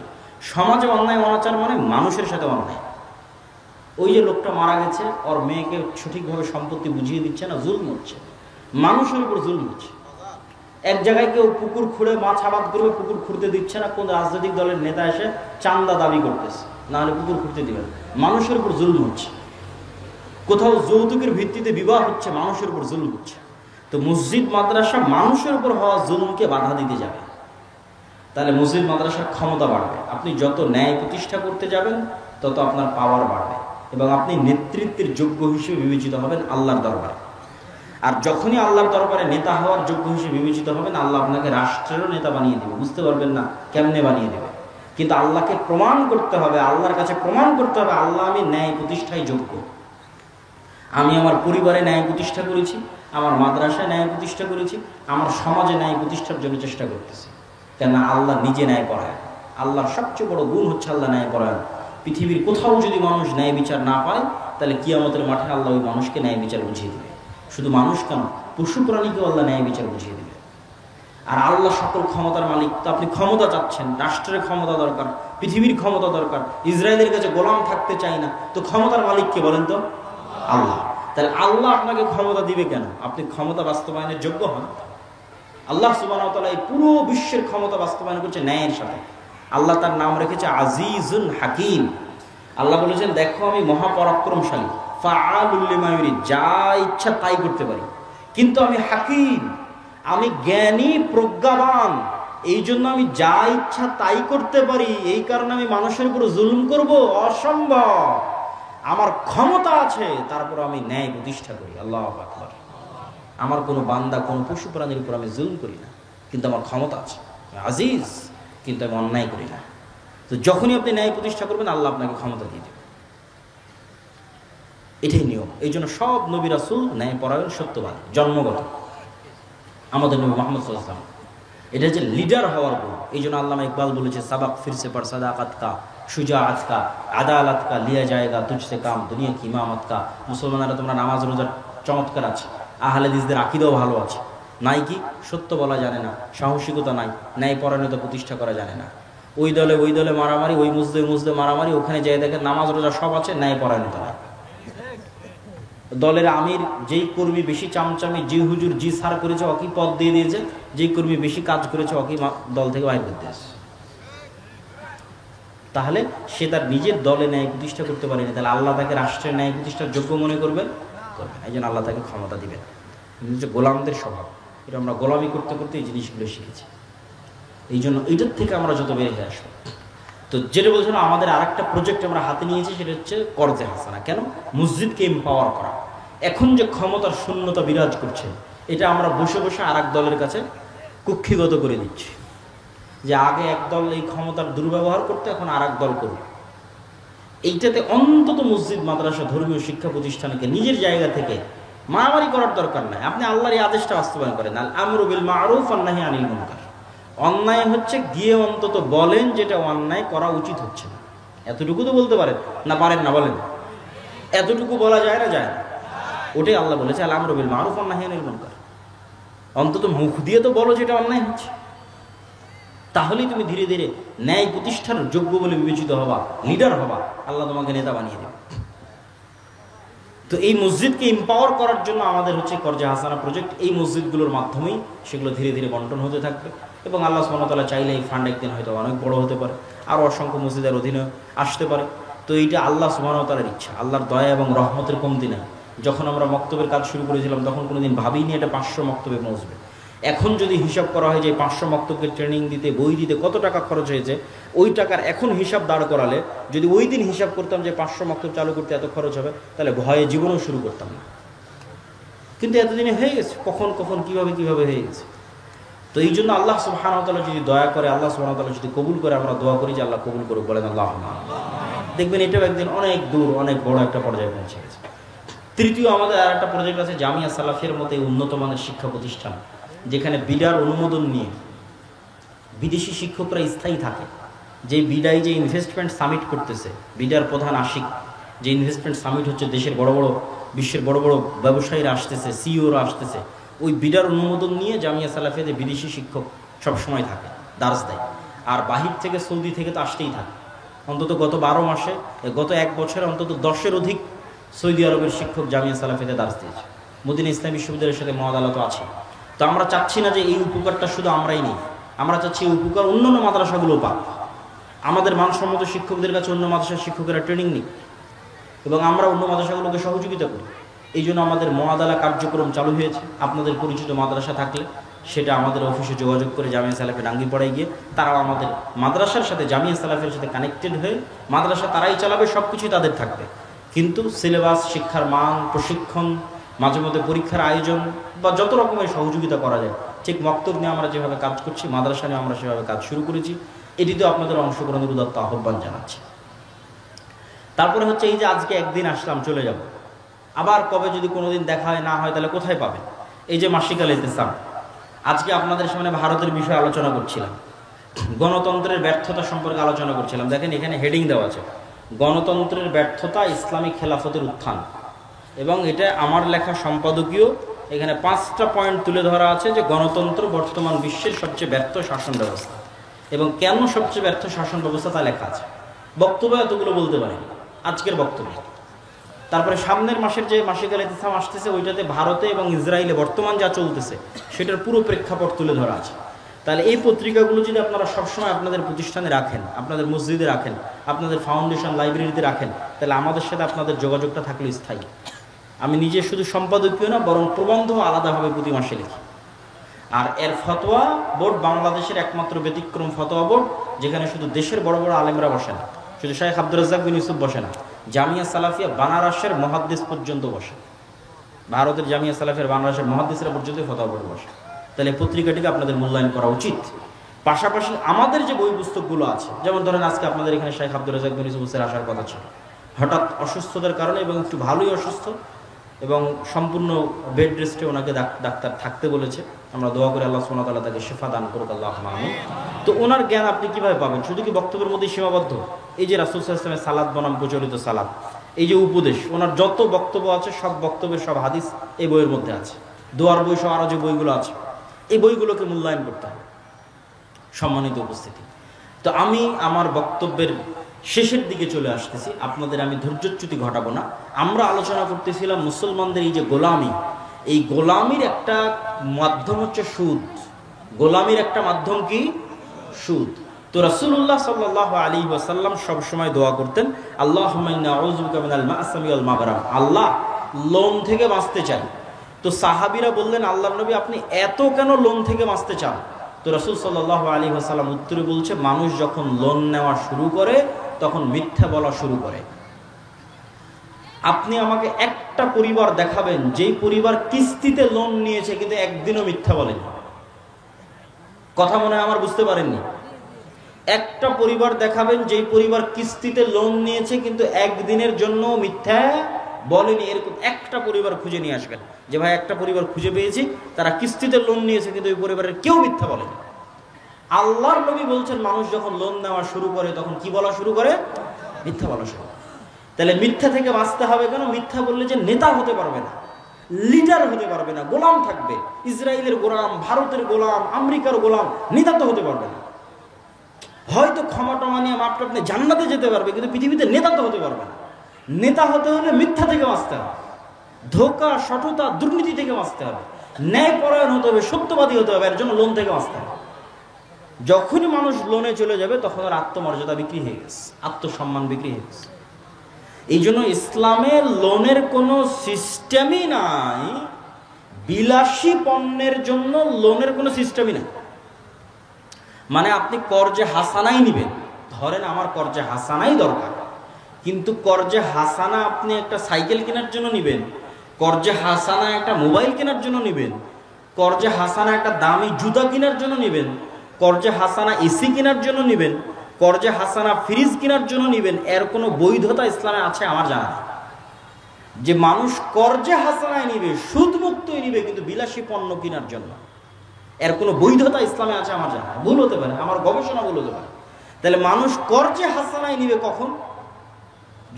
সমাজে অন্যায় অনাচার মানে মানুষের সাথে অন্যায়। ওই যে লোকটা মারা গেছে, ওর মেয়েকে সঠিকভাবে সম্পত্তি বুঝিয়ে দিচ্ছে না, জুলম হচ্ছে, মানুষের উপর জুলম হচ্ছে। এক জায়গায় কেউ পুকুর খুঁড়ে মাছ আবাদ করবে, পুকুর খুঁড়তে দিচ্ছে না, কোন রাজনৈতিক দলের নেতা এসে চান্দা দাবি করতেছে, না হলে পুকুর খুঁড়তে দিবেন, মানুষের উপর জুলম হচ্ছে। কোথাও যৌতুকের ভিত্তিতে বিবাহ হচ্ছে, মানুষের উপর জুলম হচ্ছে। তো মসজিদ মাদ্রাসা মানুষের উপর হওয়া জুলুমকে বাধা দিতে যাবে, তাহলে মসজিদ মাদ্রাসার ক্ষমতা বাড়বে। আপনি যত ন্যায় প্রতিষ্ঠা করতে যাবেন তত আপনার পাওয়ার বাড়বে, এবং আপনি নেতৃত্বের যোগ্য হিসেবে বিবেচিত হবেন আল্লাহর দরবারে। আর যখনই আল্লাহর দরবারে নেতা হওয়ার যোগ্য হিসেবে বিবেচিত হবেন, আল্লাহ আপনাকে রাষ্ট্রেরও নেতা বানিয়ে দেবে। বুঝতে পারবেন না কেমনে বানিয়ে দেবে, কিন্তু আল্লাহকে প্রমাণ করতে হবে, আল্লাহর কাছে প্রমাণ করতে হবে, আল্লাহ আমি ন্যায় প্রতিষ্ঠায় যোগ্য। আমি আমার পরিবারে ন্যায় প্রতিষ্ঠা করেছি, আমার মাদ্রাসায় ন্যায় প্রতিষ্ঠা করেছি, আমার সমাজে ন্যায় প্রতিষ্ঠার জন্য চেষ্টা করতেছি। কেননা আল্লাহ নিজে ন্যায় পরায়ণ। আল্লাহর সবচেয়ে বড় গুণ হচ্ছে আল্লাহ ন্যায় পরায়ণ। পৃথিবীর কোথাও যদি মানুষ ন্যায় বিচার না পায়, তাহলে কিয়ামতের মাঠে আল্লাহ ওই মানুষকে ন্যায় বিচার বুঝিয়ে দেবে। শুধু মানুষ কেন, পশু প্রাণীকেও আল্লাহ ন্যায় বিচার বুঝিয়ে দেবে। আর আল্লাহ সকল ক্ষমতার মালিক। তো আপনি ক্ষমতা চাচ্ছেন, রাষ্ট্রের ক্ষমতা দরকার, পৃথিবীর ক্ষমতা দরকার, ইসরায়েলের কাছে গোলাম থাকতে চাই না, তো ক্ষমতার মালিককে বলেন তো? আল্লাহ। তাহলে আল্লাহ আপনাকে ক্ষমতা দিবে কেন? আপনি ক্ষমতা বাস্তবায়নের যোগ্য হন। আল্লাহ সুবহানাহু ওয়া তাআলা এই পুরো বিশ্বের ক্ষমতা বাস্তবায়ন করছে ন্যায়ের সাথে। আল্লাহ তার নাম রেখেছে আজিজুল হাকিম। আল্লাহ বলেছেন, দেখো আমি মহাপরাক্রমশালী, ফাআলুল লিমা ইউরিদ, যা ইচ্ছা তাই করতে পারি, কিন্তু আমি হাকিম, আমি জ্ঞানী প্রজ্ঞাবান, এই জন্য আমি যা ইচ্ছা তাই করতে পারি। এই কারণে আমি মানুষের উপর জুলুম করব? অসম্ভব। আমার ক্ষমতা আছে, তারপর আমি ন্যায় প্রতিষ্ঠা করি। আল্লাহু আকবার। আমার কোনো বান্দা, কোনো পশু প্রাণীর উপর আমি জুলুম করি না, কিন্তু আমার ক্ষমতা আছে, আজিজ, কিন্তু আমি অন্যায় করি না। তো যখনই আপনি ন্যায় প্রতিষ্ঠা করবেন, আল্লাহ আপনাকে ক্ষমতা দিয়ে দেবে। এটাই নিয়ম। এই জন্য সব নবী রাসূল ন্যায় পরায়ণ, সত্যবাদী, জন্মগত। আমাদের নবী মুহাম্মদ সাল্লাল্লাহু আলাইহি ওয়াসাল্লাম, এটা যে লিডার হওয়ার গুণ। এই জন্য আল্লামা ইকবাল বলেছে, সাবাক ফিরসে পর সাদাকাত কা, শুজাআত কা, আদালত কা, লিয়া জায়েগা তুঝসে কাম, দুনিয়া কি ইমামত কা। মুসলমানেরা তোমরা নামাজ রোজার চমৎকার আছে, আহলে হাদিসদের আকীদাও ভালো আছে, নাই কি সত্য বলা জানে না, সাহসিকতা নাই, ন্যায় পরায়ণতা প্রতিষ্ঠা করা জানে না। ওই দলে মারামারি, ওই মসজিদে মারামারি, ওখানে যাই দেখেন নামাজ রোজা সব আছে, ন্যায় পরায়ণ তারা। দলের আমির যেই কর্মী বেশি চামচামি, যে হুজুর জি সার করেছে ওকে পদ দিয়ে দিয়েছে, যেই কর্মী বেশি কাজ করেছে ওকে দল থেকে বাইর করতে আসে। তাহলে সে তার নিজের দলে ন্যায় প্রতিষ্ঠা করতে পারেনি, তাহলে আল্লাহ তাকে রাষ্ট্রের ন্যায় প্রতিষ্ঠার যোগ্য মনে করবেন? এই জন্য আল্লাহ তাকে ক্ষমতা দিবেন। হচ্ছে গোলামদের স্বভাব, এটা আমরা গোলামি করতে করতে এই জিনিসগুলো শিখেছি। এই জন্য এইটার থেকে আমরা যত বের হয়ে আসবো। তো যেটা বলছিলাম, আমাদের আরেকটা প্রজেক্ট আমরা হাতে নিয়েছি, সেটা হচ্ছে করজে হাসানা। কেন? মসজিদকে এম্পাওয়ার করা। এখন যে ক্ষমতার শূন্যতা বিরাজ করছে, এটা আমরা বসে বসে আর এক দলের কাছে কুক্ষিগত করে দিচ্ছি, যে আগে এক দল এই ক্ষমতার দুর্ব্যবহার করতে, এখন আর এক দল করুক। এইটাতে অন্তত মসজিদ, মাদ্রাসা, ধর্মীয় শিক্ষা প্রতিষ্ঠানকে নিজের জায়গা থেকে মারামারি করার দরকার নাই। আপনি আল্লাহর এই আদেশটা বাস্তবায়ন করেন, আল আমরু বিল মারুফ ওয়ান নাহি আনিল মুনকার। অন্যায় হচ্ছে গিয়ে অন্তত বলেন যেটা অন্যায় করা উচিত হচ্ছে না। এতটুকু তো বলতে পারেন না? পারেন না? বলেন। এতটুকু বলা যায় না? যায় না। ওটাই আল্লাহ বলেছে আল আমরু বিল মারুফ ওয়ান নাহি আনিল মুনকার। অন্তত মুখ দিয়ে তো বলো যেটা অন্যায় হচ্ছে, তাহলেই তুমি ধীরে ধীরে ন্যায় প্রতিষ্ঠার যোগ্য বলে বিবেচিত হবা, লিডার হবা, আল্লাহ তোমাকে নেতা বানিয়ে দেবে। তো এই মসজিদকে এম্পাওয়ার করার জন্য আমাদের হচ্ছে করজে হাসানা প্রজেক্ট। এই মসজিদগুলোর মাধ্যমেই সেগুলো ধীরে ধীরে বন্টন হতে থাকবে, এবং আল্লাহ সুবহানাহু ওয়া তাআলা চাইলে এই ফান্ড একদিন হয়তো অনেক বড় হতে পারে, আরও অসংখ্য মসজিদের অধীনে আসতে পারে। তো এইটা আল্লাহ সুবহানাহু ওয়া তাআলার ইচ্ছা, আল্লাহর দয়া এবং রহমতের কমতি নাই। যখন আমরা মক্তবের কাজ শুরু করেছিলাম, তখন কোনোদিন ভাবিনি এটা 500 মক্তবে পৌঁছবে। এখন যদি হিসাব করা হয় যে 500 মক্তবকে ট্রেনিং দিতে, বই দিতে কত টাকা খরচ হয়েছে, ওই টাকার এখন হিসাব দাঁড় করালে, যদি ওই দিন হিসাব করতাম যে 500 মক্তব চালু করতে এত খরচ হবে, তাহলে ভয়ে জীবনেও শুরু করতাম না। কিন্তু এতদিনে হয়ে গেছে, কখন কিভাবে হয়ে গেছে। তো এই জন্য আল্লাহ সুবহানাহু ওয়া তাআলা যদি দয়া করে, আল্লাহ সুবহানাহু ওয়া তাআলা যদি কবুল করে, আমরা দোয়া করি যে আল্লাহ কবুল করুক, বলেন আল্লাহুম্মা। দেখবেন এটাও একদিন অনেক দূর, অনেক বড় একটা পর্যায়ে পৌঁছে গেছে। তৃতীয়, আমাদের আর একটা প্রজেক্ট আছে জামিয়া সালাফিয়ার মতো উন্নত মানের শিক্ষা প্রতিষ্ঠান, যেখানে বিডার অনুমোদন নিয়ে বিদেশি শিক্ষকরা স্থায়ী থাকে। যে বিডাই যে ইনভেস্টমেন্ট সামিট করতেছে, বিডার প্রধান আশিক, যে ইনভেস্টমেন্ট সামিট হচ্ছে, দেশের বিশ্বের বড় বড় ব্যবসায়ীরা আসতেছে, সিইওরা আসতেছে, ওই বিডার অনুমোদন নিয়ে জামিয়া সালাফিয়াতে বিদেশি শিক্ষক সবসময় থাকে, দার্স দেয়। আর বাহির থেকে, সৌদি থেকে তো আসতেই থাকে। অন্তত গত 12 মাসে, গত 1 বছরে অন্তত 10-এর অধিক সৌদি আরবের শিক্ষক জামিয়া সালাফিয়াতে দার্স দিয়েছে। মদিনা ইসলামী বিশ্ববিদ্যালয়ের সাথে মহাদালত আছে। তো আমরা চাচ্ছি না যে এই উপকারটা শুধু আমরাই নিই, আমরা চাচ্ছি এই উপকার অন্যান্য মাদ্রাসাগুলো পাক। আমাদের মানসম্মত শিক্ষকদের কাছে অন্য মাদ্রাসার শিক্ষকেরা ট্রেনিং নিক, এবং আমরা অন্য মাদ্রাসাগুলোকে সহযোগিতা করি। এই জন্য আমাদের মহাদালা কার্যক্রম চালু হয়েছে। আপনাদের পরিচিত মাদ্রাসা থাকলে সেটা আমাদের অফিসে যোগাযোগ করে জামিয়া সালাফে ডাঙ্গিপাড়ায় গিয়ে তারাও আমাদের মাদ্রাসার সাথে, জামিয়া সালাফের সাথে কানেক্টেড হয়ে, মাদ্রাসা তারাই চালাবে, সব কিছুই তাদের থাকবে। কিন্তু সিলেবাস, শিক্ষার মান, প্রশিক্ষণ, মাঝে মধ্যে পরীক্ষার আয়োজন বা যত রকমের সহযোগিতা করা যায়, ঠিক মক্তব নিয়ে আমরা যেভাবে কাজ করছি, মাদ্রাসা নিয়ে আমরা সেভাবে কাজ শুরু করেছি। এটিতেও আপনাদের অংশগ্রহণের উদাত্ত আহ্বান জানাচ্ছি। তারপরে হচ্ছে এই যে আজকে একদিন আসলাম, চলে যাব, আবার কবে যদি কোনোদিন দেখা হয় না হয়, তাহলে কোথায় পাবেন? এই যে মাসিক আল ইতিসাম, আজকে আপনাদের সামনে ভারতের বিষয়ে আলোচনা করছিলাম, গণতন্ত্রের ব্যর্থতা সম্পর্কে আলোচনা করছিলাম। দেখেন এখানে হেডিং দেওয়া আছে, গণতন্ত্রের ব্যর্থতা, ইসলামী খেলাফতের উত্থান। এবং এটা আমার লেখা সম্পাদকীয়। এখানে 5টা পয়েন্ট তুলে ধরা আছে যে গণতন্ত্র বর্তমান বিশ্বের সবচেয়ে ব্যর্থ শাসন ব্যবস্থা, এবং কেন সবচেয়ে ব্যর্থ শাসন ব্যবস্থা তা লেখা আছে। বক্তব্য এতগুলো বলতে পারিনি, আজকের বক্তব্য। তারপরে সামনের মাসের যে মাসিক আল ইতিসাম আসতেছে, ওইটাতে ভারতে এবং ইসরায়েলে বর্তমান যা চলতেছে সেটার পুরো প্রেক্ষাপট তুলে ধরা আছে। তাহলে এই পত্রিকাগুলো যদি আপনারা সবসময় আপনাদের প্রতিষ্ঠানে রাখেন, আপনাদের মসজিদে রাখেন, আপনাদের ফাউন্ডেশন লাইব্রেরিতে রাখেন, তাহলে আমাদের সাথে আপনাদের যোগাযোগটা থাকলে স্থায়ী। আমি নিজে শুধু সম্পাদকীয় না, বরং প্রবন্ধ আলাদাভাবে প্রতি মাসে লিখি। আর এর ফতোয়া বোর্ড বাংলাদেশের একমাত্র ব্যতিক্রম ফতোয়া বোর্ড, যেখানে শুধু দেশের বড় বড় আলেমরা বসে না, শুধু শাইখ আব্দুর রাজ্জাক বিন ইউসুফ বসে না, জামিয়া সালাফিয়া বানারসের মুহাদ্দিস পর্যন্ত বসে। ভারতের জামিয়া সালাফিয়ার বানারসের মুহাদ্দিসরা পর্যন্ত ফতোয়া বোর্ড বসে। তাহলে পত্রিকাটিকে আপনাদের মূল্যায়ন করা উচিত। পাশাপাশি আমাদের যে বই পুস্তকগুলো আছে, যেমন ধরেন আজকে আপনাদের এখানে শাইখ আব্দুর রাজ্জাক বিন ইউসুফের আসার কথা ছিল, হঠাৎ অসুস্থতার কারণে, এবং একটু ভালোই অসুস্থ, এবং সম্পূর্ণ বেড রেস্টে ওনাকে ডাক্তার থাকতে বলেছে। আমরা দোয়া করে আল্লাহ সুবহানাহু ওয়া তাআলা তাকে শিফা দান করুক, আল্লাহুম্মা আমিন। তো ওনার জ্ঞান আপনি কিভাবে পাবেন? শুধু কি বক্তব্যের মধ্যেই সীমাবদ্ধ? এই যে রাসূল সাল্লাল্লাহু আলাইহি ওয়াসাল্লামের সালাত বনাম প্রচলিত সালাত, এই যে উপদেশ, ওনার যত বক্তব্য আছে সব বক্তব্যের সব হাদিস এই বইয়ের মধ্যে আছে। দোয়ার বই সহ আরও যে বইগুলো আছে, এই বইগুলোকে মূল্যায়ন করতে হবে। সম্মানিত উপস্থিতি, তো আমি আমার বক্তব্যের শেষের দিকে চলে আসতেছি, আপনাদের আমি ধৈর্যচ্যুতি ঘটাবো না। আমরা আলোচনা করতেছিলাম মুসলমানদের এই যে গোলামি, এই গোলামির একটা মাধ্যম হচ্ছে সুদ। গোলামির একটা মাধ্যম কি? সুদ। তো রাসূলুল্লাহ সাল্লাল্লাহু আলাইহি ওয়াসাল্লাম সবসময় দোয়া করতেন, আল্লাহুম্মা ইন্না আউযু বিকা মিনাল মা'সামি ওয়াল মাগরাম, আল্লাহ লোন থেকে বাঁচতে চাই। তো সাহাবীরা বললেন, আল্লাহর নবী আপনি এত কেন লোন থেকে বাঁচতে চান? তো রাসূল সাল্লাল্লাহু আলাইহি ওয়াসাল্লাম উত্তরে বলছে, মানুষ যখন লোন নেওয়া শুরু করে তখন মিথ্যা বলা শুরু করে। আপনি আমাকে একটা পরিবার দেখাবেন যেই পরিবার কিস্তিতে লোন নিয়েছে কিন্তু একদিনও মিথ্যা বলেনি। কথা মনে হয় আমার বুঝতে পারেননি। একটা পরিবার দেখাবেন যেই পরিবার কিস্তিতে লোন নিয়েছে কিন্তু একদিনের জন্য মিথ্যা বলেনি। এরকম একটা পরিবার খুঁজে নিয়ে আসবেন যে ভাই একটা পরিবার খুঁজে পেয়েছি তারা কিস্তিতে লোন নিয়েছে কিন্তু ওই পরিবারের কেউ মিথ্যা বলেনি। আল্লাহর নবী বলছেন মানুষ যখন লোন নেওয়া শুরু করে তখন কি বলা শুরু করে? মিথ্যা বলা শুরু করে। তাহলে মিথ্যা থেকে বাঁচতে হবে কেন? মিথ্যা বললে যে নেতা হতে পারবে না, লিডার হতে পারবে না, গোলাম থাকবে। ইসরায়েলের গোলাম, ভারতের গোলাম, আমেরিকার গোলাম, নেতা তো হতে পারবে না। হয়তো ক্ষমা টমা নিয়ে মাপটা আপনি জান্নাতে যেতে পারবে কিন্তু পৃথিবীতে নেতা তো হতে পারবে না। নেতা হতে হলে মিথ্যা থেকে বাঁচতে হবে, ধোঁকা, সততা, দুর্নীতি থেকে বাঁচতে হবে, ন্যায়পরায়ণ হতে হবে, সত্যবাদী হতে হবে। এর জন্য লোন থেকে বাঁচতে হবে। যখনই মানুষ লোনে চলে যাবে তখন আর আত্মমর্যাদা বিক্রি হয়ে গেছে, আত্মসম্মান বিক্রি হয়ে গেছে। এই জন্য ইসলামে লোনের কোনো সিস্টেমই নাই, বিলাসী পণ্যের জন্য লোনের কোনো সিস্টেমই নাই। মানে আপনি কর্জে হাসানাই নিবেন, ধরেন আমার কর্জে হাসানাই দরকার, কিন্তু কর্জে হাসানা আপনি একটা সাইকেল কেনার জন্য নিবেন, কর্জে হাসানা একটা মোবাইল কেনার জন্য নিবেন, কর্জে হাসানা একটা দামি জুতা কেনার জন্য নিবেন, কর্জে হাসানা এসি কেনার জন্য নিবেন, কর্জে হাসানা ফ্রিজ কেনার জন্য নিবেন, এর কোনো বৈধতা ইসলামে আছে আমার জানা নেই। যে মানুষ কর্জে হাসানায় নিবে, সুদমুক্তই নিবে কিন্তু বিলাসী পণ্য কেনার জন্য, এর কোনো বৈধতা ইসলামে আছে আমার জানা। ভুল হতে পারে, আমার গবেষণা ভুল হতে পারে। তাহলে মানুষ কর্জে হাসানায় নিবে কখন?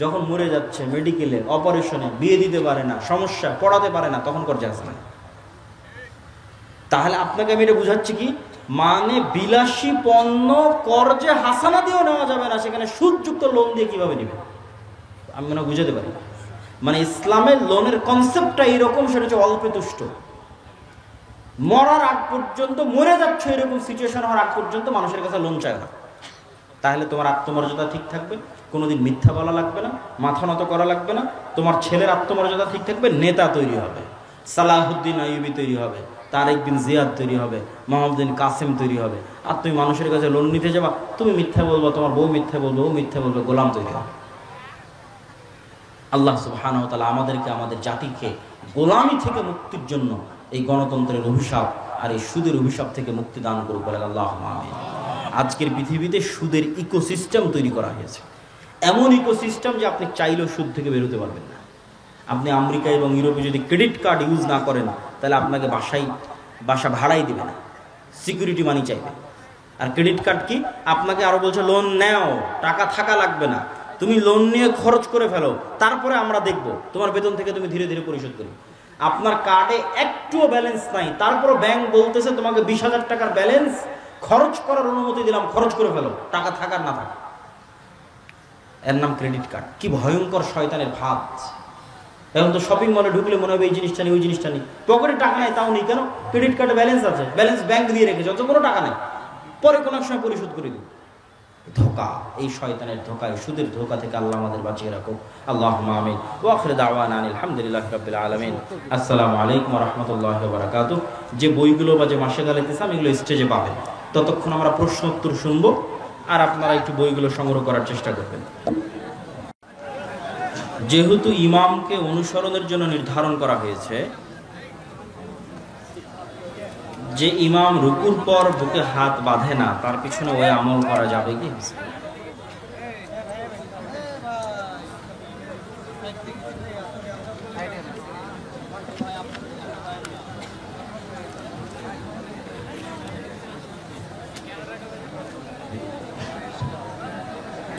যখন মরে যাচ্ছে, মেডিকেলে, অপারেশনে, বিয়ে দিতে পারে না, সমস্যা, পড়াতে পারে না, তখন কর্জে হাসানায়। তাহলে আপনাকে আমি এটা বুঝাচ্ছি কি, মানে বিলাসী পণ্য কর্জে হাসানা দিয়েও নেওয়া যাবে না, সেখানে সুদযুক্ত লোন দিয়ে কিভাবে নেবে? আমি মনে বুঝাতে পারি। মানে ইসলামের লোনের কনসেপ্টটা এইরকম, সেটা হচ্ছে অল্পে তুষ্ট। মরার আগ পর্যন্ত, মরে যাচ্ছ এরকম সিচুয়েশন হওয়ার আগ পর্যন্ত মানুষের কাছে লোন চায় না। তাহলে তোমার আত্মমর্যাদা ঠিক থাকবে, কোনোদিন মিথ্যা বলা লাগবে না, মাথা নত করা লাগবে না, তোমার ছেলের আত্মমর্যাদা ঠিক থাকবে, নেতা তৈরি হবে, সালাহুদ্দিন আইয়ুবী তৈরি হবে, তারেক বিন জিয়াদ তৈরি হবে, মোহাম্মদ কাসেম তৈরি হবে। আর তুমি মানুষের কাছে লোন নিতে যাবা, তুমি মিথ্যা বলবো, তোমার বউ মিথ্যা বলবো, ও মিথ্যা বলবে, গোলাম তৈরি হবে। আল্লাহ সুবহানাহু ওয়া তাআলা আমাদেরকে, আমাদের জাতিকে গোলামি থেকে মুক্তির জন্য এই গণতন্ত্রের অভিশাপ আর এই সুদের অভিশাপ থেকে মুক্তি দান করুক বলে আল্লাহুম্মা আমিন। আজকের পৃথিবীতে সুদের ইকোসিস্টেম তৈরি করা হয়েছে, এমন ইকোসিস্টেম যে আপনি চাইলেও সুদ থেকে বেরোতে পারবেন না। আপনি আমেরিকা এবং ইউরোপে যদি ক্রেডিট কার্ড ইউজ না করেন তাহলে আপনাকে বাসা ভাড়াই দিবে না, সিকিউরিটি মানি চাইবে। আর ক্রেডিট কার্ড কি? আপনাকে আরো বলছে লোন নেও, টাকা থাকা লাগবে না, তুমি লোন নিয়ে খরচ করে ফেলো, তারপরে আমরা দেখব, তোমার বেতন থেকে তুমি ধীরে ধীরে পরিশোধ করো। আপনার কার্ডে একটুও ব্যালেন্স নাই, তারপরে ব্যাংক বলতেছে তোমাকে 20,000 টাকার ব্যালেন্স খরচ করার অনুমতি দিলাম, খরচ করে ফেলো, টাকা থাকার না থাকা। এর নাম ক্রেডিট কার্ড। কি ভয়ঙ্কর শয়তানের ভাব! এখন তো শপিং মলে ঢুকলে মনে হবে এই জিনিসটা নেই, ওই জিনিসটা নেই, পকেটে টাকা নেই তাও নেই। কেন? ক্রেডিট কার্ডে ব্যালেন্স আছে, ব্যালেন্স ব্যাংক দিয়ে রেখেছে, অত কোনো টাকা নেই, পরে কোনো সময় পরিশোধ করে দিই। ধোঁকা, এই শয়তানের ধোঁকা, এই সুদের ধোঁকা থেকে আল্লাহ আমাদের বাঁচিয়ে রাখুক। আল্লাহুম্মা আমিন। ওয়া আখিরু দাওয়ানা আলহামদুলিল্লাহি রাব্বিল আলামিন। আসসালামু আলাইকুম ওয়া রাহমাতুল্লাহি ওয়া বারাকাতুহু। যে বইগুলো বা যে মাসে গালাইতেছে আমি এগুলো স্টেজে পাবেন, ততক্ষণ আমরা প্রশ্ন উত্তর শুনবো আর আপনারা একটু বইগুলো সংগ্রহ করার চেষ্টা করবেন। যেহেতু ইমামকে অনুসরণের জন্য নির্ধারণ করা হয়েছে, যে ইমাম রুকুর পর বুকে হাত বাঁধে না তার পিছনে ওই আমল করা যাবে কি?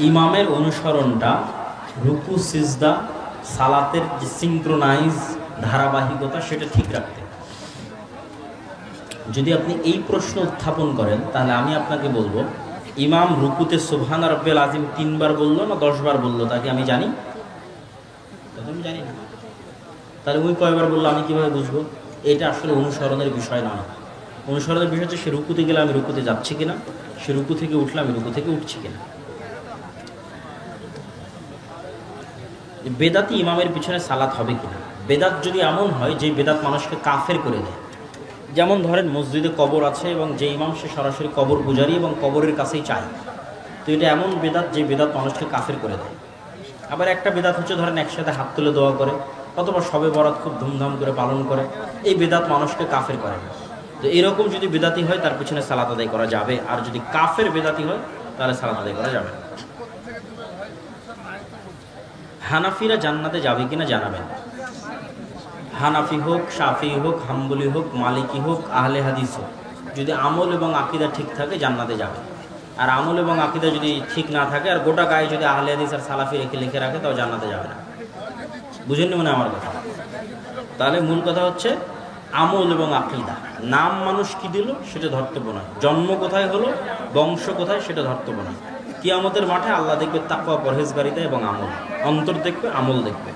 ইমামের অনুসরণটা রুকু, সিজদা, সালাতের যে সিনক্রোনাইজ ধারাবাহিকতা সেটা ঠিক রাখতে। যদি আপনি এই প্রশ্ন উত্থাপন করেন তাহলে আমি আপনাকে বলবো ইমাম রুকুতে সুবহান রাব্বিয়াল আযীম 3 বার বললো না 10 বার বললো, তাকে আমি জানি? আমি জানি না। তাহলে ওই কয়বার বললো আমি কিভাবে বুঝবো? এটা আসলে অনুসরণের বিষয় নয়। অনুসরণের বিষয় হচ্ছে সে রুকুতে গেলে আমি রুকুতে যাচ্ছি কিনা, সে রুকু থেকে উঠলে আমি রুকু থেকে উঠছি কিনা। বেদাতি ইমামের পিছনে সালাত হবে কিনা? বেদাত যদি এমন হয় যে বেদাত মানুষকে কাফের করে দেয়, যেমন ধরেন মসজিদে কবর আছে এবং যে ইমাম সে সরাসরি কবর পূজারি এবং কবরের কাছেই চায়, তো এটা এমন বেদাত যে বেদাত মানুষকে কাফের করে দেয়। আবার একটা বেদাত হচ্ছে ধরেন একসাথে হাত তুলে দোয়া করে অথবা শবে বরাত খুব ধুমধাম করে পালন করে, এই বেদাত মানুষকে কাফের করে না। তো এরকম যদি বেদাতি হয় তার পিছনে সালাত আদায় করা যাবে, আর যদি কাফের বেদাতি হয় তাহলে সালাত আদায় করা যাবে না। হানাফিরা জান্নাতে যাবে কিনা জানাবেন। হানাফি হোক, শাফি হোক, হাম্বলি হোক, মালিকি হোক, আহলে হাদিস হোক, যদি আমল এবং আকীদা ঠিক থাকে জান্নাতে যাবে। আর আমল এবং আকীদা যদি ঠিক না থাকে আর গোটা গায়ে যদি আহলে হাদিস আর সালাফি লিখে রাখে তাও জান্নাতে যাবে না। বুঝেননি মনে আমার কথা? তাহলে মূল কথা হচ্ছে আমল এবং আকীদা। নাম মানুষ কি দিল সেটা ধর্তব্য নয়, জন্ম কোথায় হলো, বংশ কোথায় সেটা ধর্তব্য নয়। কিয়ামতের মাঠে আল্লাহ দেখবে তাকওয়া, পরহেজগারিতা এবং আমল, অন্তর দেখবে, আমল দেখবে।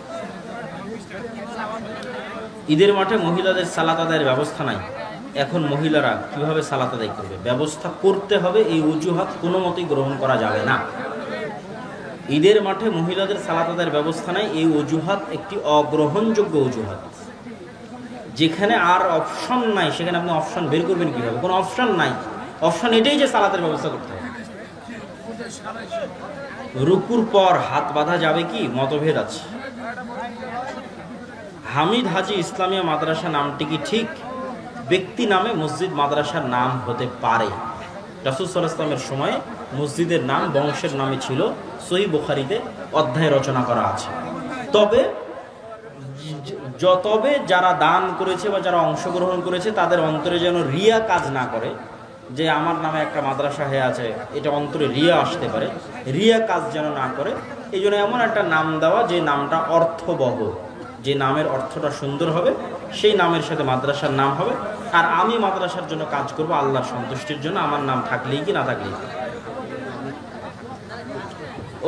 ঈদের মাঠে মহিলাদের সালাত আদায়ের ব্যবস্থা নাই, এখন মহিলারা কিভাবে সালাত আদায় করবে? ব্যবস্থা করতে হবে, এই অজুহাত কোনো মতেই গ্রহণ করা যাবে না। ঈদের মাঠে মহিলাদের সালাত আদায়ের ব্যবস্থা নাই, এই অজুহাত একটি অগ্রহণযোগ্য অজুহাত। যেখানে আর অপশন নাই সেখানে আপনি অপশন বের করবেন কিভাবে? কোনো অপশন নাই, অপশন এটাই যে সালাতের ব্যবস্থা করতে হবে। রুকুর পর হাত বাঁধা যাবে কি? মতভেদ আছে। হামিদ হাজি ইসলামিয়া মাদ্রাসা নামটি কি ঠিক? ব্যক্তি নামে মসজিদ মাদ্রাসার নাম হতে পারে। রাসূল সাল্লাল্লাহু আলাইহি ওয়াসাল্লামের সময় মসজিদের নাম বংশের নামে ছিল, সহিহ বুখারীতে অধ্যায় রচনা করা আছে। তবে যারা দান করেছে বা যারা অংশগ্রহণ করেছে তাদের অন্তরে যেন রিয়া কাজ না করে, যে আমার নামে একটা মাদ্রাসা হয়ে আছে, এটা অন্তরে রিয়া আসতে পারে, রিয়া কাজ যেন না করে, এই জন্য এমন একটা নাম দেওয়া যে নামটা অর্থবহ, যে নামের অর্থটা সুন্দর হবে, সেই নামের সাথে মাদ্রাসার নাম হবে। আর আমি মাদ্রাসার জন্য কাজ করব আল্লাহর সন্তুষ্টির জন্য, আমার নাম থাকলেই কি না থাকলেই।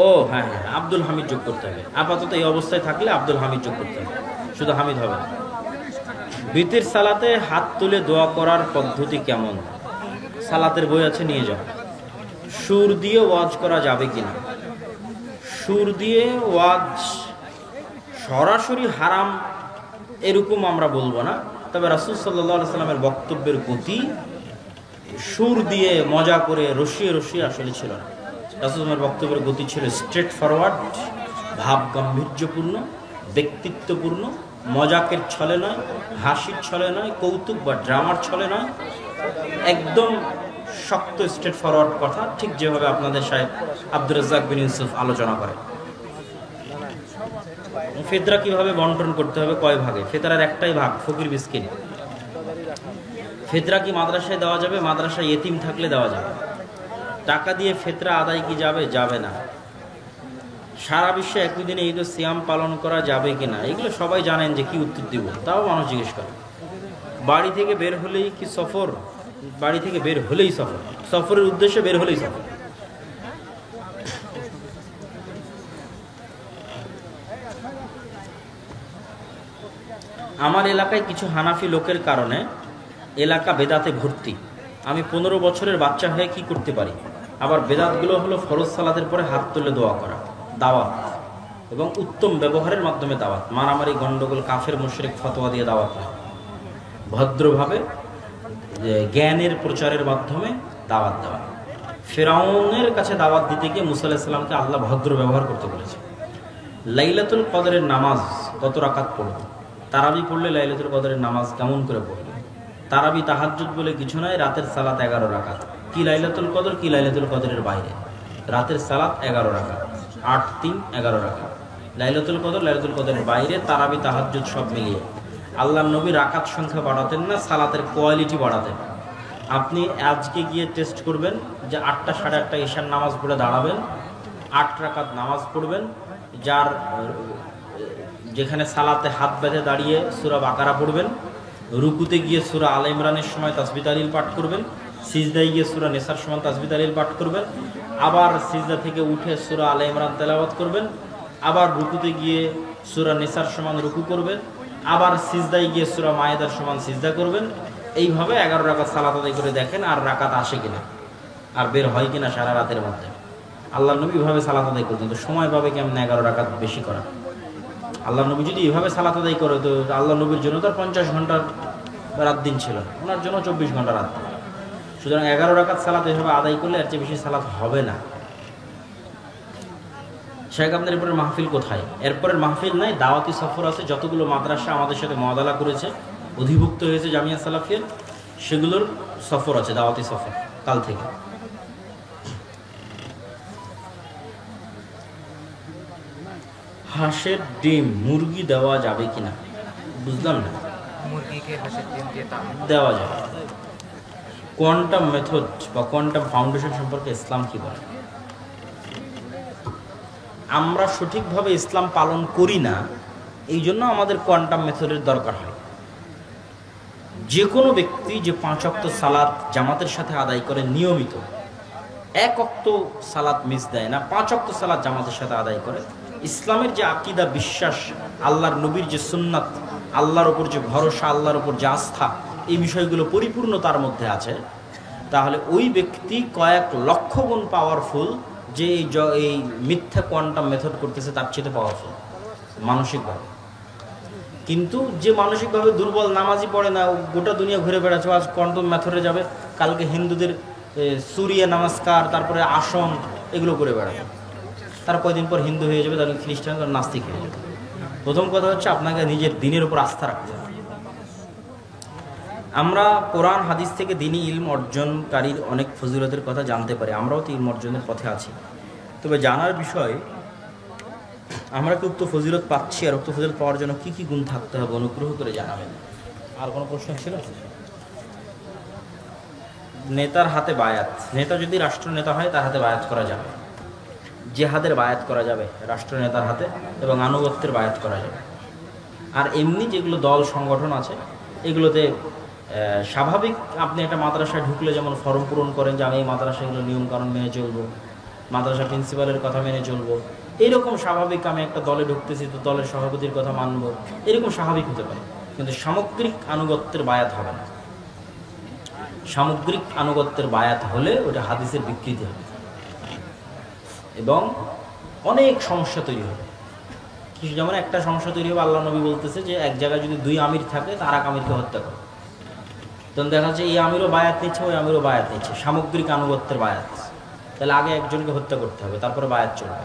ও হ্যাঁ হ্যাঁ, আব্দুল হামিদ যোগ করতে হবে। আপাতত এই অবস্থায় থাকলে আব্দুল হামিদ যোগ করতে হবে, শুধু হামিদ হবে না। বিতির সালাতে হাত তুলে দোয়া করার পদ্ধতি কেমন? সালাতের বই আছে, নিয়ে যাও। সুর দিয়ে ওয়াজ করা যাবে কিনা? সুর দিয়ে ওয়াজ সরাসরি হারাম এরকম আমরা বলবো না, তবে রাসূল সাল্লাল্লাহু আলাইহি ওয়াসাল্লামের বক্তব্যের গতি সুর দিয়ে মজা করে রসিয়ে রসিয়ে আসলে ছিল না। রাসূলের বক্তব্যের গতি ছিল স্ট্রেট ফরওয়ার্ড, ভাব গাম্ভীর্যপূর্ণ, ব্যক্তিত্বপূর্ণ, মজাকের ছলে নয়, হাসির ছলে নয়, কৌতুক বা ড্রামার ছলে নয়, একদম শক্ত স্ট্রেট ফরওয়ার্ড কথা, ঠিক যেভাবে আপনাদের সাহেব আব্দুর রাজ্জাক বিন ইউসুফ আলোচনা করে। ফিতরা কিভাবে বন্টন করতে হবে, কয় ভাগে? ফিতরার একটাই ভাগ, ফকির মিসকিন। ফিতরা কি মাদ্রাসায় দেওয়া যাবে? মাদ্রাসায় ইতিম থাকলে দেওয়া যাবে। টাকা দিয়ে ফিতরা আদায় কি যাবে? যাবে না। সারা বিশ্বে একই দিনে ঈদ ও সিয়াম পালন করা যাবে কিনা? এগুলো সবাই জানেন যে কি উত্তর দিব, তাও মানুষ জিজ্ঞেস করে। বাড়ি থেকে বের হলেই কি সফর? বাড়ি থেকে বের হলেই সফর, সফরের উদ্দেশ্যে বের হলেই সফর। আমার এলাকায় কিছু হানাফি লোকের কারণে এলাকা বেদাতে ভর্তি। আমি 15 বছরের বাচ্চা হয়ে কি করতে পারি? আবার বেদাতগুলো হলো ফরজ সালাতের পরে হাত তুলে দোয়া করা, দাওয়াত এবং উত্তম ব্যবহারের মাধ্যমে দাওয়াত, মারামারি, গন্ডগোল, কাফের মুশরিক ফতোয়া দিয়ে দাওয়াত না, ভদ্রভাবে জ্ঞানের প্রচারের মাধ্যমে দাওয়াত দেওয়া। ফিরআউনের কাছে দাওয়াত দিতে গিয়ে মুসা আলাইহিস সালামকে আল্লাহ ভদ্র ব্যবহার করতে বলেছে। লাইলাতুল কদরের নামাজ কত রাকাত পড়ব? তারাবি পড়লে লাইলাতুল কদরের নামাজ কেমন করে পড়বে? তারাবি তাহাজ্জুদ বলে কিছু নাই, রাতের সালাত 11 রাকাত। কি লাইলাতুল কদর, কি লাইলাতুল কদরের বাইরে? রাতের সালাত 11 রাকাত, 8 3 11 রাকাত। লাইলাতুল কদর, লাইলাতুল কদরের বাইরে, তারাবি তাহাজ্জুদ সব মিলিয়ে। আল্লাহর নবী রাকাত সংখ্যা বাড়াতেন না, সালাতের কোয়ালিটি বাড়াতেন। আপনি আজকে গিয়ে টেস্ট করবেন যে 8টা 8:30 ঈশার নামাজ পড়ে দাঁড়াবেন, 8 রাকাত নামাজ পড়বেন, যার যেখানে সালাতে হাত বেঁধে দাঁড়িয়ে সূরা বাকারা পড়বেন, রুকুতে গিয়ে সূরা আলে ইমরানের সময় তাসবিহ তাহলিল পাঠ করবেন, সিজদায় গিয়ে সূরা নিসার সমান তাসবিহ তাহলিল পাঠ করবেন, আবার সিজদা থেকে উঠে সূরা আলে ইমরান তেলাওয়াত করবেন, আবার রুকুতে গিয়ে সূরা নিসার সমান রুকু করবেন, আবার সিজদায় গিয়ে সূরা মায়েদার সমান সিজদা করবেন। এইভাবে 11 রাকাত সালাত আদায় করে দেখেন আর রাকাত আসে কিনা, আর বের হয় কিনা সারা রাতের মধ্যে। আল্লাহ নবী এভাবে সালাত আদায় করতেন, তো সময় পাবে কেমন 11 রাকাত বেশি করা? আল্লাহ নবী যদি এভাবে সালাত আদায় করে, তো আল্লাহ নবীর জন্য তো 50 ঘন্টার রাত দিন ছিল না, ওনার জন্য 24 ঘন্টা রাত। সুতরাং 11 রাকাত সালাত এভাবে আদায় করলে এর চেয়ে বেশি সালাত হবে না। শেখ আপনার এরপরের মাহফিল কোথায়? এরপরের মাহফিল নাই, দাওয়াতি সফর আছে। যতগুলো মাদ্রাসা আমাদের সাথে মুআদালা করেছে, অধিভুক্ত হয়েছে জামিয়া সালাফিয়ার, সেগুলোর সফর আছে, দাওয়াতি সফর কাল থেকে। হাঁসের ডিম মুরগি দেওয়া যাবে কিনা? বুঝলাম না। মুরগিকে হাঁসের ডিম দিয়ে দেওয়া যাবে। কোয়ান্টাম মেথড বা কোয়ান্টাম ফাউন্ডেশন সম্পর্কে ইসলাম কি বলে? আমরা সঠিকভাবে ইসলাম পালন করি না, এই জন্য আমাদের কোয়ান্টাম মেথডের দরকার হয়। যে কোনো ব্যক্তি যে 5 ওয়াক্ত সালাত জামাতের সাথে আদায় করে নিয়মিত, 1 ওয়াক্ত সালাত মিস দেয় না, 5 ওয়াক্ত সালাত জামাতের সাথে আদায় করে, ইসলামের যে আকীদা, বিশ্বাস, আল্লাহর নবীর যে সুন্নাত, আল্লাহর ওপর যে ভরসা, আল্লাহর ওপর যে আস্থা, এই বিষয়গুলো পরিপূর্ণ তার মধ্যে আছে, তাহলে ওই ব্যক্তি কয়েক লক্ষ গুণ পাওয়ারফুল যে এই মিথ্যা কোয়ান্টাম মেথড করতেছে তার চেয়ে পাওয়ারফুল মানসিকভাবে। কিন্তু যে মানসিকভাবে দুর্বল, নামাজি পড়ে না, গোটা দুনিয়া ঘুরে বেড়াচ্ছে, আজ কোয়ান্টাম মেথডে যাবে, কালকে হিন্দুদের সুরিয়া নমস্কার, তারপরে আসন, এগুলো করে বেড়াবে, তার কয়দিন পর হিন্দু হয়ে যাবে, তাহলে খ্রিস্টান, নাস্তিক হয়ে যাবে। প্রথম কথা হচ্ছে আপনাকে নিজের দিনের উপর আস্থা রাখতে হবে। আমরা কোরআন হাদিস থেকে দ্বীনি ইলম অর্জনকারীর অনেক ফজিলতের কথা জানতে পারি, আমরাও তো ইলম অর্জনের পথে আছি। তবে জানার বিষয়, আমরা কি উক্ত ফজিলত পাচ্ছি, আর উক্ত ফজিলত পাওয়ার জন্য কী কী গুণ থাকতে হবে, অনুগ্রহ করে জানাবেন। আর কোনো প্রশ্ন ছিল? নেতার হাতে বায়াত, নেতা যদি রাষ্ট্রনেতা হয় তার হাতে বায়াত করা যাবে, জেহাদের বায়াত করা যাবে রাষ্ট্রনেতার হাতে, এবং আনুগত্যের বায়াত করা যাবে। আর এমনি যেগুলো দল সংগঠন আছে, এগুলোতে স্বাভাবিক আপনি একটা মাদ্রাসায় ঢুকলে যেমন ফর্ম পূরণ করেন যে আমি এই মাদ্রাসাগুলো নিয়মকানুন মেনে চলবো, মাদ্রাসা প্রিন্সিপালের কথা মেনে চলবো, এইরকম স্বাভাবিক আমি একটা দলে ঢুকতেছি তো দলের সভাপতির কথা মানবো, এরকম স্বাভাবিক হতে পারে। কিন্তু সামগ্রিক আনুগত্যের বায়াত হবে না। সামগ্রিক আনুগত্যের বায়াত হলে ওটা হাদিসের বিকৃতি হবে এবং অনেক সমস্যা তৈরি হবে। কিছু যেমন একটা সমস্যা তৈরি হবে, আল্লাহ নবী বলতেছে যে এক জায়গায় যদি 2 আমির থাকে, তার এক আমিরকে হত্যা করে, তখন দেখা যাচ্ছে এই আমিরও বায়াত নিচ্ছে, ওই আমিরও বায়াত নিচ্ছে, সামগ্রিক আনুগত্যের বায়াত। তাহলে আগে একজনকে হত্যা করতে হবে, তারপরে বায়াত চলবে।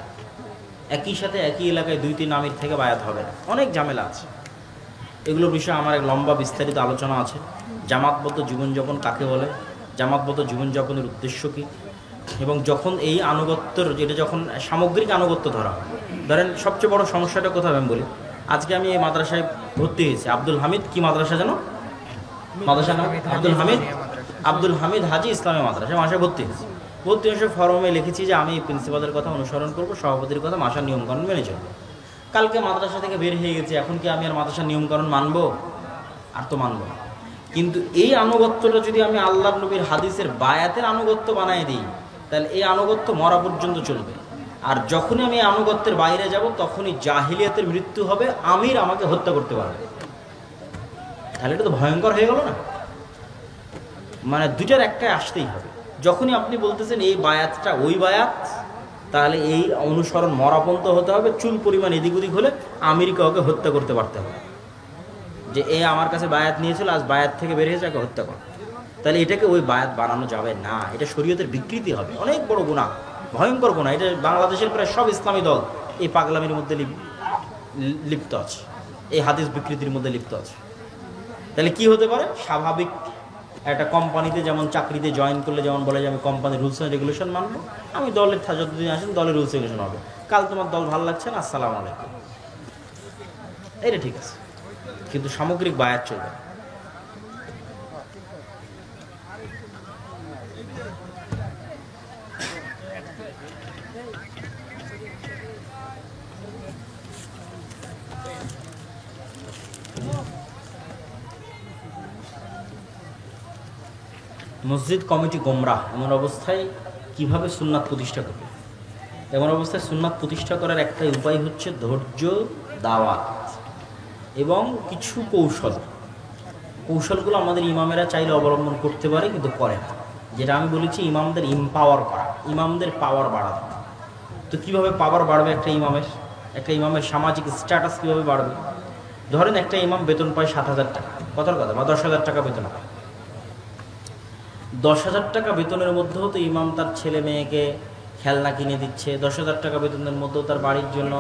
একই সাথে একই এলাকায় 2-3 আমির থেকে বায়াত হবে না, অনেক ঝামেলা আছে। এগুলোর বিষয়ে আমার এক লম্বা বিস্তারিত আলোচনা আছে। জামাতবদ্ধ জীবনযাপন কাকে বলে, জামাতবদ্ধ জীবনযাপনের উদ্দেশ্য কী, এবং যখন এই আনুগত্যের, যেটা যখন সামগ্রিক আনুগত্য ধরা হয়, ধরেন সবচেয়ে বড় সমস্যাটা কোথাও আমি বলি, আজকে আমি এই মাদ্রাসায় ভর্তি হয়েছি, আব্দুল হামিদ কি মাদ্রাসা জানো, মাদ্রাসা নাম আব্দুল হামিদ হাজি ইসলামী মাদ্রাসা, মাসায় ভর্তি হয়েছি। ভর্তি হয়ে ফর্মে লিখেছি যে আমি প্রিন্সিপালের কথা অনুসরণ করবো, সভাপতির কথা, মাসার নিয়মকানুন মেনে চলবো। কালকে মাদ্রাসা থেকে বের হয়ে গেছি, এখন কি আমি আর মাদ্রাসার নিয়মকানুন মানবো? আর তো মানবো না। কিন্তু এই আনুগত্যটা যদি আমি আল্লাহর নবীর হাদিসের বায়াতের আনুগত্য বানাই দিই, তাহলে এই আনুগত্য মরা পর্যন্ত চলবে। আর যখনই আমি আনুগত্যের বাইরে যাব, তখনই জাহিলিয়াতের মৃত্যু হবে, আমির আমাকে হত্যা করতে পারবে। তাহলে এটা তো ভয়ঙ্কর হয়ে গেল না? মানে দুটার একটাই আসতেই হবে। যখনই আপনি বলতেছেন এই বায়াতটা ওই বায়াত, তাহলে এই অনুসরণ মরাপন্ত হতে হবে, চুল পরিমাণ এদিক ওদিক হলে আমিরকে ওকে হত্যা করতে পারতে হবে, যে এ আমার কাছে বায়াত নিয়েছিল, আজ বায়াত থেকে বেরিয়েছে, ওকে হত্যা কর। তাহলে এটাকে ওই বায়াত বানানো যাবে না, এটা শরীয়তের বিকৃতি হবে, অনেক বড় গুনাহ, ভয়ঙ্কর গুনাহ। এটা বাংলাদেশের প্রায় সব ইসলামী দল এই পাগলামির মধ্যে লিপ্ত আছে, এই হাদিস বিকৃতির মধ্যে লিপ্ত আছে। তাহলে কি হতে পারে? স্বাভাবিক একটা কোম্পানিতে যেমন চাকরিতে জয়েন করলে যেমন বলে যে আমি কোম্পানির রুলস অ্যান্ড রেগুলেশন মানবো, আমি দলের যতদিন আসেন দলের রুলস রেগুলেশন হবে, কাল তোমার দল ভালো লাগছে না, আসসালামু আলাইকুম, এটা ঠিক আছে, কিন্তু সামগ্রিক বায়াত চলবে। মসজিদ কমিটি গোমরাহ, এমন অবস্থায় কিভাবে সুন্নাত প্রতিষ্ঠা করবে? এমন অবস্থায় সুন্নাত প্রতিষ্ঠা করার একটাই উপায় হচ্ছে ধৈর্য, দাওয়াত এবং কিছু কৌশলগুলো আমাদের ইমামেরা চাইলে অবলম্বন করতে পারে, কিন্তু করে না। যেটা আমি বলেছি, ইমামদের এম্পাওয়ার করা, ইমামদের পাওয়ার বাড়ানো। তো কিভাবে পাওয়ার বাড়বে একটা ইমামের সামাজিক স্ট্যাটাস কিভাবে বাড়বে? ধরেন একটা ইমাম বেতন পায় 7,000 টাকা, কথার কথা, বা 10,000 টাকা বেতন পায়। 10,000 টাকা বেতনের মধ্যেও তো ইমাম তার ছেলে মেয়েকে খেলনা কিনে দিচ্ছে, 10,000 টাকা বেতনের মধ্যেও তার বাড়ির জন্য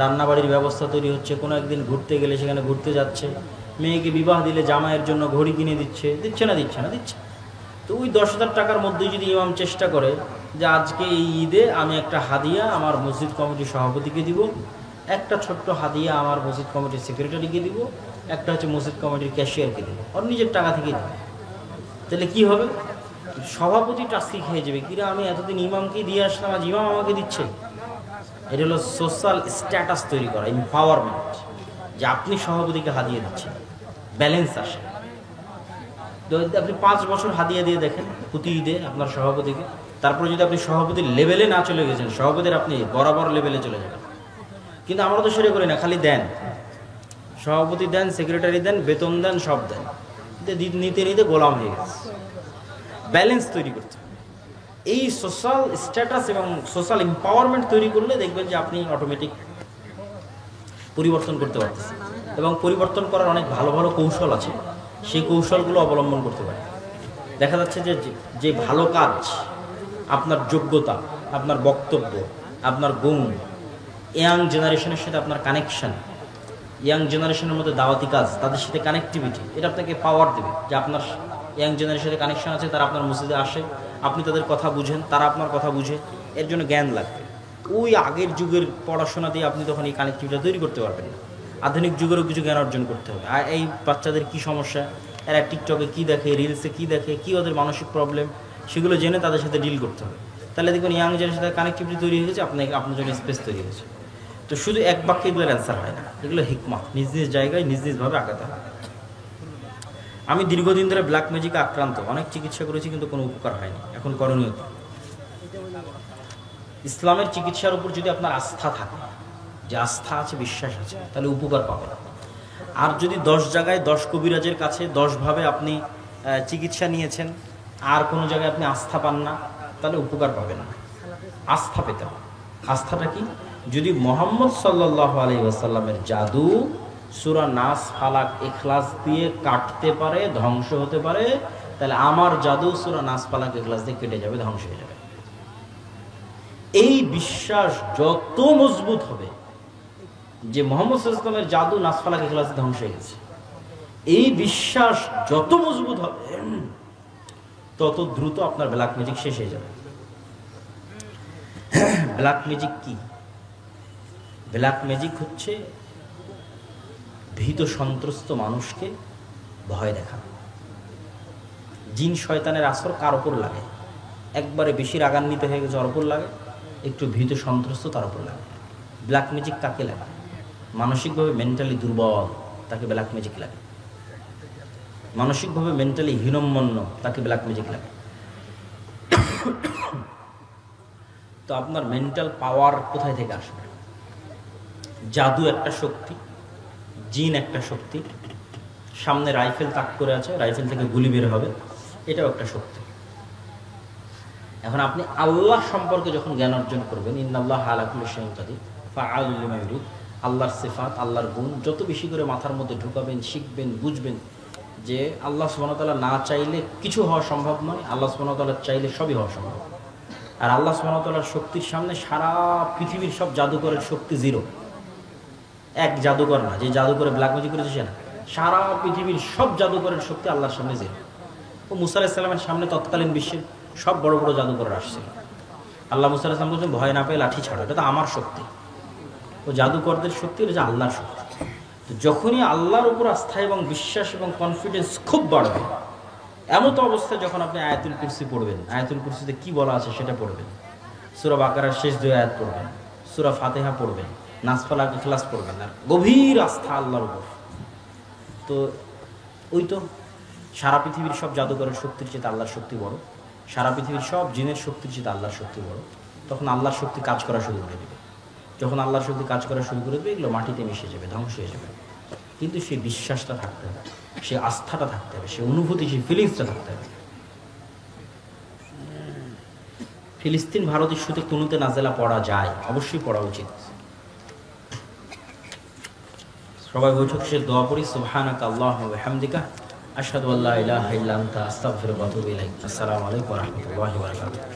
রান্নাবাড়ির ব্যবস্থা তৈরি হচ্ছে, কোনো একদিন ঘুরতে গেলে সেখানে ঘুরতে যাচ্ছে, মেয়েকে বিবাহ দিলে জামাইয়ের জন্য ঘড়ি কিনে দিচ্ছে দিচ্ছে। তো ওই 10,000 টাকার মধ্যেই যদি ইমাম চেষ্টা করে যে আজকে এই ঈদে আমি একটা হাদিয়া আমার মসজিদ কমিটির সভাপতিকে দিব, একটা ছোট্ট হাদিয়া আমার মসজিদ কমিটির সেক্রেটারিকে দিব, একটা হচ্ছে মসজিদ কমিটির ক্যাশিয়ারকে দিব, ওর নিজের টাকা থেকে দিব, তাহলে কি হবে? সভাপতি টাস্কি খেয়ে যাবে, কিরা আমি এতদিন ইমামকে দিয়ে আসলাম, আজ ইমাম আমাকে দিচ্ছে। এটা হলো সোশ্যাল স্ট্যাটাস তৈরি করা, এম্পাওয়ারমেন্ট, যে আপনি সভাপতিকে হাদিয়া দিচ্ছেন, ব্যালেন্স আসে। আপনি 5 বছর হাদিয়া দিয়ে দেখেন প্রতি ঈদে আপনার সভাপতিকে, তারপরে যদি আপনি সভাপতির লেভেলে না চলে গেছেন, সভাপতির আপনি বরাবর লেভেলে চলে যাবেন। কিন্তু আমরা তো সেটা করি না, খালি দেন, সভাপতি দেন, সেক্রেটারি দেন, বেতন দেন, সব দেন, নিতে নিতে গোলাম হয়ে গেছে। ব্যালেন্স তৈরি করতে হবে। এই সোশ্যাল স্ট্যাটাস এবং সোশ্যাল এম্পাওয়ারমেন্ট তৈরি করলে দেখবেন যে আপনি অটোমেটিক পরিবর্তন করতে পারতেছেন, এবং পরিবর্তন করার অনেক ভালো ভালো কৌশল আছে, সেই কৌশলগুলো অবলম্বন করতে পারেন। দেখা যাচ্ছে যে ভালো কাজ, আপনার যোগ্যতা, আপনার বক্তব্য, আপনার গুণ, ইয়াং জেনারেশনের সাথে আপনার কানেকশন, ইয়াং জেনারেশনের মধ্যে দাওয়াতি কাজ, তাদের সাথে কানেক্টিভিটি, এটা আপনাকে পাওয়ার দেবে যে আপনার ইয়াং জেনারেশনের সাথে কানেকশন আছে, তারা আপনার মসজিদে আসে, আপনি তাদের কথা বুঝেন, তারা আপনার কথা বুঝে, এর জন্য জ্ঞান লাগবে। ওই আগের যুগের পড়াশোনা দিয়ে আপনি তখন এই কানেক্টিভিটি তৈরি করতে পারবেন না। আধুনিক যুগেরও কিছু জ্ঞান অর্জন করতে হবে। আর এই বাচ্চাদের কী সমস্যা, এরা টিকটকে কী দেখে, রিলসে কী দেখে, কী ওদের মানসিক প্রবলেম, সেগুলো জেনে তাদের সাথে ডিল করতে হবে। তাহলে দেখুন ইয়াং জেনারেশনের সাথে কানেক্টিভিটি তৈরি হয়ে গেছে, আপনার জন্য স্পেস তৈরি হয়েছে। তো শুধু এক বাক্যে এগুলোর অ্যান্সার হয় না, এগুলো হিকমা, নিজ নিজ জায়গায় নিজ নিজভাবে আগাতে হয়। আমি দীর্ঘদিন ধরে ব্ল্যাক ম্যাজিকে আক্রান্ত, অনেক চিকিৎসা করেছি, কিন্তু কোনো উপকার হয়নি। এখন করণীয় কি? ইসলামের চিকিৎসার উপর যদি আপনার আস্থা থাকে, যে আস্থা আছে, বিশ্বাস আছে, তাহলে উপকার পাবেন। আর যদি 10 জায়গায় 10 কবিরাজের কাছে 10 ভাবে আপনি চিকিৎসা নিয়েছেন, আর কোনো জায়গায় আপনি আস্থা পান না, তাহলে উপকার পাবেন না। আস্থা পেতে হবে। আস্থাটা কি? যদি মুহাম্মদ সাল্লাল্লাহু আলাইহি ওয়াসাল্লামের জাদু সূরা নাস, ফালাক, ইখলাস দিয়ে কাটতে পারে, ধ্বংস হতে পারে, তাহলে আমার জাদু সূরা নাস, ফালাক, ইখলাস দিয়ে কেটে যাবে, ধ্বংস হয়ে যাবে। এই বিশ্বাস যত মজবুত হবে যে মুহাম্মদ সাল্লাল্লাহু আলাইহি ওয়াসাল্লামের জাদু নাস, ফালাক, ইখলাস ধ্বংস হয়ে গেছে, এই বিশ্বাস যত মজবুত হবে, তত দ্রুত আপনার ব্ল্যাক ম্যাজিক শেষ হয়ে যাবে। ব্ল্যাক ম্যাজিক কি? ব্ল্যাক ম্যাজিক হচ্ছে ভীত সন্ত্রস্ত মানুষকে ভয় দেখানো। জিন শয়তানের আসর কার ওপর লাগে? একবারে বেশি রাগান্বিত হয়ে গেছে ওর ওপর লাগে, একটু ভীত সন্ত্রস্ত তার ওপর লাগে। ব্ল্যাক ম্যাজিক কাকে লাগে? মানসিকভাবে মেন্টালি দুর্বল, তাকে ব্ল্যাক ম্যাজিক লাগে। মানসিকভাবে মেন্টালি হীনম্মন্য, তাকে ব্ল্যাক ম্যাজিক লাগে। তো আপনার মেন্টাল পাওয়ার কোথায় থেকে আসবে? জাদু একটা শক্তি, জিন একটা শক্তি, সামনে রাইফেল তাক করে আছে, রাইফেল থেকে গুলি বের হবে, এটাও একটা শক্তি। এখন আপনি আল্লাহ সম্পর্কে যখন জ্ঞান অর্জন করবেন, ইন্নাল্লাহা আলা কুল্লি শাইইন কাদির ফাআলুল লিমা ইউরিদ, আল্লাহর সিফাত, আল্লাহর গুণ যত বেশি করে মাথার মধ্যে ঢুকাবেন, শিখবেন, বুঝবেন যে আল্লাহ সুবহানাহু ওয়া তাআলা না চাইলে কিছু হওয়া সম্ভব নয়, আল্লাহ সুবহানাহু ওয়া তাআলা চাইলে সবই হওয়া সম্ভব। আর আল্লাহ সুবহানাহু ওয়া তাআলার শক্তির সামনে সারা পৃথিবীর সব জাদুকরের শক্তি জিরো। এক জাদুকর না, যে জাদুকরে ব্ল্যাক ম্যাজিক করেছে সে না, সারা পৃথিবীর সব জাদুকরের শক্তি আল্লাহর সামনে জিরো। ও মুসা আলাইহিস সালামের সামনে তৎকালীন বিশ্বের সব বড় বড় জাদুকর আসছিল। আল্লাহ মুসা আলাইহিস সালাম বলছেন, ভয় না পেয়ে লাঠি ছাড়ো, এটা তো আমার শক্তি। ও জাদুকরদের শক্তি, এটা যে আল্লাহর শক্তি। তো যখনই আল্লাহর উপর আস্থা এবং বিশ্বাস এবং কনফিডেন্স খুব বাড়বে, এমত অবস্থায় যখন আপনি আয়াতুল কুরসি পড়বেন, আয়াতুল কুরসিতে কি বলা আছে সেটা পড়বেন, সূরা বাকারার শেষ 2 আয়াত পড়বেন, সূরা ফাতিহা পড়বেন, নাস, ফালাক, ইখলাস পড়বেন, আর গভীর আস্থা আল্লাহর উপর। তো ওই তো সারা পৃথিবীর সব জাদুঘরের শক্তির চেয়ে আল্লাহর শক্তি বড়, সারা পৃথিবীর সব জিনের শক্তির চেয়ে আল্লাহর শক্তি বড়, তখন আল্লাহর শক্তি কাজ করা শুরু করে দেবে। যখন আল্লাহর শক্তি কাজ করা শুরু করে দেবে, এগুলো মাটিতে মিশে যাবে, ধ্বংস হয়ে যাবে। কিন্তু সেই বিশ্বাসটা থাকতে হবে, সে আস্থাটা থাকতে হবে, সে অনুভূতি, সেই ফিলিংসটা থাকতে হবে। ফিলিস্তিন ভারত ইস্যুতে কুনুতে নাজেলা পড়া যায়, অবশ্যই পড়া উচিত। সবাই বৈঠক শেষে দোয়া পড়ি। সুবহানাকা আল্লাহুম্মা ওয়া বিহামদিকা আশহাদু আল্লা ইলাহা ইল্লা আনতা আস্তাগফিরুকা ওয়া আতুবু ইলাইক। আসসালামু আলাইকুম ওয়া রাহমাতুল্লাহি ওয়া বারাকাতুহু।